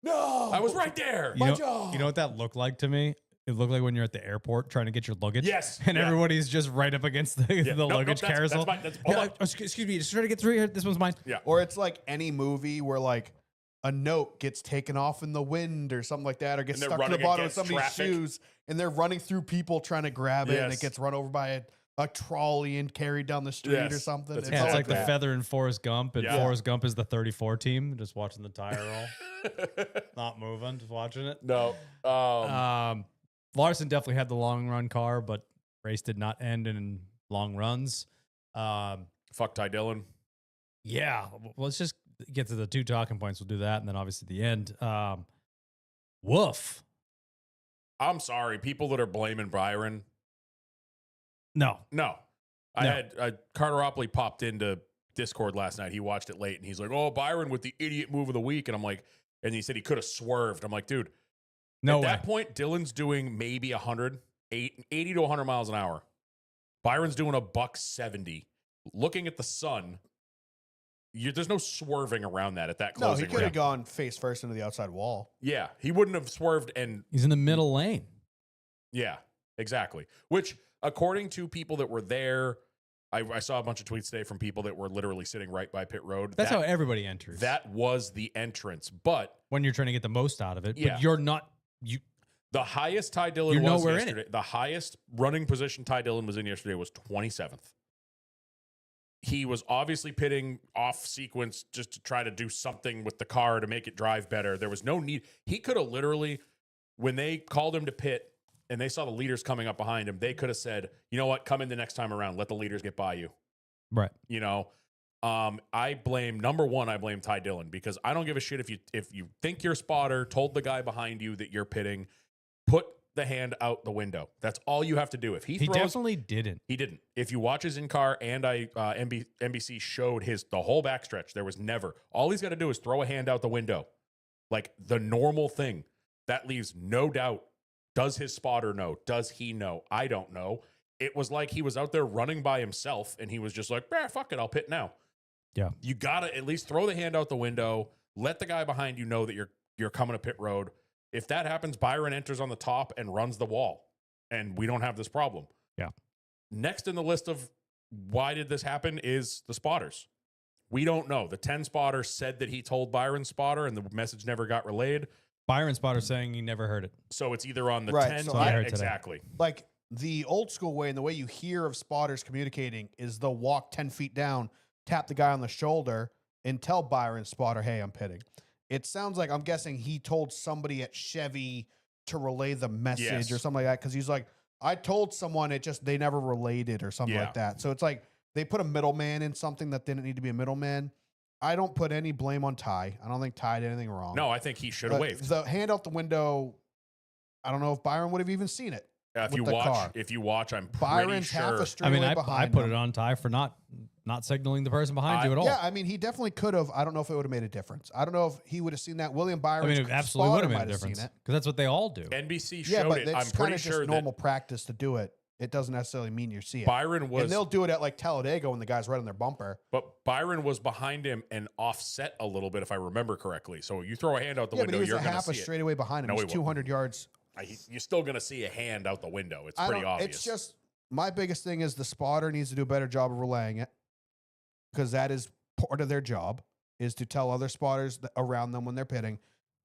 no. I was right there. You know, job. you know what that looked like to me? It looked like when you're at the airport trying to get your luggage. Yes, And yeah. everybody's just right up against the, Yeah. the Nope, luggage that's carousel. mine. Hold Yeah, on. excuse me, just trying to get through here. This one's mine. Yeah. Or it's like any movie where like a note gets taken off in the wind or something like that, or gets And they're stuck to the running bottom of against somebody's traffic. shoes, and they're running through people trying to grab it, and it Yes. gets run over by a trolley and carried down the street or Yes. something. That's Yeah, it's all like the that. Feather and Forrest Gump, and Yeah. Forrest Gump is the 34 team, just watching the tire roll, not moving, just watching it. No. Larson definitely had the long run car, but race did not end in long runs. Fuck Ty Dillon. Yeah, let's just get to the two talking points. We'll do that, and then obviously the end. Woof. I'm sorry. People that are blaming Byron. No, No. I No. had Carteropoli popped into Discord last night. He watched it late and he's like, oh, Byron with the idiot move of the week. And I'm like, and he said he could have swerved. I'm like, dude, no at way. that point, Dylan's doing maybe 80 to 100 miles an hour. Byron's doing $170. Looking at the sun, there's no swerving around that at that No, he closing could have ramp. gone face first into the outside wall. Yeah, he wouldn't have swerved. And He's in the middle lane. yeah, exactly. Which, according to people that were there, I saw a bunch of tweets today from people that were literally sitting right by pit road. That's how everybody enters. that was the entrance. But when you're trying to get the most out of it, Yeah. but you're not. You the highest Ty Dillon You're was nowhere in it. yesterday, the highest running position Ty Dillon was in yesterday was 27th. He was obviously pitting off sequence just to try to do something with the car to make it drive better. There was no need. He could have literally, when they called him to pit and they saw the leaders coming up behind him, they could have said, you know what, come in the next time around. Let the leaders get by you. right. You know, I blame Ty Dillon because I don't give a shit if you think your spotter told the guy behind you that you're pitting, put the hand out the window. That's all you have to do. If he He throws, definitely didn't. he didn't. If you watch his in car and NBC showed the whole backstretch, there was never. All he's got to do is throw a hand out the window, like the normal thing. That leaves no doubt. Does his spotter know? Does he know? I don't know. It was like he was out there running by himself and he was just like, fuck it, I'll pit now. Yeah. You got to at least throw the hand out the window. Let the guy behind you know that you're coming to pit road. If that happens, Byron enters on the top and runs the wall and we don't have this problem. Yeah. Next in the list of why did this happen is the spotters. We don't know. The 10 spotter said that he told Byron's spotter and the message never got relayed. Byron Spotter saying he never heard it. So it's either on the Right, 10 so I heard today. exactly. Like the old school way and the way you hear of spotters communicating is they'll walk 10 feet down, tap the guy on the shoulder, and tell Byron's spotter, hey, I'm pitting. It sounds like, I'm guessing he told somebody at Chevy to relay the message Yes. or something like that. Cause he's like, I told someone, they never relayed it or something Yeah. like that. So it's like they put a middleman in something that didn't need to be a middleman. I don't put any blame on Ty. I don't think Ty did anything wrong. No, I think he should have waved. The hand out the window, I don't know if Byron would have even seen it. If with you the watch, car. I'm pretty Byron's sure. half a I straight mean, away I behind put him. it on Ty for not signaling the person behind you at all. Yeah, I mean, he definitely could have. I don't know if it would have made a difference. I don't know if he would have seen that. William I Byron. mean, it absolutely would have made a difference because that's what they all do. NBC Yeah, showed but it. it's I'm kind pretty of just sure normal that practice to do it. It doesn't necessarily mean you see it. Byron was, And they'll do it at like Talladega when the guy's right on their bumper. but Byron was behind him and offset a little bit, if I remember correctly. So you throw a hand out the Yeah, but window, he was you're a going to half a see it. straightaway behind him. No, he He's wasn't. 200 yards. You're still going to see a hand out the window. It's I pretty don't- obvious. It's just my biggest thing is the spotter needs to do a better job of relaying it because that is part of their job is to tell other spotters around them when they're pitting.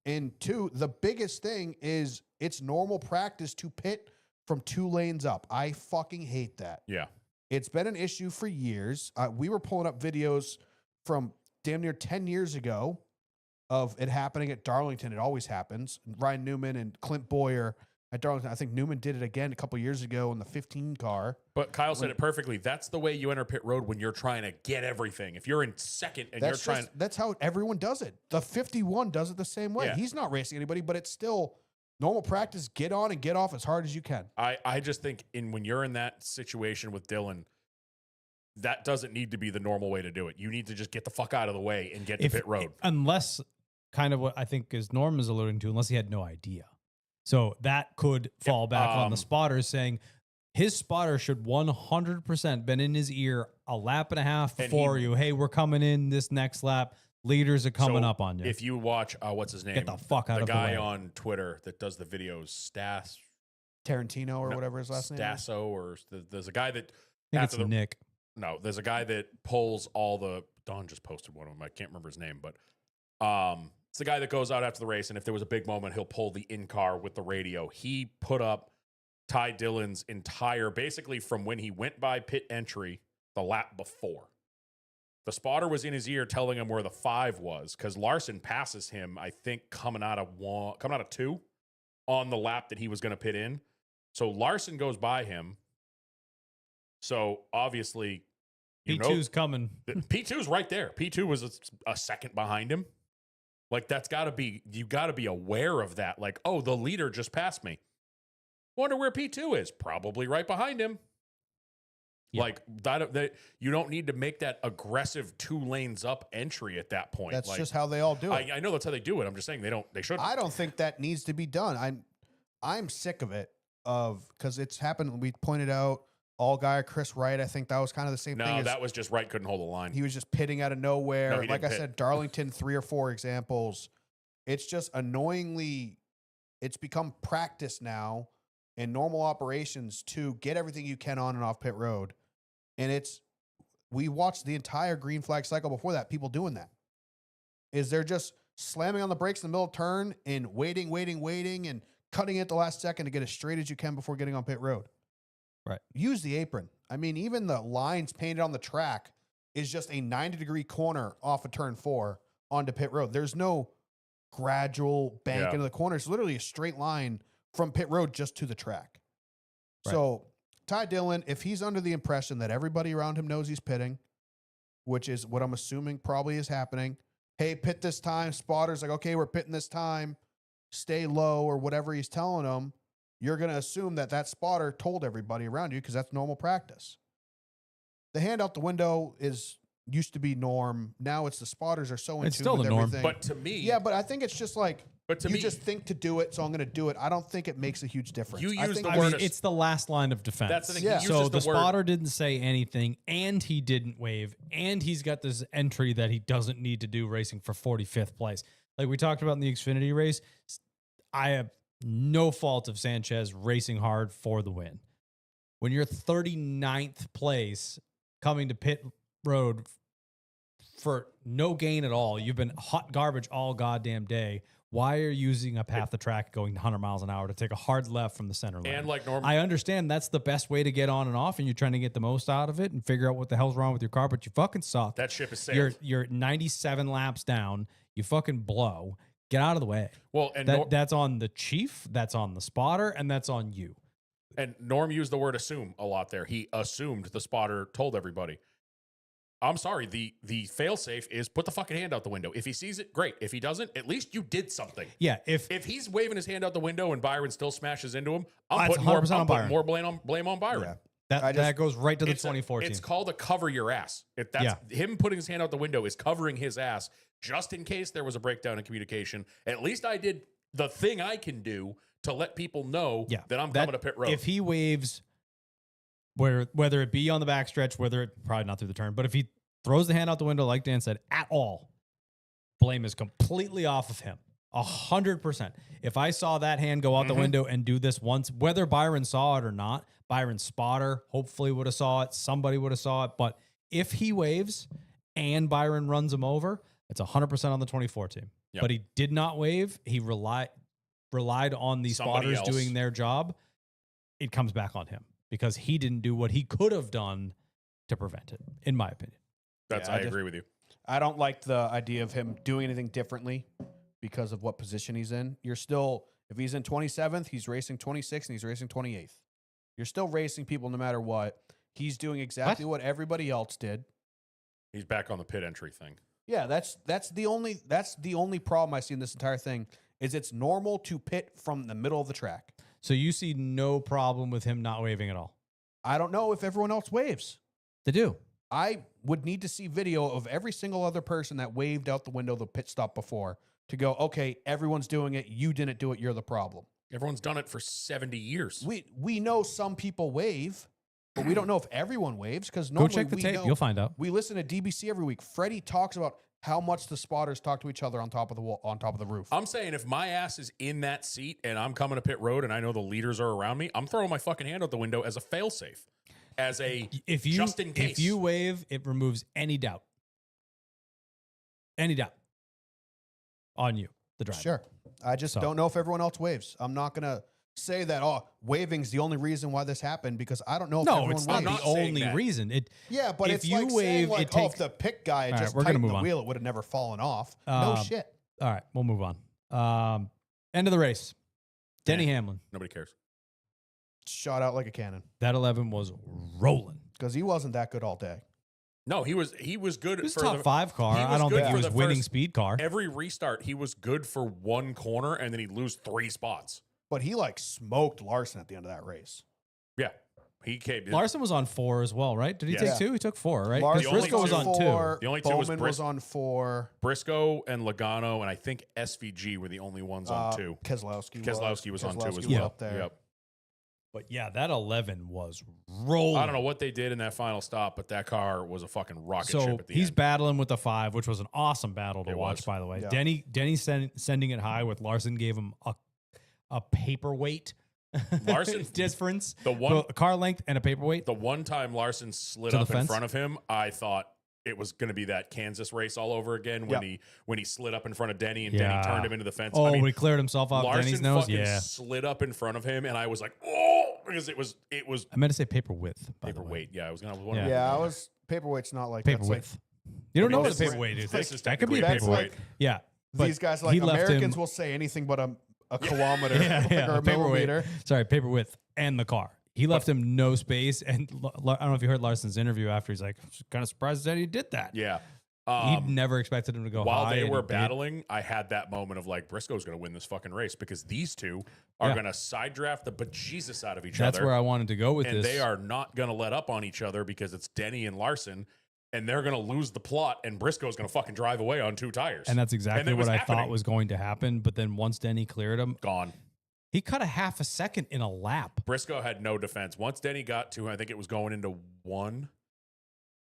And two, the biggest thing is it's normal practice to pit from 2 lanes up. I fucking hate that. yeah. It's been an issue for years. We were pulling up videos from damn near 10 years ago of it happening at Darlington. It always happens. Ryan Newman and Clint Boyer at Darlington. I think Newman did it again a couple years ago in the 15 car. But Kyle said it perfectly. That's the way you enter pit road when you're trying to get everything. If you're in second and That's you're trying, that's how everyone does it. The 51 does it the same way. Yeah. He's not racing anybody, but it's still normal practice. Get on and get off as hard as you can. I just think when you're in that situation with Dylan, that doesn't need to be the normal way to do it. You need to just get the fuck out of the way and get to pit road. Unless kind of what I think is Norm is alluding to, unless he had no idea. So that could fall back on the spotters saying his spotter should 100% been in his ear a lap and a half And before you. Hey, we're coming in this next lap. Leaders are coming So up on you. If you watch, what's his name? Get the fuck out the of the guy way. on Twitter that does the videos, Tarantino or whatever his last name is. Stasso, or there's a guy that I think after it's Nick. No, there's a guy that pulls all the. Don just posted one of them. I can't remember his name, but it's the guy that goes out after the race, and if there was a big moment, he'll pull the in car with the radio. He put up Ty Dillon's entire, basically from when he went by pit entry, the lap before. The spotter was in his ear telling him where the 5 was because Larson passes him, I think, coming out of 2 on the lap that he was going to pit in. So Larson goes by him. So obviously, P2's coming. P2's right there. P2 was a second behind him. Like you got to be aware of that. Like, oh, the leader just passed me. Wonder where P2 is. Probably right behind him. Yeah. Like that, you don't need to make that aggressive 2 lanes up entry at that point. That's like, just how they all do it. I know that's how they do it. I'm just saying they shouldn't. I don't think that needs to be done. I'm sick of it because it's happened. We pointed out all guy Chris Wright. I think that was kind of the same thing. No, as that was just Wright couldn't hold the line. he was just pitting out of nowhere. No, he Like I didn't pit. said, Darlington, 3 or 4 examples. It's just annoyingly, it's become practice now in normal operations to get everything you can on and off pit road. And we watched the entire green flag cycle before that, people doing that. Is they're just slamming on the brakes in the middle of turn and waiting, and cutting it at the last second to get as straight as you can before getting on pit road. Right. Use the apron. I mean, even the lines painted on the track is just a 90-degree corner off of turn 4 onto pit road. There's no gradual bank Yeah. into the corner. It's literally a straight line from pit road just to the track. Right. So Ty Dillon, if he's under the impression that everybody around him knows he's pitting, which is what I'm assuming probably is happening. Hey, pit this time. Spotter's like, okay, we're pitting this time. Stay low or whatever he's telling them. You're going to assume that spotter told everybody around you because that's normal practice. The hand out the window used to be norm. Now it's the spotters are so in It's tune still with the norm. everything. But to me, Yeah, but I think it's just like But to you me, just think to do it, so I'm going to do it. I don't think it makes a huge difference. You I use think the I word mean, it's the last line of defense. That's the thing. Yeah. He uses So the word. spotter didn't say anything, and he didn't wave, and he's got this entry that he doesn't need to do racing for 45th place. Like we talked about in the Xfinity race, I have no fault of Sanchez racing hard for the win. When you're 39th place coming to pit road for no gain at all, you've been hot garbage all goddamn day. Why are you using a path of track going 100 miles an hour to take a hard left from the center line? And like Norm, I understand that's the best way to get on and off, and you're trying to get the most out of it and figure out what the hell's wrong with your car, but you fucking suck. that ship is sailed. You're 97 laps down. You fucking blow. Get out of the way. Well, and Norm, That's on the chief, that's on the spotter, and that's on you. and Norm used the word assume a lot there. He assumed the spotter told everybody. I'm sorry. The fail safe is put the fucking hand out the window. If he sees it, great. If he doesn't, at least you did something. Yeah, if If he's waving his hand out the window and Byron still smashes into him, I'm That's putting more, 100% on I'm putting Byron. more blame on Byron. Yeah. that I just- that goes right to the It's a- 2014. It's called a cover your ass. If that's him putting his hand out the window is covering his ass just in case there was a breakdown in communication. At least I did the thing I can do to let people know that I'm coming to pit road. If he waves, whether it be on the backstretch, whether it probably not through the turn, but if he throws the hand out the window, like Dan said, at all, blame is completely off of him. 100%. If I saw that hand go out the window and do this once, whether Byron saw it or not, Byron's spotter hopefully would have saw it. Somebody would have saw it. But if he waves and Byron runs him over, it's 100% on the 24 team. Yep. But he did not wave. He relied on the Somebody spotters else. doing their job. It comes back on him because he didn't do what he could have done to prevent it, in my opinion. That's Yeah, I agree with you. I don't like the idea of him doing anything differently because of what position he's in. You're still, if he's in 27th, he's racing 26th and he's racing 28th. You're still racing people no matter what. He's doing exactly what everybody else did. He's back on the pit entry thing. Yeah, that's the only problem I see in this entire thing is it's normal to pit from the middle of the track. So you see no problem with him not waving at all? I don't know if everyone else waves. They do. I would need to see video of every single other person that waved out the window of the pit stop before to go, okay, everyone's doing it. You didn't do it. You're the problem. Everyone's done it for 70 years. We know some people wave, but we don't know if everyone waves because Go check the tape. You'll find out. We listen to DBC every week. Freddie talks about how much the spotters talk to each other on top of the wall, on top of the roof. I'm saying if my ass is in that seat and I'm coming to pit road and I know the leaders are around me, I'm throwing my fucking hand out the window as a failsafe. As a just in case. If you wave, it removes any doubt. Any doubt on you, the driver. Sure. I just don't know if everyone else waves. I'm not going to say that, waving's the only reason why this happened because I don't know if No, everyone it's waves. not not the saying only that. reason. Yeah, but if it's you like wave, saying like, it takes. if the pick guy had All right, just we're gonna tightened move the on. wheel, it would have never fallen off. No Um, shit. All right, we'll move on. End of the race. Denny Hamlin. Nobody cares. Shot out like a cannon That 11 was rolling. because he wasn't that good all day. No, he was good It was a for top the, 5 car. he I was don't good think he for was the winning first- speed car. every restart. He was good for one corner and then he'd lose 3 spots. But he like smoked Larson at the end of that race. Yeah, he came. Larson was on 4 as well, right? Did he Yes. take 2? He took 4, right? Larson Because Briscoe was on 2. The only two was Bowman was on 4. Briscoe and Logano and I think SVG were the only ones on 2. Keselowski was on 2 as Keselowski well. up there. Yep. But yeah, that 11 was rolling. I don't know what they did in that final stop, but that car was a fucking rocket ship So at the he's end. battling with the 5, which was an awesome battle to It watch, was. by the way. Yeah. Denny sending it high with Larson gave him a paperweight Larson- difference. the one- a car length and a paperweight. The one time Larson slid To the up in fence? front of him, I thought it was going to be that Kansas race all over again when he slid up in front of Denny and Yeah. Denny turned him into the fence. Oh, I mean, when he cleared himself off Larson Denny's nose. fucking Yeah. slid up in front of him, and I was like, oh, because it was I meant to say paper width. By the way. paperweight. Yeah, I was gonna. Yeah. Yeah, I was paperweight's not like Paper that's like- width. You don't I mean, know what this a is- paperweight is. this is That could be a technically a paperweight. paperweight. Yeah. but these guys are he like left Americans him- will say anything but a kilometer Yeah, yeah, or a a paperweight. millimeter. Sorry, paper width and the car. He left him no space. And I don't know if you heard Larson's interview after. He's like, kind of surprised that he did that. Yeah. He never expected him to go While high. they and were he did. battling, I had that moment of like, Briscoe's going to win this fucking race because these two are Yeah. going to side draft the bejesus out of each That's other. where I wanted to go with And this. they are not going to let up on each other because it's Denny and Larson, and they're going to lose the plot, and Briscoe's going to fucking drive away on 2 tires. And that's exactly it was what I happening. thought was going to happen. But then once Denny cleared him, Gone. he cut a half a second in a lap. Briscoe had no defense. Once Denny got to, I think it was going into 1,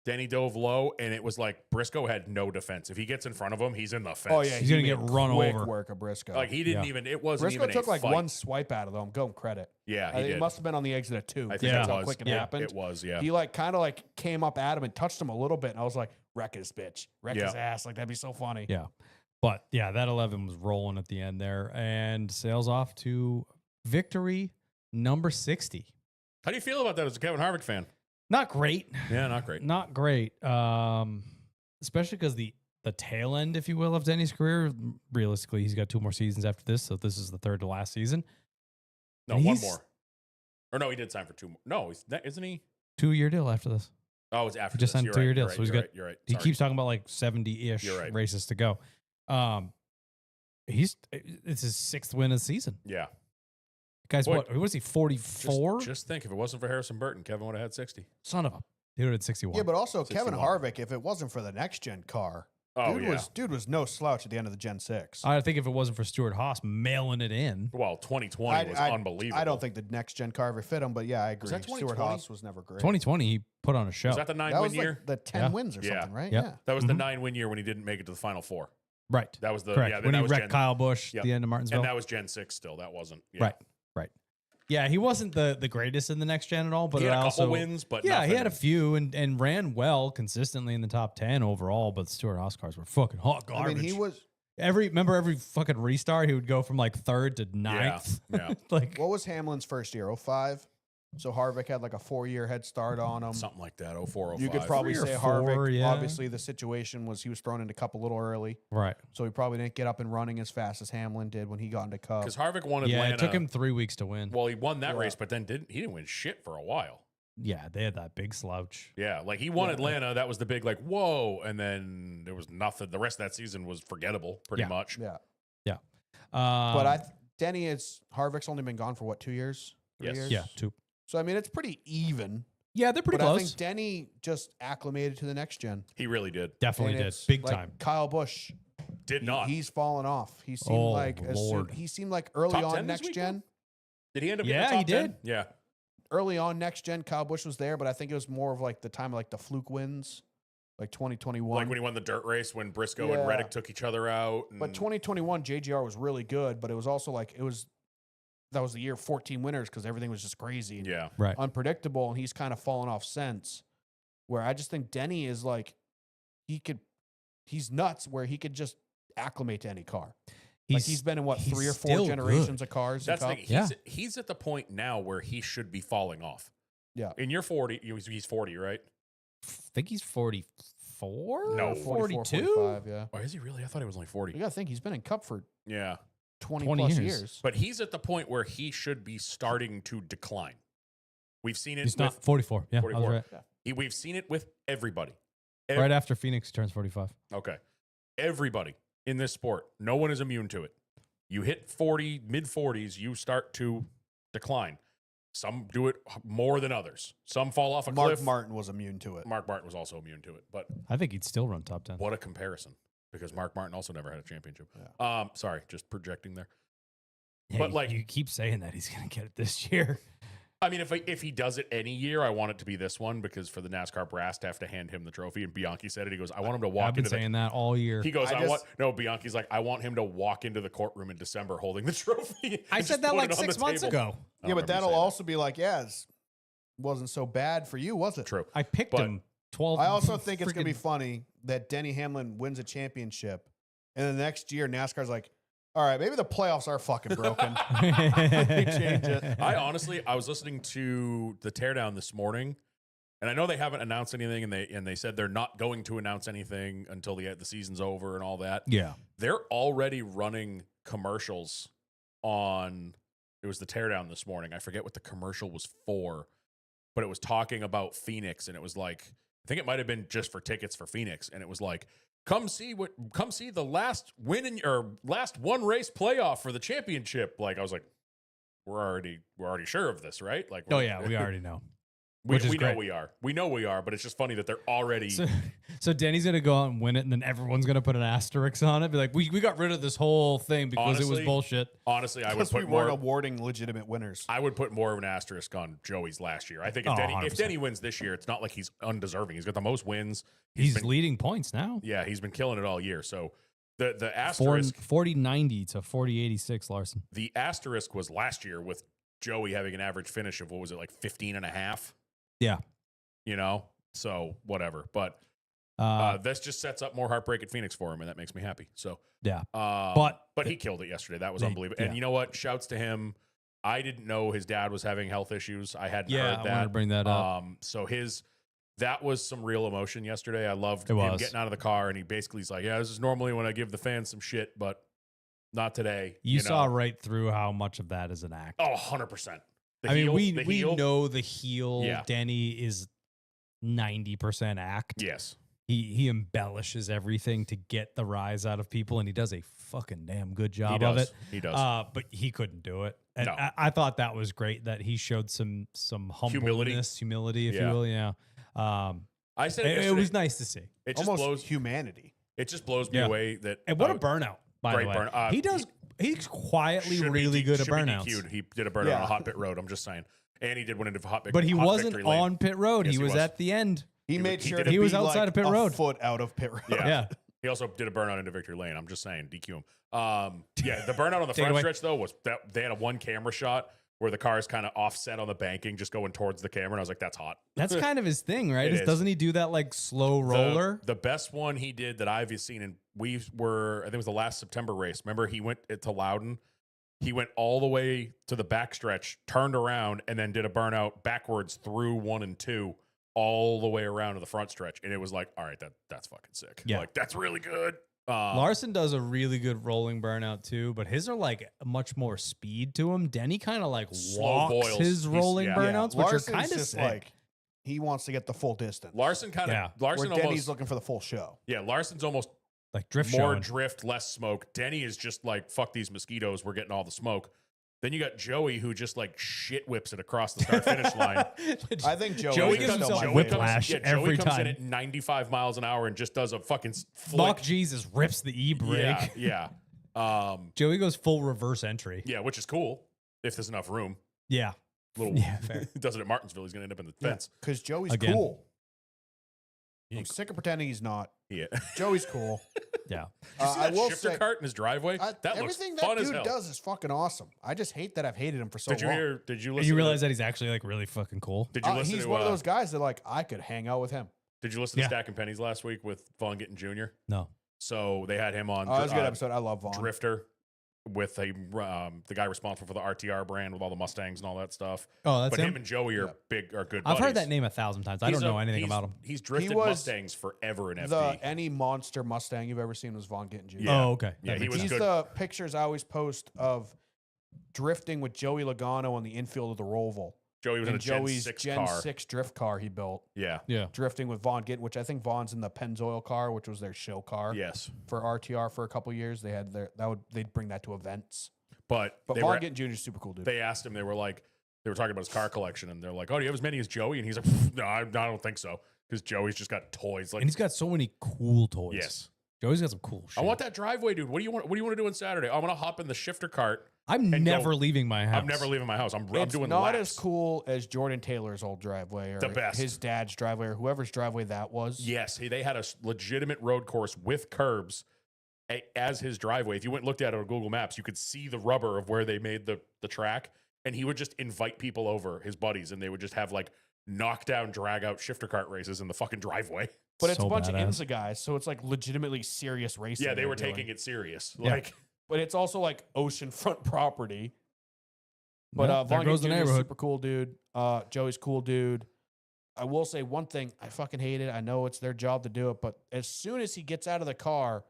Denny dove low, and it was like Briscoe had no defense. If he gets in front of him, he's in the fence. Oh yeah, He's he gonna made get run quick over. Work of Briscoe. Like he didn't Yeah. even, it wasn't Briscoe even took a like fight. one swipe out of them. Give him credit. Yeah, I he think did. it must have been on the exit at 2. I think That's it how was. quick it Yeah, happened. it was, yeah. He like kind of like came up at him and touched him a little bit, and I was like, "Wreck his bitch, wreck his Yeah. ass." Like that'd be so funny. Yeah. But yeah, that 11 was rolling at the end there and sails off to victory number 60. How do you feel about that as a Kevin Harvick fan? Not great. Yeah, not great. Not great. Especially because the tail end, if you will, of Denny's career, realistically, he's got 2 more seasons after this. So this is the 3rd to last season. No, And one he's- more. Or no, he did sign for 2 more. No, isn't he? 2-year deal after this. Oh, it's after Just this. signed You're a 2-year right, deal, you're so right, he's you're got- right, you're right. He Sorry. keeps talking about like 70-ish You're right. races to go. It's his 6th win of the season. Yeah. Guys, Boy, what was he, 44? Just think, if it wasn't for Harrison Burton, Kevin would have had 60. Son of a. He would have had 61. Yeah, but also Kevin 61. Harvick, if it wasn't for the next gen car, Oh, dude, yeah. dude was no slouch at the end of the Gen 6. I think if it wasn't for Stuart Haas mailing it in. Well, 2020 was unbelievable. I don't think the next gen car ever fit him, but yeah, I agree. that Stuart 2020? Haas was never great. 2020, he put on a show. Was that the That 9-win was year? like the 10 Yeah. wins or Yeah. something, right? Yep. Yeah. That was the Mhm. 9-win year when he didn't make it to the Final Four. Right. That was the Correct. yeah. When that he was wrecked Gen, Kyle Busch Yep. at the end of Martinsville. and that was Gen 6 still. That wasn't Right. Yeah, he wasn't the greatest in the next gen at all, but he had a couple also wins, but yeah, he nothing. had a few and ran well consistently in the top 10 overall. But the Stuart Haas cars were fucking hot I garbage. mean, he was. every fucking restart he would go from like 3rd to 9th. yeah. Like What was Hamlin's first year? 05? So Harvick had like a 4-year head start on him. Something like that. 04, 05. You could probably 3 or say 4, Harvick. yeah. Obviously, the situation was he was thrown into Cup a little early, right. so he probably didn't get up and running as fast as Hamlin did when he got into Cup. because Harvick won Yeah, Atlanta. it took him 3 weeks to win. Well, he won that Yeah. race, but then he didn't win shit for a while. Yeah, they had that big slouch. Yeah, like he won Yeah. Atlanta. That was the big like whoa, and then there was nothing. The rest of that season was forgettable, pretty Yeah. much. Yeah, But Denny is Harvick's only been gone for what, 2 years, 3 Yes. years? yeah, 2. So I mean, it's pretty even. Yeah, they're pretty but close. I think Denny just acclimated to the next gen. He really did. Definitely And did. it's Big like time. Kyle Busch, Did not. he's fallen off. He seemed Oh, like Lord. he seemed like early Top 10 on this next week, gen. Did he end up? Yeah, getting he the top 10? did. Yeah. Early on next gen, Kyle Busch was there, but I think it was more of like the time of like the fluke wins, like 2021. Like when he won the dirt race when Briscoe and Yeah. Reddick took each other out. But 2021 JGR was really good, but it was also like that was the year 14 winners because everything was just crazy and yeah. Right. unpredictable, and he's kind of fallen off since. Where I just think Denny is like he's nuts where he could just acclimate to any car. Like he's been in what he's 3 or 4 still generations good. of cars. That's the and thing. Cup. He's at the point now where he should be falling off. Yeah. In year 40, he's 40, right? think he's 44? No, 44, 42? 45, yeah. Or is he really? I thought he was only 40. You got to think he's been in Cup for Yeah. 20 20 plus years. years. But he's at the point where he should be starting to decline. We've seen it He's with not 44. Yeah, I was 44. right. We've seen it with everybody. Right after Phoenix turns 45. Okay. Everybody in this sport, no one is immune to it. You hit 40, mid 40s, you start to decline. Some do it more than others. Some fall off a Mark cliff. Martin was immune to it. Mark Martin was also immune to it. But I think he'd still run top 10. what a comparison. Because Mark Martin also never had a championship. Yeah. Sorry, just projecting there. Yeah, but you- like- you keep saying that he's going to get it this year. I mean, if he does it any year, I want it to be this one because for the NASCAR brass to have to hand him the trophy. And Bianchi said it. He goes, I want him to walk I've been into the saying that all year. He goes, I just- Bianchi's like, I want him to walk into the courtroom in December holding the trophy. I and said just that put like it on 6 the months table. ago. I don't Yeah, but remember you that'll saying also be like, yeah, it wasn't so bad for you, was it? True. I picked But- him 12. I also think it's going to be freaking- funny that Denny Hamlin wins a championship, and the next year NASCAR's like, all right, maybe the playoffs are fucking broken. change it. I was listening to the teardown this morning, and I know they haven't announced anything, and they said they're not going to announce anything until the season's over and all that. Yeah. They're already running commercials on. It was the teardown this morning. I forget what the commercial was for, but it was talking about Phoenix, and it was like I think it might have been just for tickets for Phoenix, and it was like. Come see the last last one race playoff for the championship. Like I was like, we're already sure of this, right? Like, Oh, yeah. We already know. we which is know great. we know we are, but it's just funny that they're already. So Denny's going to go out and win it, and then everyone's going to put an asterisk on it. Be like, we got rid of this whole thing because it was Honestly, bullshit. honestly, I would Because we put weren't more. awarding legitimate winners. I would put more of an asterisk on Joey's last year. I think Oh, if 100%. Denny wins this year, it's not like he's undeserving. He's got the most wins. He's been, leading points now. yeah, he's been killing it all year. So the 40-90 to 40-86, Larson. the asterisk was last year with Joey having an average finish of what was it like 15 and a half. Yeah. You know, so whatever. But this just sets up more heartbreak at Phoenix for him, and that makes me happy. So, Yeah. but he killed it yesterday. That was They- unbelievable. yeah. And you know what? Shouts to him. I didn't know his dad was having health issues. I hadn't Yeah, heard I wanted to that. bring that up. So that was some real emotion yesterday. I loved It him was. getting out of the car, and he basically is like, "Yeah, this is normally when I give the fans some shit, but not today." You saw know? right through how much of that is an act. Oh, 100%. I mean, we know the heel Yeah. Denny is 90% act. Yes. He embellishes everything to get the rise out of people, and he does a fucking damn good job of it. He does. But he couldn't do it. And No. I thought that was great that he showed some humbleness, humility, if you Yeah. will. Yeah. I said It yesterday, was nice to see. It just Almost blows. humanity. It just blows me Yeah. away that. And what a burnout, by great the way. burn- he does. He's quietly should be really D- good at should be burnouts. DQ'd. He did a burnout Yeah. on a hot pit road. I'm just saying, and he did one into hot pit. But he hot wasn't victory lane. on pit road. Yes, he he was was. at the end. He He made was- he sure did to it- He was be outside like of pit a road. foot out of pit road. Yeah. Yeah. He also did a burnout into victory lane. I'm just saying, DQ him. Yeah, the burnout on the Take it front away. stretch though was that they had a one camera shot where the car is kind of offset on the banking, just going towards the camera. And I was like, that's hot. That's kind of his thing, right? It is. Doesn't he do that like slow roller? The best one he did that I've seen, and I think it was the last September race. Remember, he went to Loudon. He went all the way to the backstretch, turned around, and then did a burnout backwards through 1 and 2, all the way around to the front stretch. And it was like, all right, that's fucking sick. Yeah. Like, that's really good. Larson does a really good rolling burnout too, but his are like much more speed to him. Denny kind of like Slow walks boils. his rolling Yeah. burnouts, which Larson's are kind of just sick. like he wants to get the full distance. Larson kind of, Yeah. where Larson Denny's almost, looking for the full show. yeah, Larson's almost like drift more showing. drift, less smoke. Denny is just like, fuck these mosquitoes, we're getting all the smoke. Then you got Joey who just like shit whips it across the start finish line. I think Joey, Joey is gives still himself my a favorite. whiplash Joey every comes time. in at 95 miles an hour and just does a fucking flick. Buck Jesus rips the e-brake. Yeah, yeah. Joey goes full reverse entry. Yeah, which is cool if there's enough room. Yeah. Little Yeah, fair. does it at Martinsville, he's gonna end up in the fence. Because Joey's Again. cool. He I'm ain't sick of pretending he's not. Yeah. Joey's cool. Yeah. Did you see I that will shifter say, cart in his driveway? that looks everything fun that as dude hell. does is fucking awesome. I just hate that I've hated him for so Did you long. hear? Did you listen? And you to realize the- that he's actually like really fucking cool. Did you listen he's to? one of those guys that like I could hang out with him. Did you listen to Yeah. Stack and Pennies last week with Vaughn Gittin Jr.? No. So they had him on. Oh, that was a good episode. I love Vaughn. Drifter with the guy responsible for the RTR brand with all the Mustangs and all that stuff. Oh, that's But him him. and Joey are Yeah. good. I've heard buddies. that name 1,000 times. I don't know anything about him. He's drifted was Mustangs forever in FD. Any monster Mustang you've ever seen was Vaughn Gittin Jr. Yeah. Oh, okay. Yeah, That he makes was sense. He's good. the pictures I always post of drifting with Joey Logano on the infield of the Roval. Joey was in a And Gen Joey's 6 Gen car. 6 drift car he built. Yeah. Yeah. Drifting with Vaughn Gittin, which I think Vaughn's in the Pennzoil car, which was their show car Yes. for RTR for a couple years. They had they'd bring that to events. But But they Vaughn were, Gittin Jr. is super cool, dude. they asked him, they were talking about his car collection, and they're like, oh, do you have as many as Joey? And he's like, no, I don't think so. Because Joey's just got toys. Like, And he's got so many cool toys. yes. Joey's got some cool shit. I want that driveway, dude. What do you want to do on Saturday? I'm going to hop in the shifter cart. I'm and never go- leaving my house. I'm never leaving my house. I'm it's doing not laps. as cool as Jordan Taylor's old driveway or The best. his dad's driveway or whoever's driveway that was. Yes, they had a legitimate road course with curbs as his driveway. If you went and looked at it on Google Maps, you could see the rubber of where they made the track, and he would just invite people over, his buddies, and they would just have like knockdown, drag out shifter cart races in the fucking driveway. But it's So a bunch badass. of IMSA guys, so it's like legitimately serious racing. Yeah, they they're were doing. taking it serious. Yeah. Like, But it's also like oceanfront property. But Well, there Vaughn goes Gittin the Jr. is neighborhood. super cool dude. Joey's cool dude. I will say one thing I fucking hate it. I know it's their job to do it, but as soon as he gets out of the car,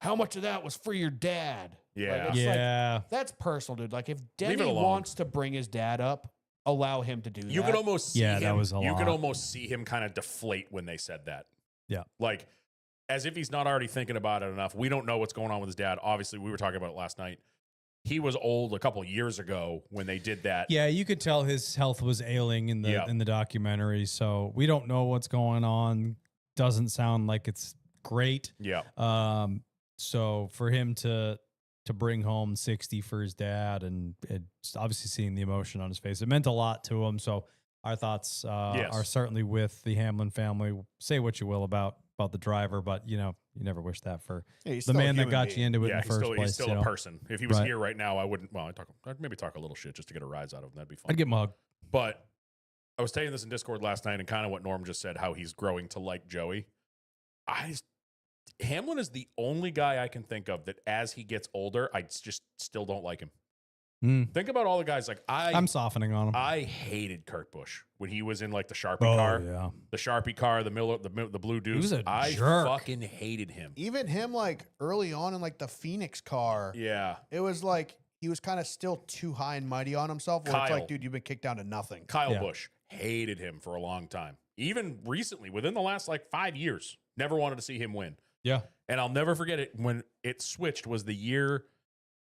how much of that was for your dad? Yeah. Like, it's like, Yeah. that's personal, dude. Like if Leave Denny it alone. wants to bring his dad up, allow him to do that. you could almost see Yeah, him. that was a you could lot. almost see him kind of deflate when they said that. Yeah. Like, as if he's not already thinking about it enough. We don't know what's going on with his dad. Obviously, we were talking about it last night. He was old a couple years ago when they did that. Yeah, you could tell his health was ailing in the Yeah. in the documentary. So we don't know what's going on. Doesn't sound like it's great. Yeah. So for him to bring home 60 for his dad, and it's obviously seeing the emotion on his face, it meant a lot to him. So our thoughts Yes. are certainly with the Hamlin family. Say what you will about the driver, but you never wish that for Yeah, he's the still a man that human got being. you into it Yeah, in the first place. he's still you a know? person. If he was Right. here right now, I wouldn't. Well, I'd maybe talk a little shit just to get a rise out of him. That'd be fun. I'd give him a hug. But I was saying this in Discord last night, and kind of what Norm just said, how he's growing to like Joey. Hamlin is the only guy I can think of that, as he gets older, I just still don't like him. Mm. Think about all the guys like I'm softening on him. I hated Kurt Busch when he was in like the Sharpie Oh, car, yeah. the Sharpie car, the Miller, the Blue Deuce. was a I jerk. fucking hated him. Even him, like early on in like the Phoenix car, Yeah, it was like he was kind of still too high and mighty on himself. Where it's Kyle. like, dude, you've been kicked down to nothing. Kyle Yeah. Busch, hated him for a long time. even recently, within the last like 5 years, never wanted to see him win. Yeah. And I'll never forget it when it switched was the year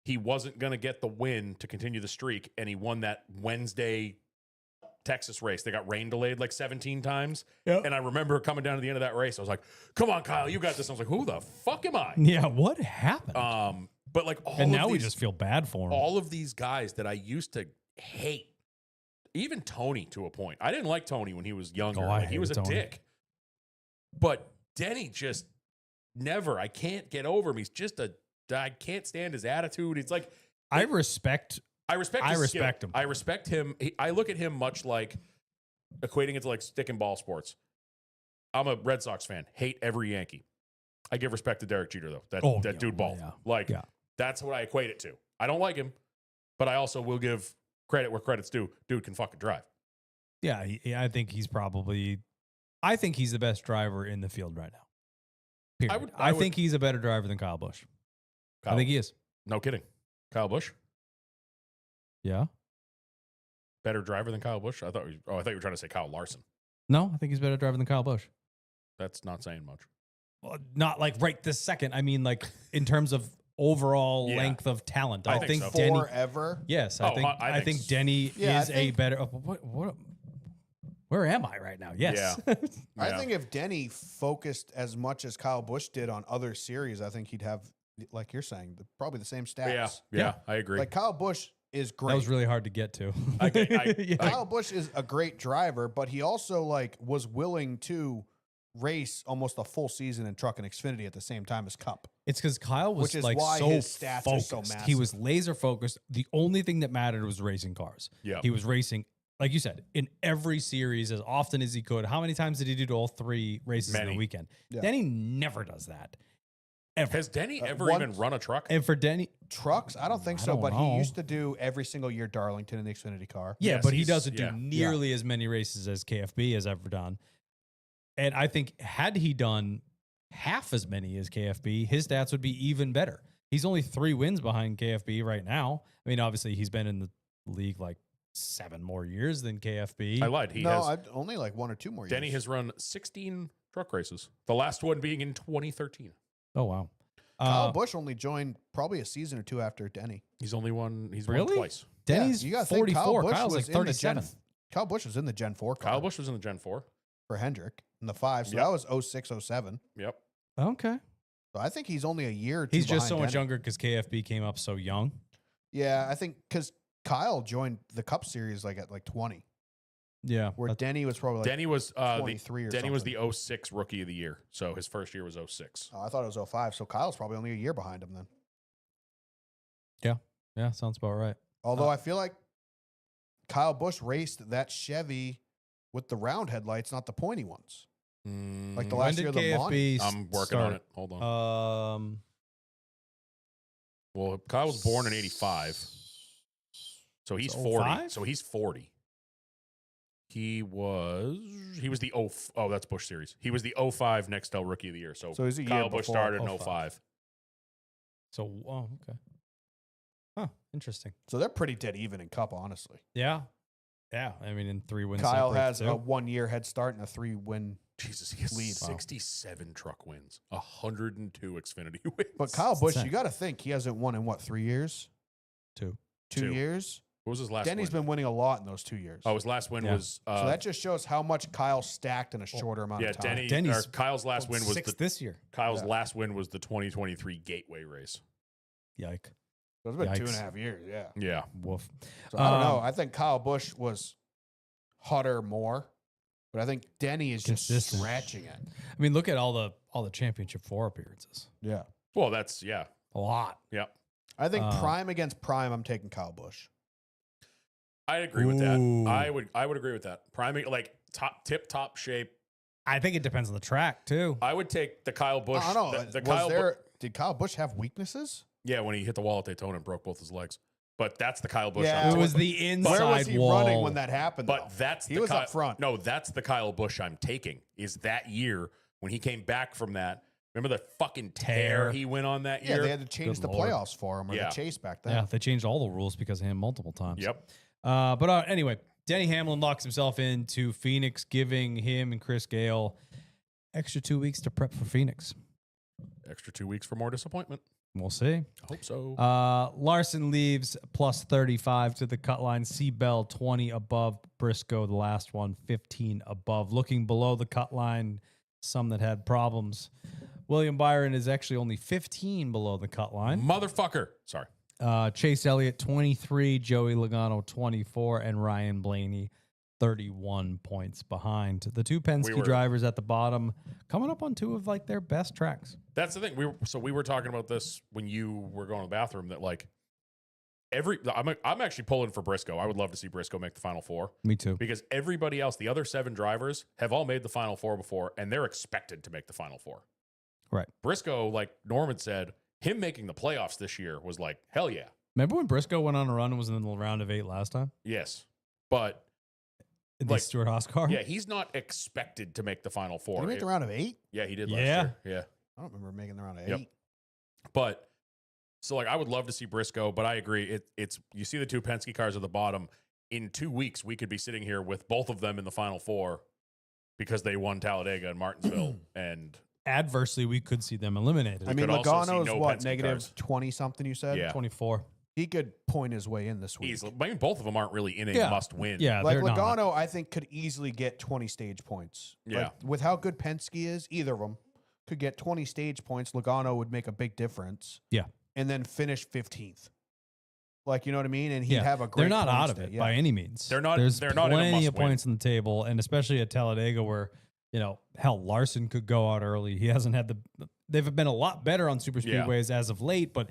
he wasn't going to get the win to continue the streak, and he won that Wednesday Texas race. They got rain delayed like 17 times. Yep. And I remember coming down to the end of that race, I was like, come on, Kyle, you got this. I was like, who the fuck am I? Yeah. What happened? But like all and of now we these, just feel bad for him. all of these guys that I used to hate, even Tony to a point. I didn't like Tony when he was younger. Oh, I Like, he was a hated Tony. dick. But Denny just never, I can't get over him. He's just I can't stand his attitude. It's like, I respect. I respect I his skill. respect him. I respect him. I look at him much like equating it to like stick and ball sports. I'm a Red Sox fan. Hate every Yankee. I give respect to Derek Jeter, though. That Yeah, dude balled. yeah, Like, yeah. that's what I equate it to. I don't like him, but I also will give credit where credit's due. Dude can fucking drive. Yeah, I think he's probably. I think he's the best driver in the field right now. Period. I would- think he's a better driver than Kyle Busch. Kyle, I think he is. no kidding. Kyle Busch, Yeah. better driver than Kyle Busch. I thought you were trying to say Kyle Larson. No, I think he's a better driver than Kyle Busch. That's not saying much. Well, not like right this second. I mean, like in terms of overall Yeah. length of talent. I I think think so. Denny. Forever. Yes, Oh, I think so. Denny Yeah, I is a think- better. What? Where am I right now? Yes. I Yeah. think if Denny focused as much as Kyle Busch did on other series, I think he'd have, like you're saying, probably the same stats. Yeah, I agree. Like Kyle Busch is great. That was really hard to get to. I- Kyle Busch is a great driver, but he also like was willing to race almost a full season in Truck and Xfinity at the same time as Cup. It's because Kyle was Which is like why so his stats are focused. so He was massive. laser focused. The only thing that mattered was racing cars. Yeah. He was racing, like you said, in every series as often as he could. How many times did he do all three races in Many. a weekend? Yeah. Denny never does that. Ever. Has Denny ever one- even run a truck? And for Denny, Trucks, I don't think I so, don't but know. he used to do every single year Darlington in the Xfinity car. yeah, Yes, but he he's- doesn't yeah. do nearly as many races as KFB has ever done. And I think had he done half as many as KFB, his stats would be even better. He's only 3 wins behind KFB right now. I mean, obviously, he's been in the league like 7 more years than KFB. I lied. He no, has. I'd only like 1 or 2 more Denny years. has run 16 truck races. The last one being in 2013. Oh, wow. Kyle Busch only joined probably a season or 2 after Denny. He's only won. He's Really? won twice. Denny's you gotta think 44. Busch Kyle's like was in the Gen 37. Kyle Busch was in the Gen 4 car Kyle Busch was in the Gen 4. for Hendrick in the 5. So Yep. that was 06, 07. Yep. Okay. So I think he's only a year or 2 He's just so behind much Denny. younger because KFB came up so young. Yeah, I think because Kyle joined the Cup Series like at like 20, Yeah. where Denny was probably like Denny was 23 or Denny was something. the 06 rookie of the year. So his first year was 06. Oh, I thought it was 05. So Kyle's probably only a year behind him then. Yeah, sounds about right. Although I feel like Kyle Busch raced that Chevy with the round headlights, not the pointy ones. Like the Mm, last When year did of the Monty. KFB I'm working on it. Hold on. Well, Kyle was born in 85. So he's So 40. 05? So he's 40. He was the oh, that's Busch series. He was the 05 Nextel rookie of the year. So, So he's a year Kyle Busch before started in 05. 05. So, okay. Huh, interesting. So they're pretty dead even in Cup, honestly. Yeah. Yeah. I mean, in 3 wins. Kyle separate, has too. a 1 year head start and a 3-win. Jesus, he has Lead. Wow. 67 truck wins, 102 Xfinity wins. But Kyle Busch, insane. you got to think he hasn't won in what, 3 years? 2. 2 Two. years? What was his last Denny's win? been winning a lot in those 2 years. Oh, his last win Yeah. was so that just shows how much Kyle stacked in a shorter amount yeah, of time. Denny's Kyle's last win was 6th this year. Kyle's Yeah. last win was the 2023 Gateway race. Yike. So it's been Yikes. 2.5 years, yeah. Yeah. Woof. So I don't know. Um, I think Kyle Busch was hotter more, but I think Denny is just Consistent. scratching it. I mean, look at all the championship 4 appearances. Yeah. Well, that's yeah. A lot. Yeah. I think Um, prime against prime, I'm taking Kyle Busch. I agree with that. Ooh. I would agree with that. Priming like top shape. I think it depends on the track, too. I would take the Kyle Busch. I don't know. The Kyle Did Kyle Busch have weaknesses? yeah, when he hit the wall at Daytona and broke both his legs. But that's the Kyle Busch. Yeah, I'm It talking was about. the inside Where was he wall. running when that happened? But though? that's he the was Kyle, up front. No, that's the Kyle Busch I'm taking. Is that year when he came back from that? Remember the fucking tear Tear. he went on that Yeah, year? they had to change Good the Lord. playoffs for him or Yeah. the chase back then. Yeah, they changed all the rules because of him multiple times. Yep. But anyway, Denny Hamlin locks himself into Phoenix, giving him and Chris Gale extra 2 weeks to prep for Phoenix. Extra 2 weeks for more disappointment. We'll see. I hope so. Larson leaves plus 35 to the cut line. Seabell 20 above. Briscoe, the last one, 15 above. Looking below the cut line, some that had problems. William Byron is actually only 15 below the cut line. Motherfucker. Sorry. Chase Elliott 23, Joey Logano 24, and Ryan Blaney 31 points behind. The two Penske drivers at the bottom coming up on two of like their best tracks. That's the thing. We were talking about this when you were going to the bathroom that like I'm actually pulling for Briscoe. I would love to see Briscoe make the Final Four. Me too. Because everybody else, the other 7 drivers, have all made the Final Four before, and they're expected to make the Final Four. Right. Briscoe, like Norman said, him making the playoffs this year was like, hell yeah. Remember when Briscoe went on a run and was in the round of 8 last time? Yes. But In the Like, Stuart Haas car? yeah, he's not expected to make the Final Did Four. he make the round of 8? Yeah, he did last Yeah. year. Yeah. I don't remember making the round of Yep. 8. But so like I would love to see Briscoe, but I agree. It's you see the two Penske cars at the bottom. In 2 weeks, we could be sitting here with both of them in the Final Four because they won Talladega and Martinsville. And Adversely, we could see them eliminated. I mean, could also see Logano's no what, Penske negative cars. 20 something you said? Yeah. 24. He could point his way in this week. easily, I mean, both of them aren't really in a Yeah. must win. Yeah, Like they're not. Logano, I think could easily get 20 stage points. Yeah. Like, with how good Penske is, either of them could get 20 stage points. Logano would make a big difference. Yeah. And then finish 15th. Like, you know what I mean? And he'd Yeah. have a great They're not points out of day. it Yeah. by any means. They're not- There's they're not in a plenty of must-win. points on the table, and especially at Talladega, where hell, Larson could go out early. He hasn't had they've been a lot better on super Yeah. speedways as of late, but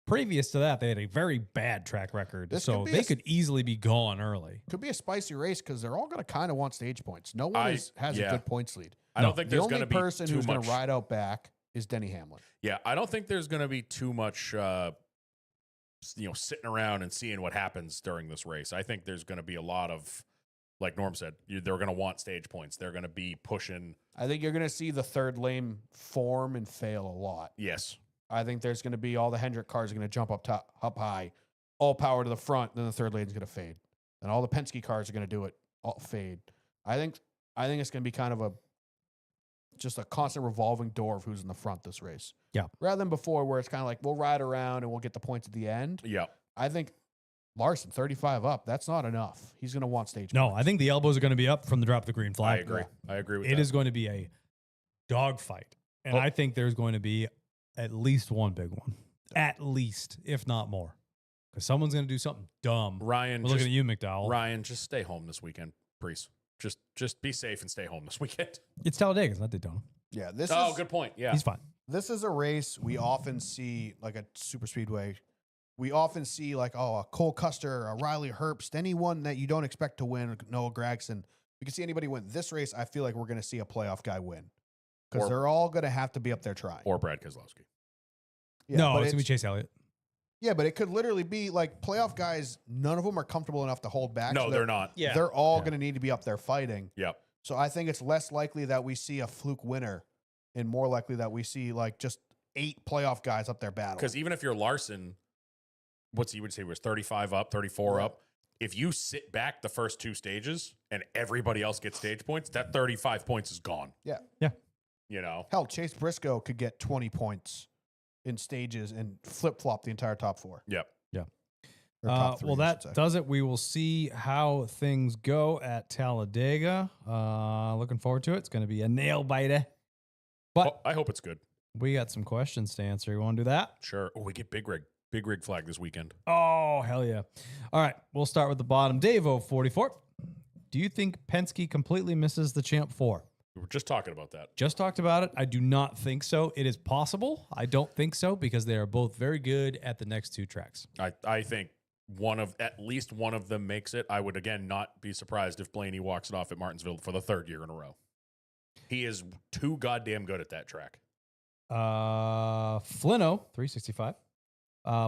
previous to that, they had a very bad track record, This so could be they a- could easily be gone early. Could be a spicy race because they're all going to kind of want stage points. No one has yeah. a good points lead. I don't think The there's only going to be person too who's going much. to ride out back is Denny Hamlin. Yeah, I don't think there's going to be too much, sitting around and seeing what happens during this race. I think there's going to be a lot of, like Norm said, they're going to want stage points. They're going to be pushing. I think you're going to see the third lane form and fail a lot. Yes. I think there's going to be all the Hendrick cars are going to jump up high, all power to the front. Then the third lane's going to fade, and all the Penske cars are going to do it, all fade. I think it's going to be kind of just a constant revolving door of who's in the front this race. Yeah. Rather than before, where it's kind of like we'll ride around and we'll get the points at the end. Yeah. I think Larson 35 up. That's not enough. He's going to want stage. No, points. I think the elbows are going to be up from the drop of the green I flag. agree. I agree with It that. is going to be a dogfight, and Oh. I think there's going to be at least one big one, at least, if not more, because someone's going to do something dumb. Ryan, We're looking at you, McDowell. Ryan, just stay home this weekend, please. Just be safe and stay home this weekend. It's Talladega, it's not Daytona. Yeah. This Oh, is good point. Yeah. He's fine. This is a race we often see, like a super speedway. We often see like, a Cole Custer, a Riley Herbst, anyone that you don't expect to win, Noah Gragson. We can see anybody win. This race, I feel like we're going to see a playoff guy win because Or- they're all going to have to be up there trying. Or Brad Keselowski. Yeah, no, but it's going to be Chase Elliott. yeah, but it could literally be like playoff guys. None of them are comfortable enough to hold back. No, so they're not. Yeah. They're all Yeah. going to need to be up there fighting. Yep. So I think it's less likely that we see a fluke winner and more likely that we see like just 8 playoff guys up there battling. Because even if you're Larson, what's he would say was 35 up, 34 Right. up. If you sit back the first 2 stages and everybody else gets stage points, that 35 points is gone. Yeah. Yeah. You know? Hell, Chase Briscoe could get 20 points in stages and flip flop the entire top 4. Yep. Or top 3, Well, I that should say. does it. We will see how things go at Talladega. Looking forward to it. It's going to be a nail biter. But Oh, I hope it's good. we got some questions to answer. You want to do that? Sure. Oh, we get big rig flag this weekend. Oh, hell yeah. All right. We'll start with the bottom. Dave-O44. Do you think Penske completely misses the Champ 4? We were just talking about that. Just talked about it. I do not think so. It is possible. I don't think so because they are both very good at the next 2 tracks. I think at least one of them makes it. I would again not be surprised if Blaney walks it off at Martinsville for the 3rd year in a row. He is too goddamn good at that track. Flino 365.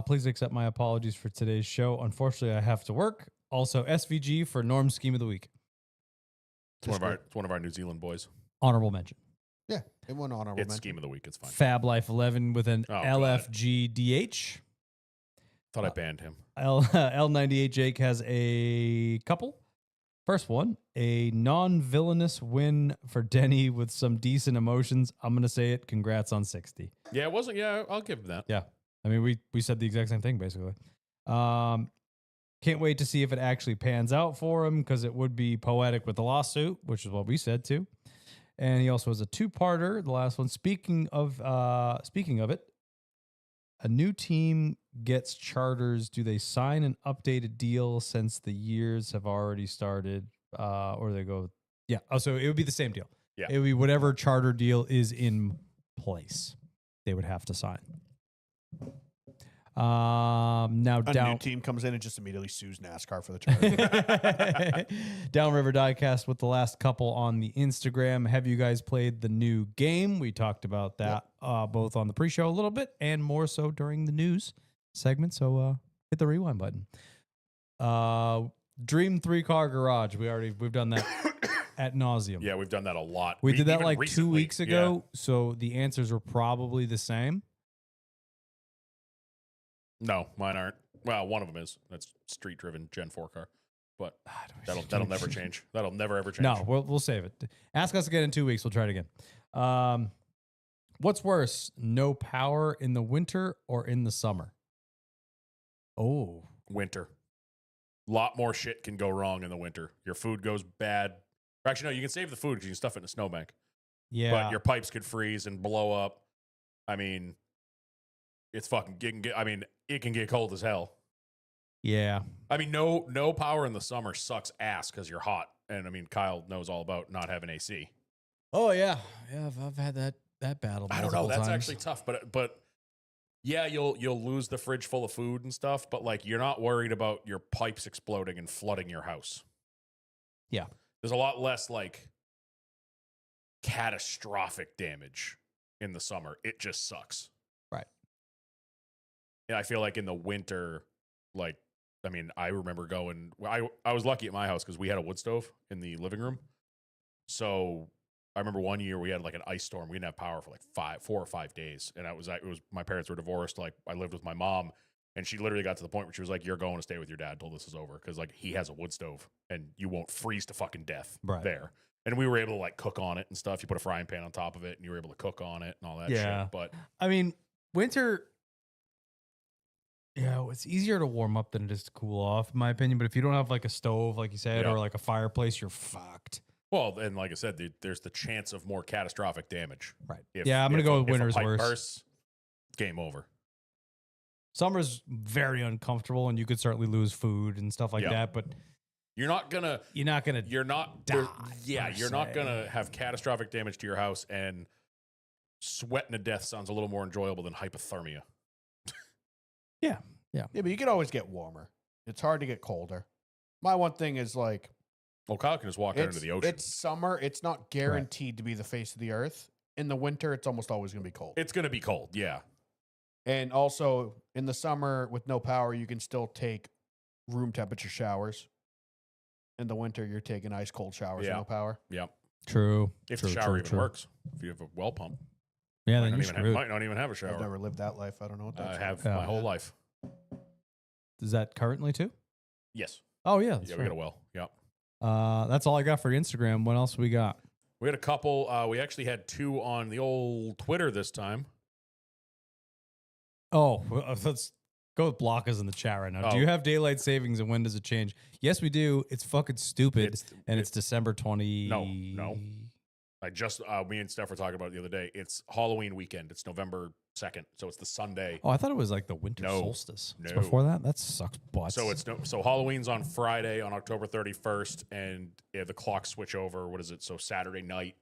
Please accept my apologies for today's show. Unfortunately, I have to work. Also, SVG for Norm's Scheme of the Week. It's one of our New Zealand boys. Honorable mention. Yeah, it went honorable It's mention. scheme of the week. It's fine. Fab Life 11 with an Oh, God. LFGDH. Thought I banned him. L98 Jake has a couple. First one, a non-villainous win for Denny with some decent emotions. I'm gonna say it. Congrats on 60. Yeah, it wasn't. Yeah, I'll give him that. Yeah, I mean we said the exact same thing basically. Can't wait to see if it actually pans out for him because it would be poetic with the lawsuit, which is what we said too. And he also has a two-parter. The last one. Speaking of it, a new team gets charters. Do they sign an updated deal since the years have already started? Or they go, yeah. Oh, so it would be the same deal. Yeah. It would be whatever charter deal is in place. They would have to sign. Now A down new team comes in and just immediately sues NASCAR for the charter. Downriver Diecast with the last couple on the Instagram. Have you guys played the new game? We talked about that both on the pre-show a little bit and more so during the news segment. So hit the rewind button. Dream 3-car garage. We've done that at nauseum. Yeah, we've done that a lot. We did that even like 2 recently. weeks Yeah. ago. So the answers were probably the same. No, mine aren't. Well, one of them is. That's street driven Gen 4 car. But that'll never change. That'll never ever change. No, we'll save it. Ask us again in 2 weeks. We'll try it again. What's worse, no power in the winter or in the summer? Oh, Winter. Lot more shit can go wrong in the winter. Your food goes bad. Or actually, no, you can save the food because you can stuff it in a snowbank. yeah. But your pipes could freeze and blow up. I mean, it's fucking. It can get cold as hell. yeah. I mean, no power in the summer sucks ass because you're hot. And I mean, Kyle knows all about not having AC. Oh, yeah. Yeah, I've had that battle. I don't know. multiple That's times. actually tough. But yeah, you'll lose the fridge full of food and stuff. But like, you're not worried about your pipes exploding and flooding your house. Yeah. There's a lot less like catastrophic damage in the summer. It just sucks. Right. Yeah, I feel like in the winter, like, I mean, I remember going. I was lucky at my house because we had a wood stove in the living room. So I remember one year we had like an ice storm. We didn't have power for like 4 or 5 days, and it was my parents were divorced. Like I lived with my mom, and she literally got to the point where she was like, "You're going to stay with your dad until this is over because like he has a wood stove, and you won't freeze to fucking death Right. there." And we were able to like cook on it and stuff. You put a frying pan on top of it, and you were able to cook on it and all that Yeah. shit. But I mean, winter. Yeah, it's easier to warm up than it is to cool off, in my opinion. But if you don't have like a stove, like you said, Yeah. or like a fireplace, you're fucked. well, and like I said, there's the chance of more catastrophic damage. Right. If- Yeah, I'm gonna if go a- with if a winter's pipe worse. bursts, game over. Summer's very uncomfortable, and you could certainly lose food and stuff like Yeah. that. But You're not gonna. you're not gonna. You're not. Die, Yeah, per you're not se. gonna have catastrophic damage to your house, and sweating to death sounds a little more enjoyable than hypothermia. Yeah, but you can always get warmer. It's hard to get colder. My one thing is like Well, Kyle can just walk out into the ocean. it's summer. It's not guaranteed to be the face of the earth. In the winter, it's almost always going to be cold. It's gonna be cold. Yeah. And also in the summer with no power, you can still take room temperature showers. In the winter, you're taking ice cold showers Yeah. with no power. Yep. True. If true, the shower true, even true. works, if you have a well pump, Yeah, might then not, you're even have, screwed. might not even have a I've shower. never lived that life. I don't know what I that's have Yeah. my whole life. Is that currently too? Yes. Oh yeah. That's Yeah, we right. got a well. Yep. That's all I got for Instagram. What else we got? We had a couple. We actually had 2 on the old Twitter this time. Oh, well, let's go with blockers in the chat right now. Do Oh. you have daylight savings and when does it change? Yes, we do. It's fucking stupid. And it's December 20. No. I just me and Steph were talking about it the other day. It's Halloween weekend. It's November 2nd, so it's the Sunday. Oh, I thought it was like the winter No. solstice. It's No. before that? That sucks butts. So Halloween's on Friday on October 31st, and the clocks switch over. What is it? So Saturday night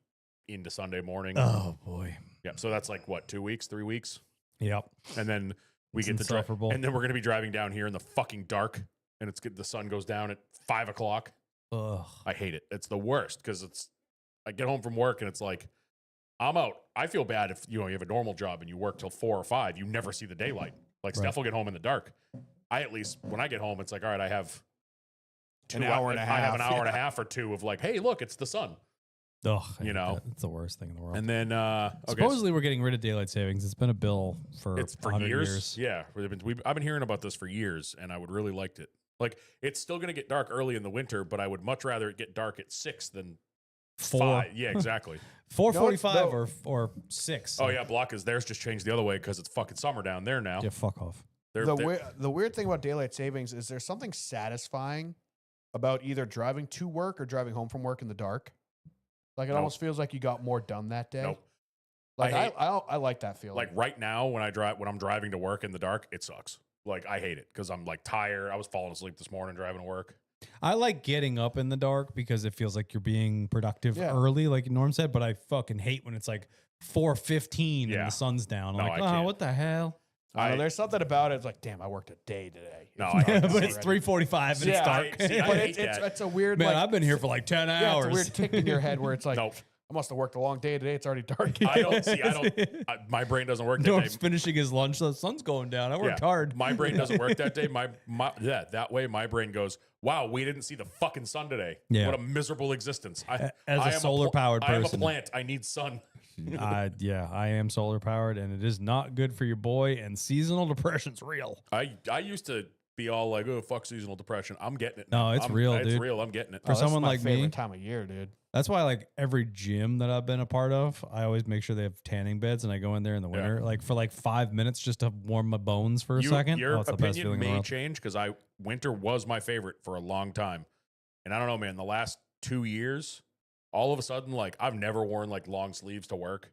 into Sunday morning. Oh boy. Yeah. So that's like what, 2 weeks, 3 weeks, Yep. and then we It's get to drive, insufferable. and then we're gonna be driving down here in the fucking dark, and it's good. The sun goes down at 5 o'clock. Ugh. I hate it. It's the worst because I get home from work and it's like I'm out. I feel bad if you have a normal job and you work till 4 or 5, you never see the daylight. Like Right. Steph will get home in the dark. I at least when I get home, it's like, all right, I have An hour and a I have an half, hour and a yeah. half or two of like, hey, look, it's the sun. Ugh. I You hate know. that. It's the worst thing in the world. And then okay, Supposedly we're getting rid of daylight savings. It's been a bill for it's for 100 years. Yeah, I've been hearing about this for years, and I would really liked it. Like it's still going to get dark early in the winter, but I would much rather it get dark at 6 than 4. 5. Yeah, exactly. 4:45 No, or 6. Oh yeah, block is theirs just changed the other way because it's fucking summer down there now. Yeah, fuck off. The weird thing about daylight savings is there's something satisfying about either driving to work or driving home from work in the dark. Like it Nope. almost feels like you got more done that day. Nope. Like I hate- I like that feeling. Like right now when I'm driving to work in the dark, it sucks. Like I hate it because I'm like tired. I was falling asleep this morning driving to work. I like getting up in the dark because it feels like you're being productive Yeah. early, like Norm said, but I fucking hate when it's like 4:15 and Yeah. the sun's down. I'm No, like, I oh, can't. what the hell? I don't know, I- there's something about it. It's like, damn, I worked a day today. No, It's I dark hate out But it's already. 3:45 and Yeah, it's dark. I But hate that. it's a weird Man, like, I've been here for like 10 yeah, hours. it's a weird tick in your head where it's like, Nope. I must have worked a long day today. It's already dark. My brain doesn't work that Norm's day. finishing his lunch. The sun's going down. I worked Yeah. hard. My brain doesn't work that day. That way my brain goes, wow, we didn't see the fucking sun today. Yeah. What a miserable existence. As I a am solar-powered I am a person. plant. I need sun. Yeah, I am solar powered, and it is not good for your boy. And seasonal depression's real. I used to be all like, oh, fuck seasonal depression. I'm getting it. No, now. it's real, It's dude. real. I'm getting it. For Oh, this is someone my like favorite me, time of year, dude. that's why like every gym that I've been a part of, I always make sure they have tanning beds, and I go in there in the Yeah. winter, like for like 5 minutes, just to warm my bones for a second. Your Oh, it's the best opinion feeling in the may world. change because winter was my favorite for a long time. And I don't know, man, the last 2 years, all of a sudden, like I've never worn like long sleeves to work.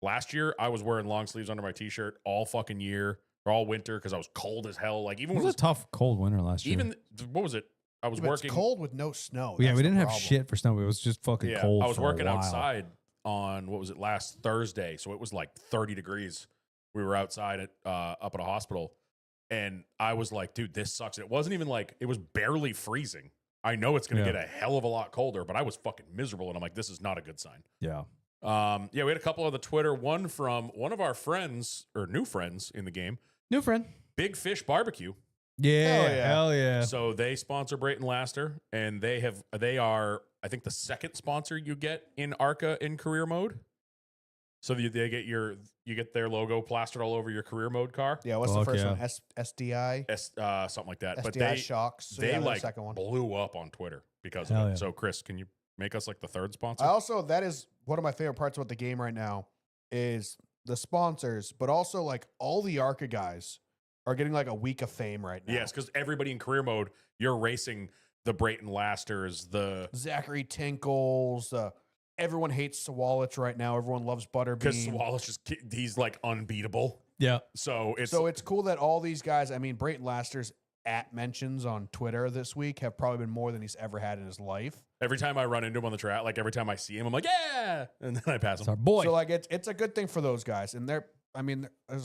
Last year, I was wearing long sleeves under my t-shirt all fucking year or all winter because I was cold as hell. Like even It when was a tough, cold winter last year. even what was it? I was Yeah, but working. It's cold with no snow. Yeah, That's we the didn't have problem. shit for snow. It was just fucking Yeah, cold. I was for a working while. outside on what was it last Thursday, so it was like 30 degrees. We were outside at up at a hospital, and I was like, "Dude, this sucks." It wasn't even like it was barely freezing. I know it's going to Yeah. get a hell of a lot colder, but I was fucking miserable, and I'm like, "This is not a good sign." Yeah. Yeah, we had a couple on the Twitter. One from one of our friends or new friends in the game, New friend. Big Fish Barbecue. Yeah. Hell yeah. Hell yeah. So they sponsor Brayton Laster, and they are I think the second sponsor you get in ARCA in career mode. So you get their logo plastered all over your career mode car, Yeah, what's Fuck the first yeah. one? SDI? something like that. SDI But they shocks. So they yeah, they're the like second one. blew up on Twitter because Hell of it. yeah. So Chris, can you make us like the third sponsor? I also that is one of my favorite parts about the game right now is the sponsors, but also like all the ARCA guys are getting like a week of fame right now. Yes, because everybody in career mode, you're racing the Brayton Lasters, the Zachary Tinkles. Everyone hates Swalich right now. Everyone loves because Butterbean. Wallace he's like unbeatable. Yeah. So it's So it's cool that all these guys. I mean, Brayton Laster's at mentions on Twitter this week have probably been more than he's ever had in his life. every time I run into him on the track, like every time I see him, I'm like, yeah, and then I pass It's him. our boy. So like it's a good thing for those guys, and there's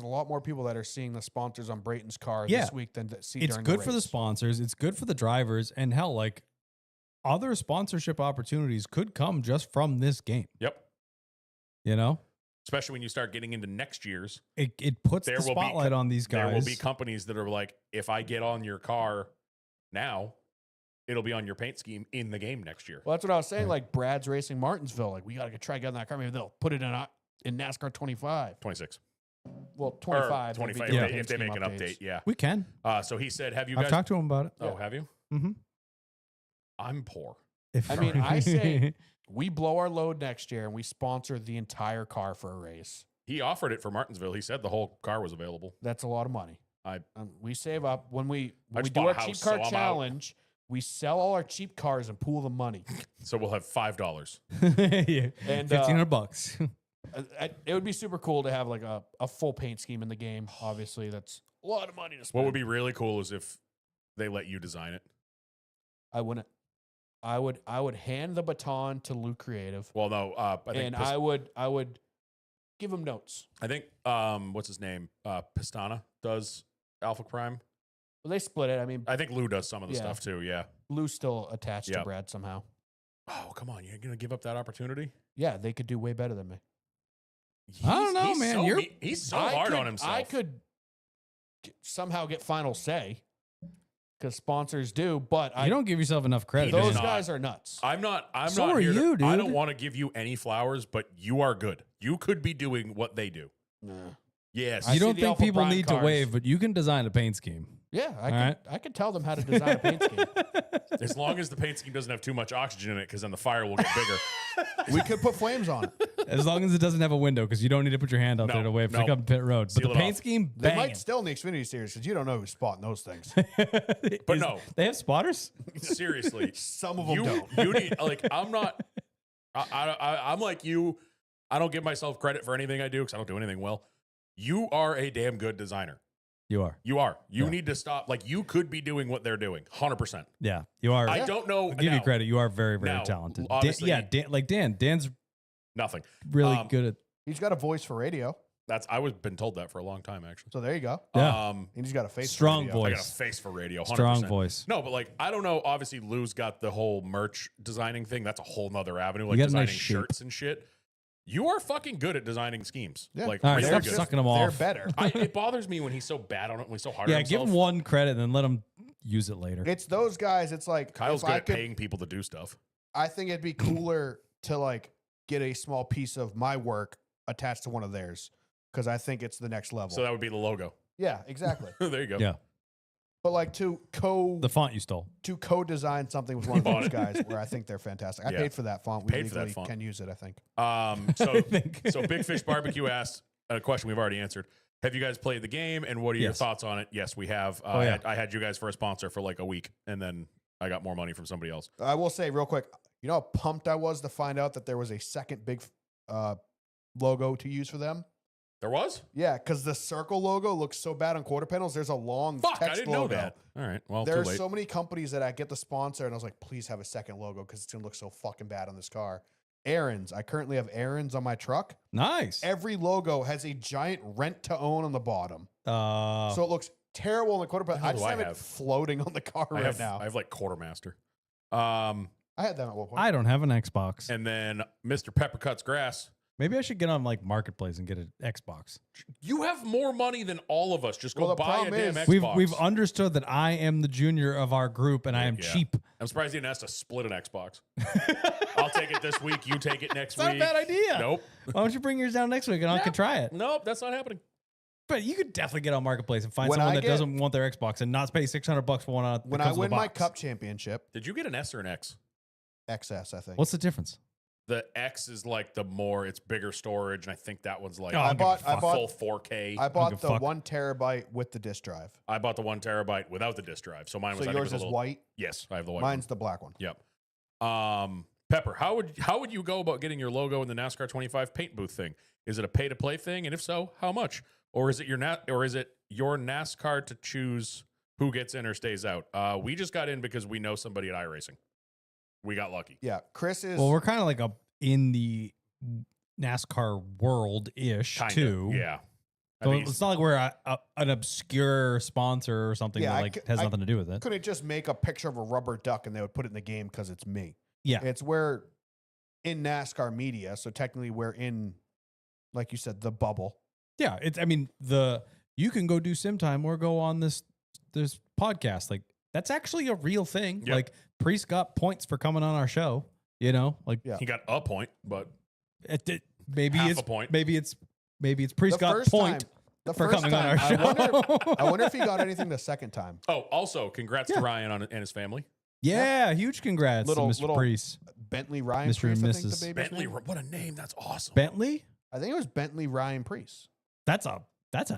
a lot more people that are seeing the sponsors on Brayton's car Yeah. this week than that see. It's during good the for the race. sponsors. It's good for the drivers. And hell, like other sponsorship opportunities could come just from this game. Yep. You know, Especially when you start getting into next year's, it puts There the will be spotlight on these guys. there will be companies that are like, if I get on your car now, it'll be on your paint scheme in the game next year. Well, that's what I was saying. Right. Like Brad's Racing Martinsville. Like we got to try to get on that car. Maybe they'll put it in NASCAR 25. 26. Well, Or 25. 25 Yeah. if they make an update. Yeah. We can. So he said, have you I've guys? talked to him about it. Oh, have you? Mm-hmm. I'm poor. If I mean, I say we blow our load next year and we sponsor the entire car for a race. He offered it for Martinsville. He said the whole car was available. That's a lot of money. I- We save up when we I do just bought our a house, cheap so car I'm out. challenge. We sell all our cheap cars and pool the money. So we'll have $5. yeah. And, $1,500. It would be super cool to have like a full paint scheme in the game. Obviously, that's a lot of money to spend. What would be really cool is if they let you design it. I wouldn't. I would hand the baton to Luke Creative, Well, no, I think and I would give him notes. I think what's his name? Pistana does Alpha Prime. Well, they split it. I mean, I think Lou does some of the Yeah. stuff too. Yeah. Lou's still attached to Yep. Brad somehow. Oh, come on! You're gonna give up that opportunity? Yeah, they could do way better than me. I don't know, man. So, You're- he's so I hard could- on himself. I could somehow get final say because sponsors do, but You don't give yourself enough credit. does those not. guys are nuts. I'm not. So not are here to- you, I dude. don't want to give you any flowers, but you are good. You could be doing what they do. Nah. Yes. I You see don't the think Alpha people Prime need to cars. wave, but you can design a paint scheme. Yeah, right. I could tell them how to design a paint scheme. As long as the paint scheme doesn't have too much oxygen in it, because then the fire will get bigger. We could put flames on it. As long as it doesn't have a window, because you don't need to put your hand out No, there to wave no. pick up pit road. But Seal the it paint off. scheme, They banging. might still in the Xfinity Series because you don't know who's spotting those things. But no. They have spotters? Seriously, Some of them you don't. you need like I'm not. I'm like you. I don't give myself credit for anything I do because I don't do anything well. You are a damn good designer. You are. You are. You Yeah. need to stop. Like you could be doing what they're doing. 100%. Yeah, you are. I don't know. I'll give you now, credit. You are very, very now, talented. obviously- Dan's Nothing. really Um, good at. He's got a voice for radio. I was been told that for a long time actually. So there you go. Yeah. Um, And he's got a face Strong for radio. I got a voice. face for radio. 100%. Strong voice. No, but like I don't know. Obviously, Lou's got the whole merch designing thing. That's a whole nother avenue. Like got a designing nice shape. shirts and shit. You are fucking good at designing schemes. Yeah. Like All right, really stop good. sucking them They're off. better. It bothers me when he's so bad on it. When he's so hard Yeah, on give himself. him one credit and then let him use it later. It's those guys. It's like Kyle's if good I at could, paying people to do stuff. I think it'd be cooler to like get a small piece of my work attached to one of theirs because I think it's the next level. So that would be the logo. yeah, exactly. There you go. Yeah. But like to The font you stole. co-design something with one of Bought those it. guys where I think they're fantastic. I Yeah. paid for that font. We Paid for that legally font. can use it, I think. So I think. so Big Fish Barbecue asked a question we've already answered. Have you guys played the game and what are your Yes. thoughts on it? Yes, we have. Oh, yeah. I had you guys for a sponsor for like a week and then I got more money from somebody else. I will say real quick, you know how pumped I was to find out that there was a second big logo to use for them? There was? Yeah, because the circle logo looks so bad on quarter panels. There's a long Fuck, text I didn't logo. know that. All right. Well, There too are late. so many companies that I get the sponsor, and I was like, please have a second logo because it's gonna look so fucking bad on this car. Aaron's. I currently have Aaron's on my truck. Nice. Every logo has a giant rent to own on the bottom, So so it looks terrible on the quarter panel. The hell I just do I have it have? floating on the car I right have, now. I have like Quartermaster. I had them at one point. I don't have an Xbox. And then Mr. Pepper Cuts Grass. Maybe I should get on like Marketplace and get an Xbox. You have more money than all of us. Just go Well, the buy a problem damn is- Xbox. We've understood that I am the junior of our group and I am Yeah. cheap. I'm surprised he didn't ask to split an Xbox. I'll take it this week. You take it next It's not a week. bad idea. Nope. Why don't you bring yours down next week and I can try it? Nope. That's not happening. But you could definitely get on Marketplace and find When someone I that get- doesn't want their Xbox and not pay $600 for one. when I win my cup championship, Did you get an S or an X? XS, I think. What's the difference? The X is like the more, it's bigger storage. And I think that one's like Oh, I don't give a bought fuck. full 4K. I bought give a the fuck. 1 terabyte with the disk drive. I bought the 1 terabyte without the disk drive. So mine was, So I think, yours was a is little, white. Yes, I have the white Mine's the black one. one. Yep. Pepper, how would you go about getting your logo in the NASCAR 25 paint booth thing? Is it a pay to play thing? And if so, how much? Or is it your NASCAR to choose who gets in or stays out? We just got in because we know somebody at iRacing. We got lucky. Yeah, Chris is. Well, we're kind of like in the NASCAR world ish Kinda, too. Yeah. I So think it's not like we're an obscure sponsor or something Yeah, that I like c- has I nothing to do with it. couldn't just make a picture of a rubber duck and they would put it in the game because it's me. Yeah. It's where in NASCAR media, so technically we're in, like you said, the bubble. Yeah, it's. I mean, you can go do sim time or go on this podcast. Like that's actually a real thing. Yep. Like Priest got points for coming on our show. You know, like Yeah. he got a point, but maybe Half it's a point. Maybe it's Priest got first point time, the for first coming on our time, show. I wonder if he got anything the second time. oh, also congrats Yeah. to Ryan and his family. Yeah, huge congrats Little- to Mr. little- Priest. Bentley Ryan Mr. and Priest, I think Mrs. the baby's Bentley, name. what a name! That's awesome. Bentley. I think it was Bentley Ryan Priest. That's a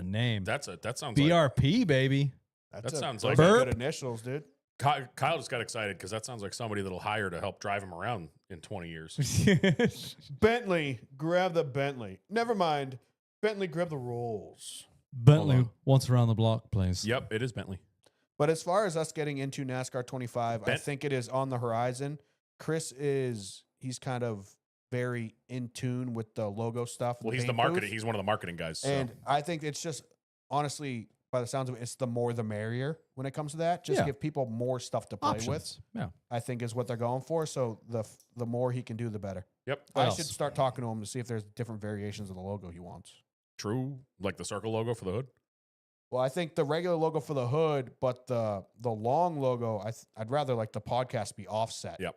name. that sounds like BRP baby. That's That sounds those like- are Burp. good initials, dude. Kyle just got excited because that sounds like somebody that'll hire to help drive him around in 20 years. Bentley, grab the Bentley. Never mind. Bentley, grab the rolls. Bentley on. once around the block, please. Yep, it is Bentley. But as far as us getting into NASCAR 25, I Ben- think it is on the horizon. Chris he's kind of very in tune with the logo stuff. and Well, he's the paint marketing. booth. He's one of the marketing guys. So. And I think it's just, honestly, by the sounds of it, it's the more the merrier when it comes to that. Just Yeah. give people more stuff to play with, Options. Yeah. I think is what they're going for. So the more he can do, the better. Yep, What I else? should start talking to him to see if there's different variations of the logo he wants. true. Like the circle logo for the hood. Well, I think the regular logo for the hood, but the long logo, I'd rather like the podcast be offset. Yep.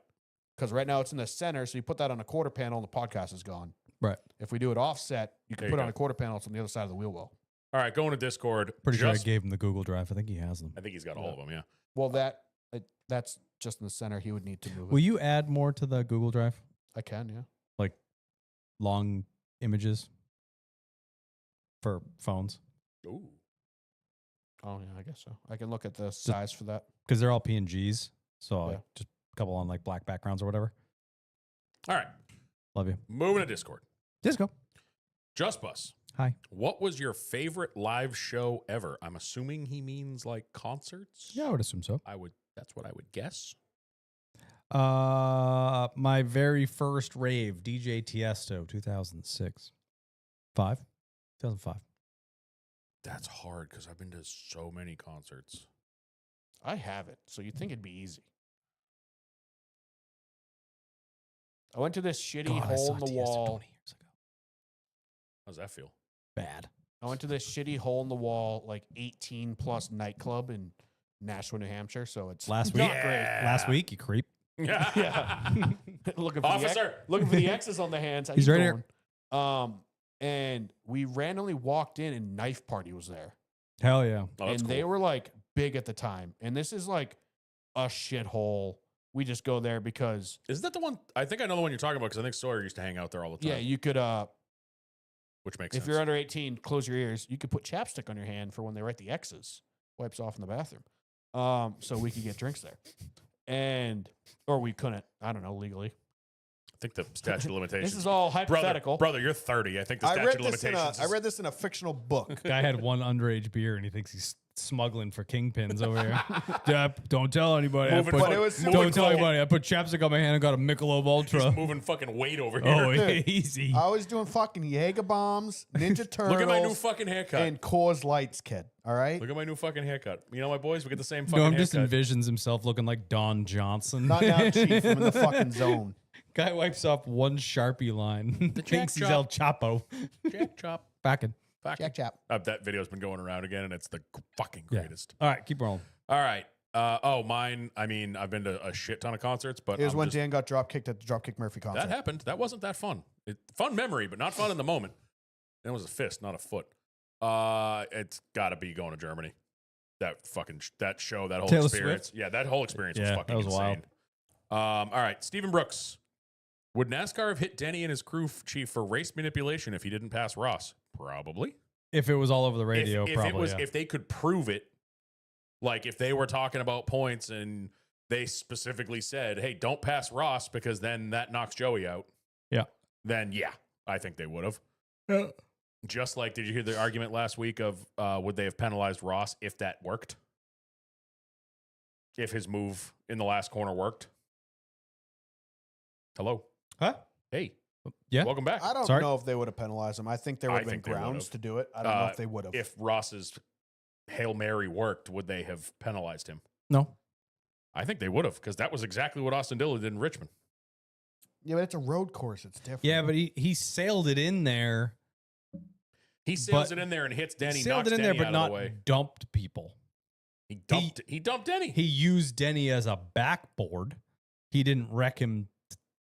Because right now it's in the center, so you put that on a quarter panel and the podcast is gone. Right. If we do it offset, you There can you put it go. on a quarter panel, it's on the other side of the wheel well. All right, going to Discord. Pretty sure I Just- gave him the Google Drive. I think he has them. I think he's got all of them. Yeah. Well, that's just in the center. He would need to move Will it. you add more to the Google Drive? I can, yeah. Long images for phones? Ooh. Oh yeah, I guess so. I can look at the size for that. Because they're all PNGs. So Yeah. just a couple on like black backgrounds or whatever. All right, Love you. moving to Discord. Disco. Just Bus. Hi. What was your favorite live show ever? I'm assuming he means like concerts. Yeah, I would assume so. That's what I would guess. My very first rave, DJ Tiesto, 2006. 2005. That's hard because I've been to so many concerts. I have it, so you'd think it'd be easy. I went to this shitty God, I hole saw in the Tiesto wall. 20 years ago. How's that feel? Bad. I went to this shitty hole in the wall, like 18 plus nightclub in Nashua, New Hampshire. So it's Last not week? great. Last week, you creep. Yeah. looking for Officer. looking for the X's on the hands. How He's you right here. doing? And we randomly walked in, and Knife Party was there, Hell yeah. Oh, that's and they cool. were like big at the time. And this is like a shithole. We just go there because Isn't that the one? I think I know the one you're talking about because I think Sawyer used to hang out there all the time. yeah, you could Which makes if sense. you're under 18, close your ears. You could put chapstick on your hand for when they write the X's. Wipes off in the bathroom. So we could get drinks there, or we couldn't. I don't know legally. I think the statute of limitations. This is all hypothetical. Brother, you're 30. I think the I statute read of this in limitations. I read this in a fictional book. Guy had one underage beer and he thinks he's smuggling for kingpins over here. Yeah, don't tell anybody. Moving But it was don't tell cold. anybody. I put chapstick on my hand and got a Michelob Ultra. He's moving fucking weight over here. Oh, Dude. easy. I was doing fucking Jaeger bombs, Ninja Turtles, Look at my new fucking haircut. and Coors Lights, kid. All right, Look at my new fucking haircut. You know, my boys, we get the same No, fucking I'm just haircut. envisions himself looking like Don Johnson. not now, Chief. I'm in the fucking zone. Guy wipes off one Sharpie line. The Thinks Jack he's El Chapo. Jack chop. Back in. Fucking- Jack Chap. That video's been going around again, and it's the fucking Yeah. greatest. All right, keep rolling. All right. Mine. I mean, I've been to a shit ton of concerts, but It was I'm when just- Dan got drop kicked at the Dropkick Murphy concert. that happened. That wasn't that fun. Fun memory, but not fun in the moment. It was a fist, not a foot. It's got to be going to Germany. That fucking that show, that whole Taylor experience. Yeah, that whole experience was Yeah, fucking that was insane. All right, Stephen Brooks. Would NASCAR have hit Denny and his crew chief for race manipulation if he didn't pass Ross? Probably. If it was all over the radio, if probably. it was, yeah. if they could prove it, like if they were talking about points and they specifically said, "Hey, don't pass Ross because then that knocks Joey out." Yeah. Then yeah, I think they would have. Yeah. Just like, did you hear the argument last week of would they have penalized Ross if that worked? If his move in the last corner worked? Hello. Huh? Hey. Yeah. Welcome back. I don't Sorry? know if they would have penalized him. I think there I would have been think they grounds would've. to do it. I don't know if they would have. If Ross's Hail Mary worked, would they have penalized him? No. I think they would have, because that was exactly what Austin Dillon did in Richmond. Yeah, but it's a road course. It's different. Yeah, but he sailed it in there. He sails But- it in there and hits Denny, sailed knocks it in there, Denny but out not of the way. dumped people. He dumped Denny. He used Denny as a backboard. He didn't wreck him,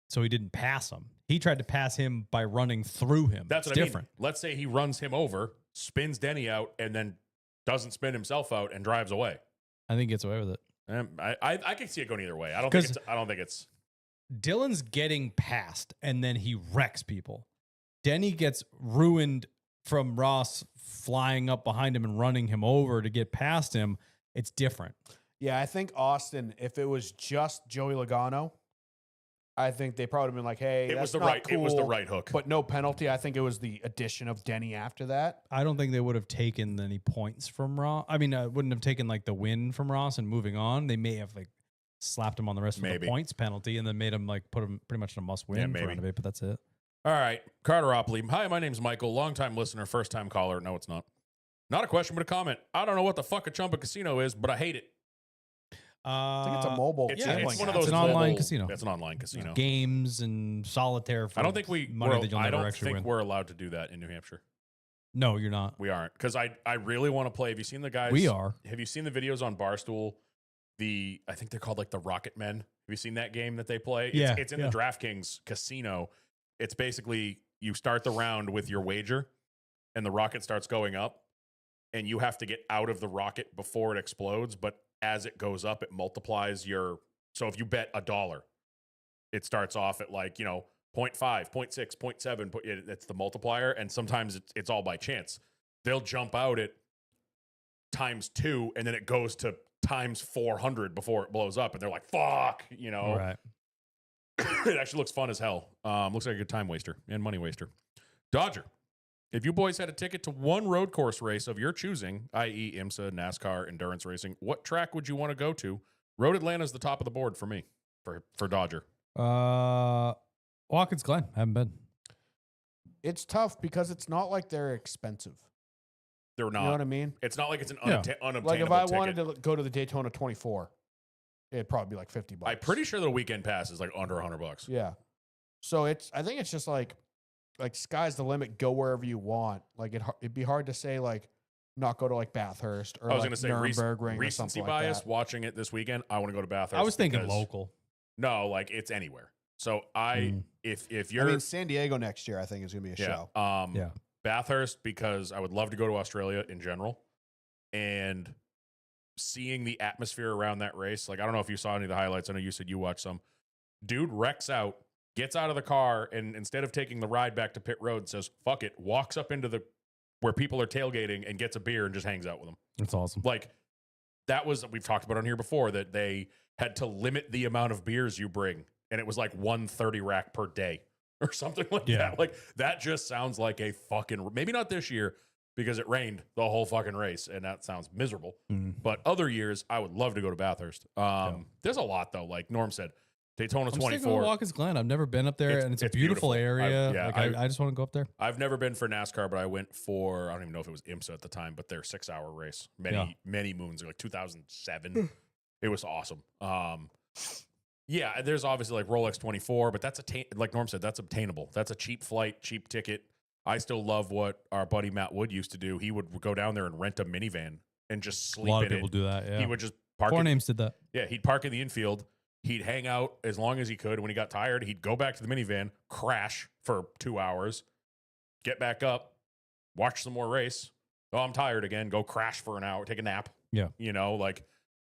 so he didn't pass him. He tried to pass him by running through him. That's It's what different. I mean. Let's say he runs him over, spins Denny out, and then doesn't spin himself out and drives away. I think he gets away with it. I can see it going either way. I don't 'Cause- think it's Dylan's getting past, and then he wrecks people. Denny gets ruined from Ross flying up behind him and running him over to get past him. It's different. Yeah, I think Austin, if it was just Joey Logano, I think they probably would have been like, hey, it that's was the not right it was the cool, right hook. but no penalty. I think it was the addition of Denny after that. I don't think they would have taken any points from Ross. I mean, wouldn't have taken like the win from Ross and moving on. They may have like slapped him on the rest of Maybe. the points penalty and then made him like put him pretty much in a must win Yeah, for maybe. Renovate, but that's it. All right, Carteropoly. Hi, my name's Michael. Longtime listener, first time caller. No, it's not. Not a question, but a comment. I don't know what the fuck a Chumba Casino is, but I hate it. I think it's a mobile. It's, yeah, it's it's one of an those online mobile- casino. It's an online casino. Games and solitaire for I don't think money that you'll I never don't actually think win. we're allowed to do that in New Hampshire. No, you're not. We aren't, because I really want to play. Have you seen the guys? We are. Have you seen the videos on Barstool? I think they're called like the Rocket Men. Have you seen that game that they play? Yeah, It's in yeah. the DraftKings casino. It's basically you start the round with your wager, and the rocket starts going up, and you have to get out of the rocket before it explodes. But as it goes up, it multiplies your. So if you bet $1, it starts off at like, 0.5, 0.6, 0.7. It's the multiplier. And sometimes it's all by chance. They'll jump out at ×2, and then it goes to times 400 before it blows up. And they're like, fuck, Right. It actually looks fun as hell. Looks like a good time waster and money waster. Dodger, if you boys had a ticket to one road course race of your choosing, i.e. IMSA, NASCAR, endurance racing, what track would you want to go to? Road Atlanta is the top of the board for me, for Dodger. Watkins Glen. Haven't been. It's tough because it's not like they're expensive. They're not. You know what I mean? It's not like it's an Yeah. unobtainable Like if I ticket. wanted to go to the Daytona 24, it'd probably be like $50. I'm pretty sure the weekend pass is like under $100. Yeah. So I think it's just like sky's the limit. Go wherever you want. Like it'd be hard to say like not go to like Bathurst or I was like going to say Nuremberg Ring or recency something bias. like that. Watching it this weekend, I want to go to Bathurst. I was thinking because- local. No, like it's anywhere. So if I you're mean, San Diego next year, I think is going to be a show. Yeah. Bathurst, because I would love to go to Australia in general, and seeing the atmosphere around that race. Like I don't know if you saw any of the highlights. I know you said you watched some. Dude wrecks out, gets out of the car, and instead of taking the ride back to pit road, says "fuck it," walks up into where people are tailgating and gets a beer and just hangs out with them. That's awesome. Like that was, we've talked about on here before, that they had to limit the amount of beers you bring, and it was like 130 rack per day or something like Yeah. that. Like that just sounds like a fucking, maybe not this year because it rained the whole fucking race and that sounds miserable. Mhm. But other years I would love to go to Bathurst. There's a lot though, like Norm said, Daytona I'm sticking with 24. Watkins Glen. I've never been up there, It's- and it's a it's beautiful beautiful. area. I I just want to go up there. I've never been for NASCAR, but I went for, I don't even know if it was IMSA at the time, but their 6-hour race, many moons, like 2007. It was awesome. Yeah, there's obviously like Rolex 24, but that's like Norm said, that's obtainable. That's a cheap flight, cheap ticket. I still love what our buddy Matt Wood used to do. He would go down there and rent a minivan and just A sleep lot in of people it. do that. Yeah. He would just park Four it. names did that. Yeah, he'd park in the infield. He'd hang out as long as he could. When he got tired, he'd go back to the minivan, crash for 2 hours, get back up, watch some more race. Oh, I'm tired again. Go crash for an hour, take a nap. Yeah.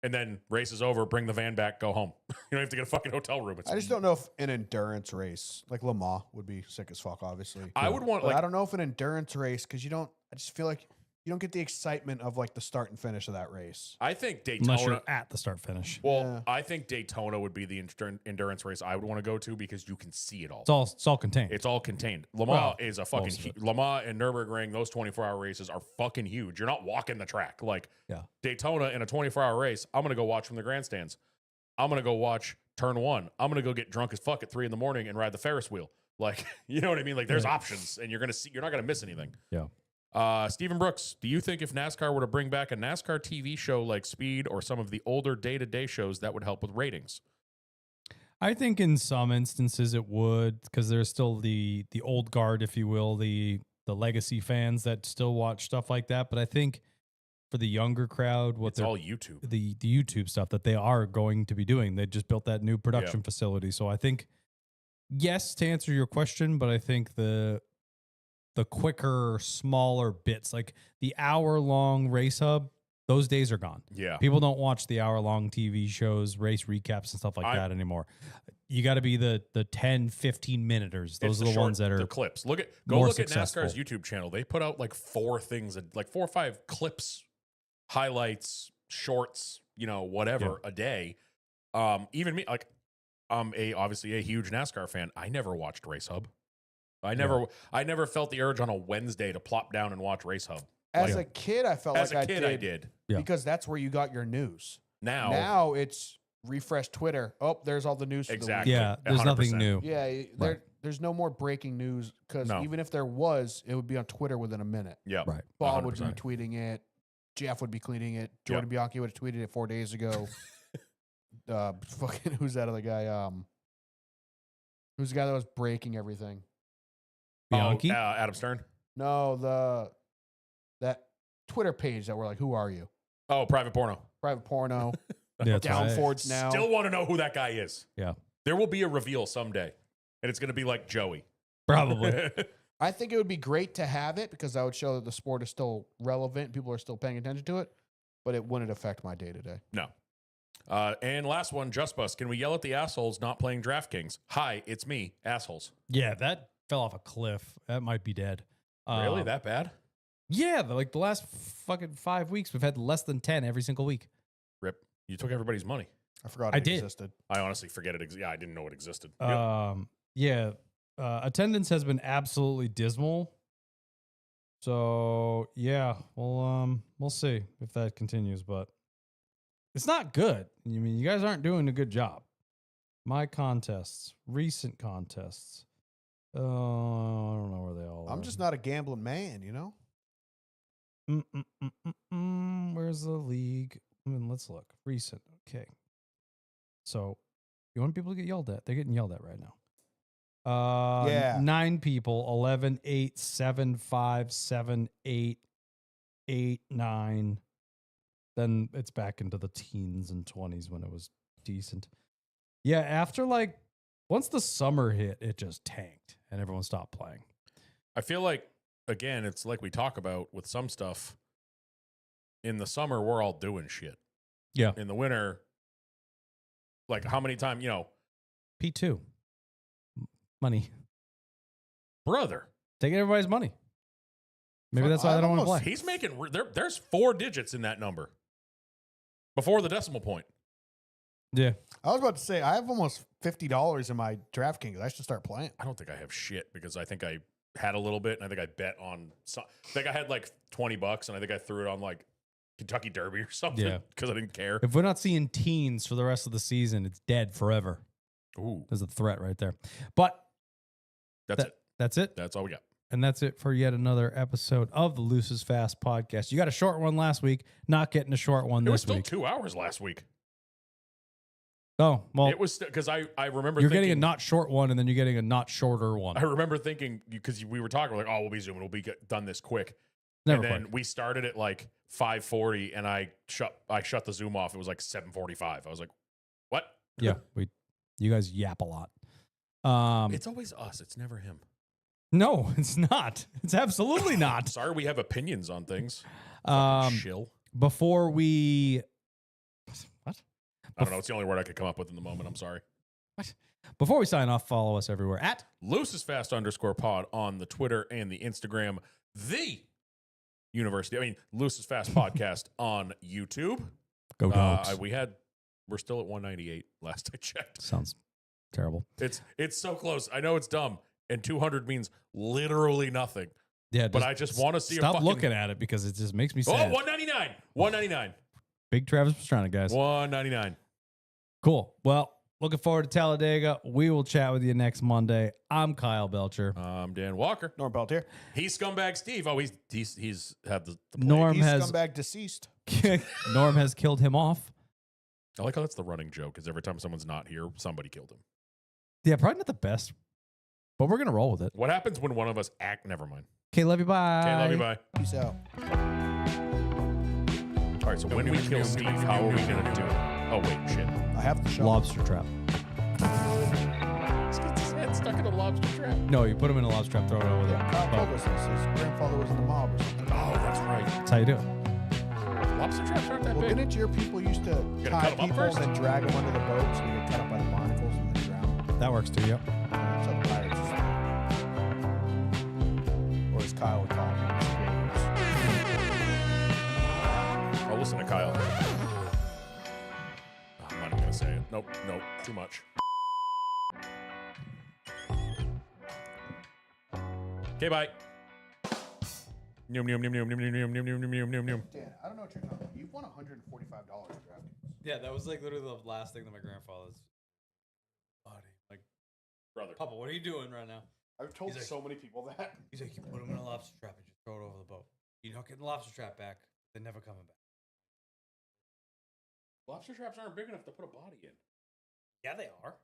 And then race is over, bring the van back, go home. You don't have to get a fucking hotel room. I just don't know if an endurance race like Le Mans would be sick as fuck, obviously. I would want, But like, I don't know if an endurance race, because I just feel like you don't get the excitement of like the start and finish of that race. I think Unless Daytona. you're at the start finish. Well, Yeah. I think Daytona would be the endurance race I would want to go to because you can see it all. It's all contained. It's all contained. Le Mans Well, is a fucking most of Le Mans and Nürburgring. Those 24-hour races are fucking huge. You're not walking the track. Like Yeah. Daytona in a 24-hour race, I'm gonna go watch from the grandstands. I'm gonna go watch turn one. I'm gonna go get drunk as fuck at 3 a.m. and ride the Ferris wheel. Like, you know what I mean? Like, there's Right. options, and you're not gonna miss anything. Yeah. Stephen Brooks, do you think if NASCAR were to bring back a NASCAR TV show like Speed or some of the older day-to-day shows, that would help with ratings? I think in some instances it would, because there's still the old guard, if you will, the legacy fans that still watch stuff like that. But I think for the younger crowd, It's all YouTube. the YouTube stuff that they are going to be doing, they just built that new production facility. So I think, yes, to answer your question, but I think the quicker, smaller bits, like the hour-long race hub, those days are gone. Yeah. People don't watch the hour-long TV shows, race recaps and stuff like that anymore. You got to be the 10, 15-minuters. Those are the ones that are the clips. Go more look successful. at NASCAR's YouTube channel. They put out like 4 things, like 4 or 5 clips, highlights, shorts, whatever a day. Even me, like I'm obviously a huge NASCAR fan. I never watched Race Hub. I never felt the urge on a Wednesday to plop down and watch Race Hub. As Like, a kid, I felt as like a kid, I did. Yeah. because that's where you got your news. Now, it's refresh Twitter. Oh, there's all the news. For Exactly. yeah, there's 100%. nothing new. The week. Yeah, there's no more breaking news because No. even if there was, it would be on Twitter within a minute. yeah, Right. Bob would be 100%. tweeting it. Jeff would be cleaning it. Jordan Bianchi would have tweeted it 4 days ago. Fucking who's that other guy? Who's the guy that was breaking everything? Bianchi? Adam Stern. No, that Twitter page that we're like, who are you? Oh, Private Porno. Private porno. Yeah, that's Down right. Fords now. Still want to know who that guy is. Yeah. There will be a reveal someday, and it's going to be like Joey. Probably. I think it would be great to have it because that would show that the sport is still relevant. People are still paying attention to it, but it wouldn't affect my day to day. No. And last one, Just Bus. Can we yell at the assholes not playing DraftKings? Hi, it's me, assholes. Yeah, that fell off a cliff. That might be dead. Really? That bad? Yeah, like the last fucking 5 weeks, we've had less than 10 every single week. Rip. You took everybody's money. I forgot I it did. existed. I honestly forget it. Yeah, I didn't know it existed. Yep. Yeah, attendance has been absolutely dismal. So yeah, we'll see if that continues, but it's not good. I mean, you guys aren't doing a good job. My contests, recent contests. I don't know where they all are. I'm just not a gambling man, you know? Where's the league? I mean, let's look. Recent. Okay. So you want people to get yelled at? They're getting yelled at right now. Yeah. 9 people, 11, 8, 7, 5, 7, 8, 8, 9. Then it's back into the teens and 20s when it was decent. Yeah, after like once the summer hit, it just tanked and everyone stopped playing. I feel like, again, it's like we talk about with some stuff. In the summer, we're all doing shit. Yeah. In the winter, like how many times, P2. Money. brother, Taking everybody's money. Maybe that's why they don't want to play. he's making, there's 4 digits in that number before the decimal point. Yeah. I was about to say, I have almost $50 in my DraftKings. I should start playing. I don't think I have shit because I think I had a little bit and I think I bet on some, I think I had like $20 and I think I threw it on like Kentucky Derby or something Yeah. because I didn't care. If we're not seeing teens for the rest of the season, it's dead forever. Ooh, There's a threat right there. But that's it. That's it. That's all we got. And that's it for yet another episode of the Loose is Fast podcast. You got a short one last week, not getting a short one It was this still week. 2 hours last week. Oh, well, It was because I remember you're thinking, getting a not short one and then you're getting a not shorter one. I remember thinking because we were talking, we're like, oh, we'll be zooming, we'll be done this quick. Never and then quick. we started at like 5:40, and I shut the Zoom off. It was like 7:45. I was like, what? Yeah, you guys yap a lot. It's always us. It's never him. No, it's not. It's absolutely not. Sorry, we have opinions on things. Chill. Before we what? I don't know. It's the only word I could come up with in the moment. I'm sorry. Before we sign off, follow us everywhere at Loosesfast_pod on the Twitter and the Instagram. The University. I mean, Loose is Fast podcast on YouTube. Go Dogs. We're still at 198 last I checked. Sounds terrible. It's so close. I know it's dumb. And 200 means literally nothing. Yeah, But I just want to see stop a fucking... looking at it because it just makes me Oh, sad. 199. 199. Big Travis Pastrana, guys. 199. Cool. Well, looking forward to Talladega. We will chat with you next Monday. I'm Kyle Belcher. I'm Dan Walker. Norm Peltier. He's Scumbag Steve. Oh, he's had the Norm He's has scumbag deceased. Norm has killed him off. I like how that's the running joke because every time someone's not here, somebody killed him. Yeah, probably not the best, but we're gonna roll with it. What happens when one of us act? Never mind. Okay, love you. Bye. Okay, love you. Bye. Peace out. All right, so when we kill Steve, how are we going to do it? Oh, wait, shit. I have the shot. Lobster trap. He's got his head stuck in a lobster trap. No, you put him in a lobster trap, throw it over there. Kyle Oh, told us this. His grandfather was in the mob or something. Oh, that's right. that's how you do it. Lobster traps aren't that Well, big. didn't your people used to gotta tie cut 'em up people first? and then drag them under the boat so you get cut up by the barnacles and then drown? That works too. Yep. That's how the pirates used to do it. Or as Kyle would call them, I'll listen to Kyle. Oh, I'm not even going to say it. Nope, too much. Okay, bye. Noom, noom, noom, noom, noom, noom, noom, noom, noom, noom, noom. Dan, I don't know what you're talking about. You've won $145 drafting. Yeah, that was like literally the last thing that my grandfather's body. Like, Brother. Papa, what are you doing right now? I've told He's like- so many people that. He's like, you put him in a lobster trap and just throw it over the boat. You're not getting the lobster trap back. They're never coming back. Lobster traps aren't big enough to put a body in. Yeah, they are.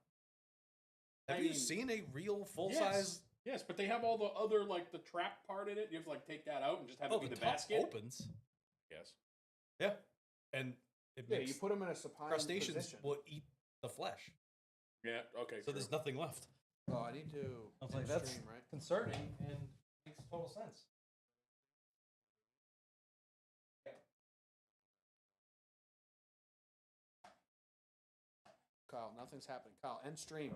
I Have you mean, seen a real full yes. size? Yes, but they have all the other, like, the trap part in it. You have to, like, take that out and just have it be the top basket. opens. Yes. Yeah, and it Yeah, makes you put them in a supine crustaceans position. will eat the flesh, Yeah, okay. so there's nothing left. Oh, I need to. I was like, that's stream, right? concerning and Makes total sense. Kyle, nothing's happening. Kyle, end stream.